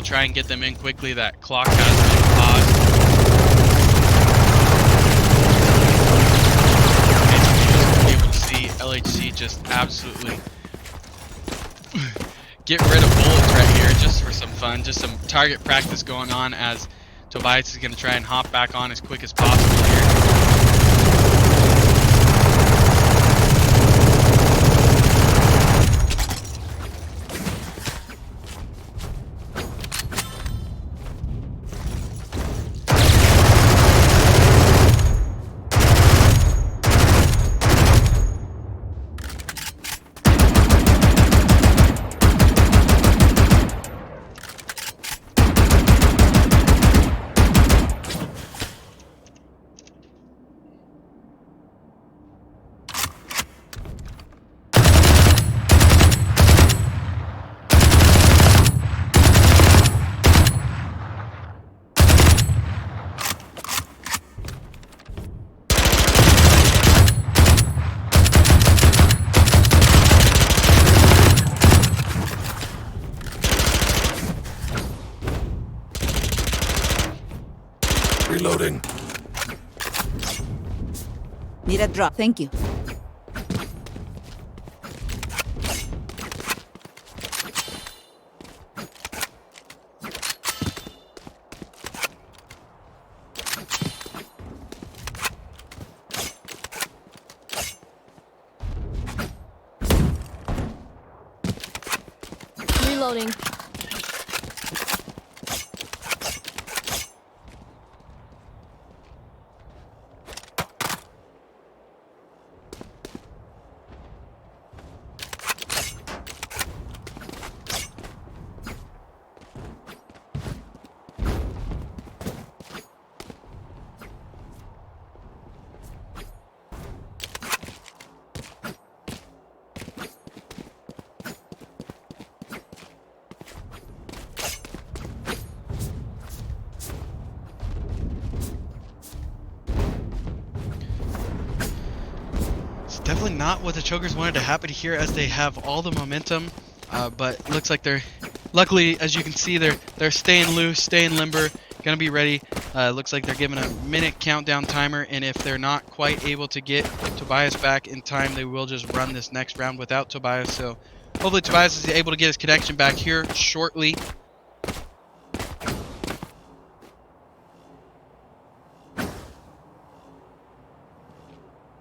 Try and get them in quickly. That clock has been paused. Able to see LHC just absolutely get rid of bullets right here just for some fun, just some target practice going on as Tobias is going to try and hop back on as quick as possible here. Reloading. Need a drop. Thank you. Reloading. definitely not what the Chokers wanted to happen here, as they have all the momentum. But looks like they're, luckily, as you can see, they're staying loose, staying limber, gonna be ready. Looks like they're giving a minute countdown timer, and if they're not quite able to get Tobias back in time, they will just run this next round without Tobias. So hopefully Tobias is able to get his connection back here shortly.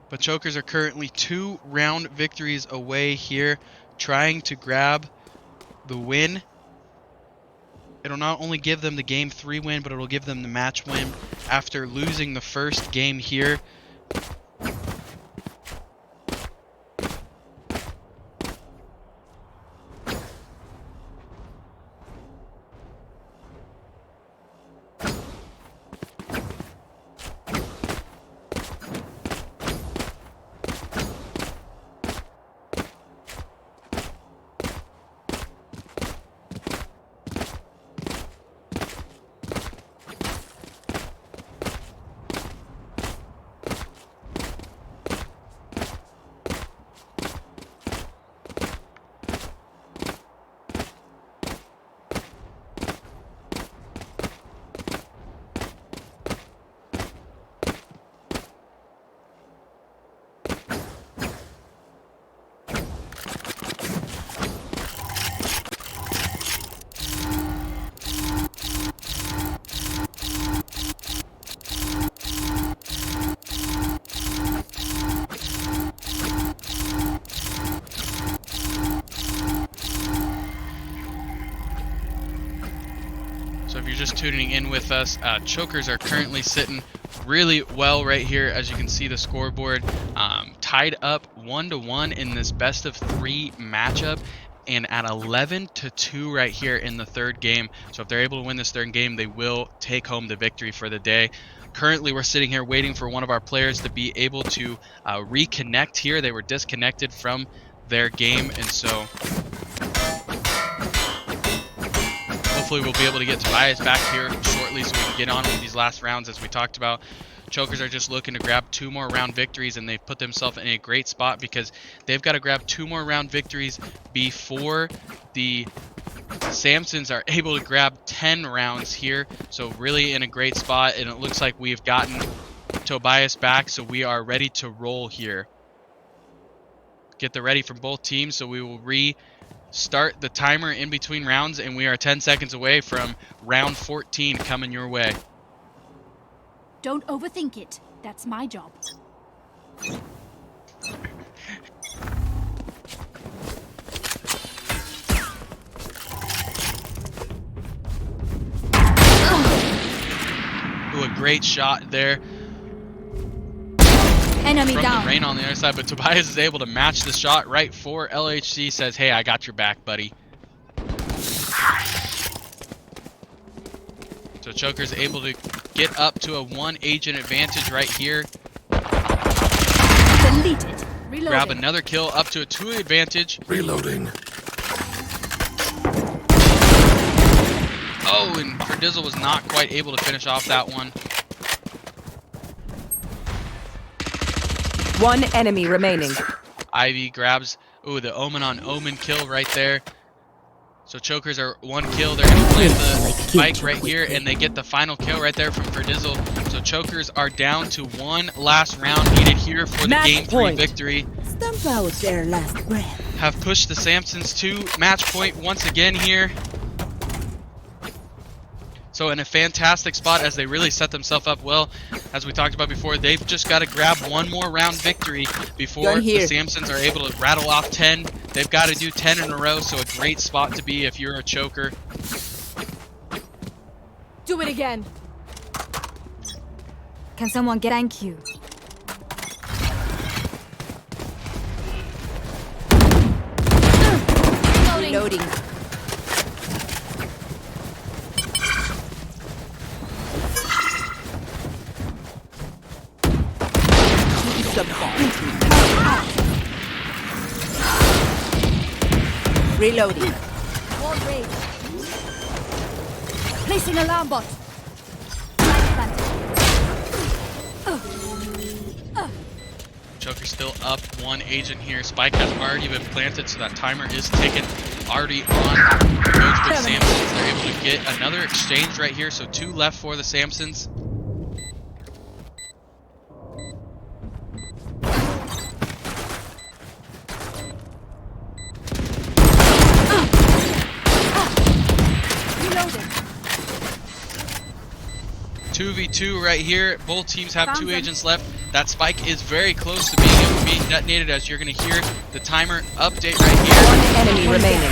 But Chokers are currently 2 round victories away here, trying to grab the win. It'll not only give them the Game 3 win, but it'll give them the match win after losing the first game here. So if you're just tuning in with us, Chokers are currently sitting really well right here. As you can see, the scoreboard tied up 1-1 in this best of 3 matchup, and at 11-2 right here in the third game. So if they're able to win this third game, they will take home the victory for the day. Currently, we're sitting here waiting for one of our players to be able to reconnect here. They were disconnected from their game, and so hopefully we'll be able to get Tobias back here shortly so we can get on with these last rounds. As we talked about, Chokers are just looking to grab 2 more round victories, and they've put themselves in a great spot because they've got to grab 2 more round victories before the Samsons are able to grab 10 rounds here. So really in a great spot, and it looks like we've gotten Tobias back, so we are ready to roll here. Get the ready from both teams, so we will restart the timer in between rounds, and we are 10 seconds away from round 14 coming your way. Don't overthink it. That's my job. Ooh, a great shot there. Enemy from down. the rain on the other side, but Tobias is able to match the shot right for LHC. Says, hey, I got your back, buddy. So Choker's able to get up to a 1 agent advantage right here. Deleted. Reloading. Grab another kill up to a 2 advantage. Reloading. Oh, and Ferdizzle was not quite able to finish off that one. 1 enemy remaining. Ivy grabs, ooh, the Omen on Omen kill right there. So Chokers are 1 kill. They're going to plant the spike right here, and they get the final kill right there from Ferdizzle. So Chokers are down to 1 last round needed here for the Match Game 3 point. victory. Stump out their last breath. Have pushed the Samsons to match point once again here. So in a fantastic spot, as they really set themselves up well. As we talked about before, they've just got to grab 1 more round victory before the Samsons are able to rattle off 10. They've got to do 10 in a row, so a great spot to be if you're a Choker. Do it again. Can someone get thank you? Reloading. Reloading. Wall raised. Placing alarm bot. Choker's still up 1 agent here. Spike has already been planted, so that timer is taken already on those big Samsons. They're able to get another exchange right here, so 2 left for the Samsons. Reloaded. 2v2 right here. Both teams have 2 agents left. That spike is very close to being detonated, as you're going to hear the timer update right here. 1 enemy remaining.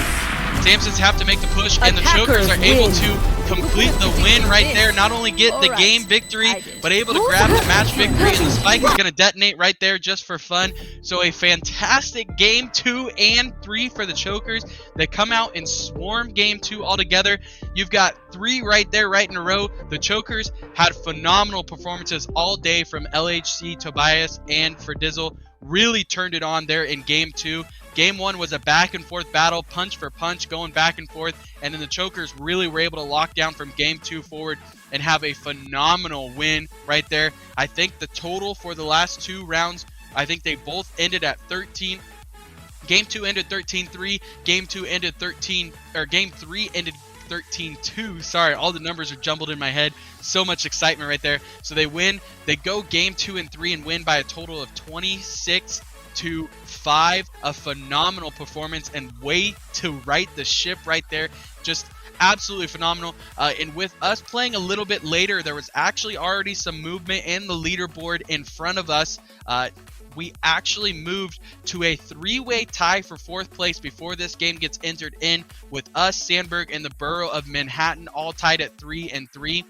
Samsons have to make the push, and the Chokers are able to complete the win right there. Not only get the game victory, but able to grab the match victory, and the spike is going to detonate right there just for fun. So a fantastic game 2 and 3 for the Chokers. They come out and swarm game 2 altogether. You've got 3 right there, right in a row. The Chokers had phenomenal performances all day from LHC, Tobias, and for Dizzle. Really turned it on there in game 2. Game 1 was a back and forth battle, punch for punch, going back and forth, and then the Chokers really were able to lock down from game 2 forward and have a phenomenal win right there. I think the total for the last 2 rounds, I think they both ended at 13. Game 2 ended 13-3. Game 2 ended Game 3 ended 13-2. Sorry, all the numbers are jumbled in my head. So much excitement right there. So they win. They go game 2 and 3 and win by a total of 26-5. A phenomenal performance and way to right the ship right there. Just absolutely phenomenal. And with us playing a little bit later, there was actually already some movement in the leaderboard in front of us. We actually moved to a 3-way tie for 4th place before this game gets entered in, with us, Sandburg, and the Borough of Manhattan all tied at 3 and 3.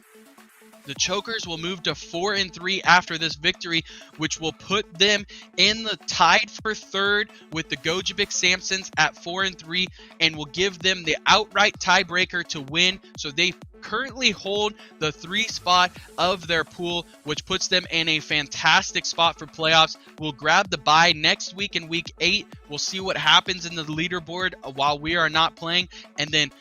The Chokers will move to 4 and 3 after this victory, which will put them in the tied for 3rd with the Gojibik Samsons at 4 and 3, and will give them the outright tiebreaker to win. So they currently hold the 3 spot of their pool, which puts them in a fantastic spot for playoffs. We'll grab the bye next week in week 8. We'll see what happens in the leaderboard while we are not playing, and then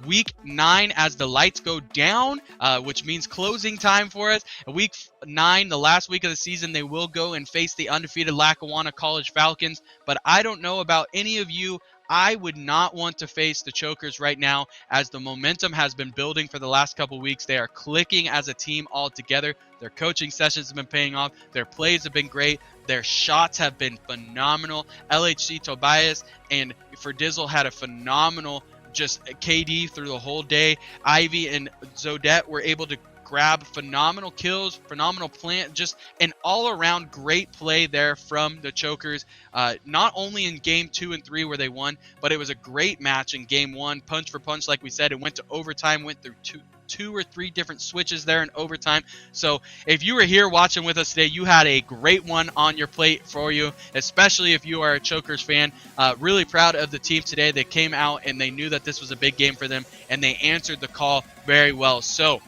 week 9 as the lights go down, which means closing time for us. Week 9, the last week of the season, they will go and face the undefeated Lackawanna College Falcons. But I don't know about any of you. I would not want to face the Chokers right now, as the momentum has been building for the last couple weeks. They are clicking as a team all together. Their coaching sessions have been paying off. Their plays have been great. Their shots have been phenomenal. LHC, Tobias, and for Dizzle had a phenomenal just KD through the whole day. Ivy and Zodette were able to grab phenomenal kills, phenomenal plant, just an all-around great play there from the Chokers. Not only in game 2 and 3 where they won, but it was a great match in game 1, punch for punch, like we said. It went to overtime, went through two or three different switches there in overtime. So if you were here watching with us today, you had a great one on your plate for you, especially if you are a Chokers fan. Really proud of the team today. They came out and they knew that this was a big game for them, and they answered the call very well. So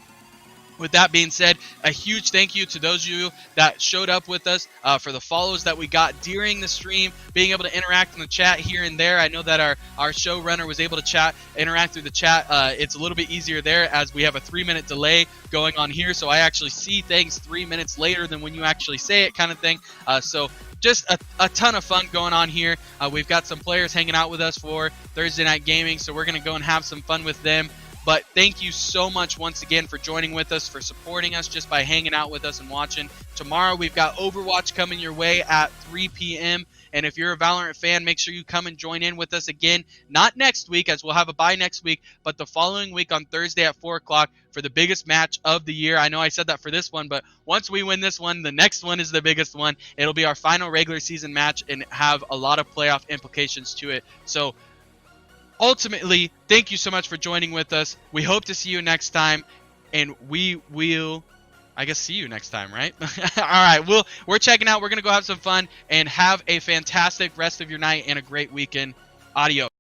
with that being said, a huge thank you to those of you that showed up with us, for the follows that we got during the stream, being able to interact in the chat here and there. I know that our showrunner was able to interact through the chat. It's a little bit easier there as we have a 3-minute delay going on here, so I actually see things 3 minutes later than when you actually say it, kind of thing. So just a ton of fun going on here. We've got some players hanging out with us for Thursday Night Gaming, so we're going to go and have some fun with them. But thank you so much once again for joining with us, for supporting us just by hanging out with us and watching. Tomorrow we've got Overwatch coming your way at 3 p.m. And if you're a Valorant fan, make sure you come and join in with us again. Not next week, as we'll have a bye next week, but the following week on Thursday at 4 o'clock for the biggest match of the year. I know I said that for this one, but once we win this one, the next one is the biggest one. It'll be our final regular season match and have a lot of playoff implications to it. So ultimately, thank you so much for joining with us. We hope to see you next time, and we will, I guess, see you next time, right? All right, we're checking out. We're going to go have some fun and have a fantastic rest of your night and a great weekend. Adios.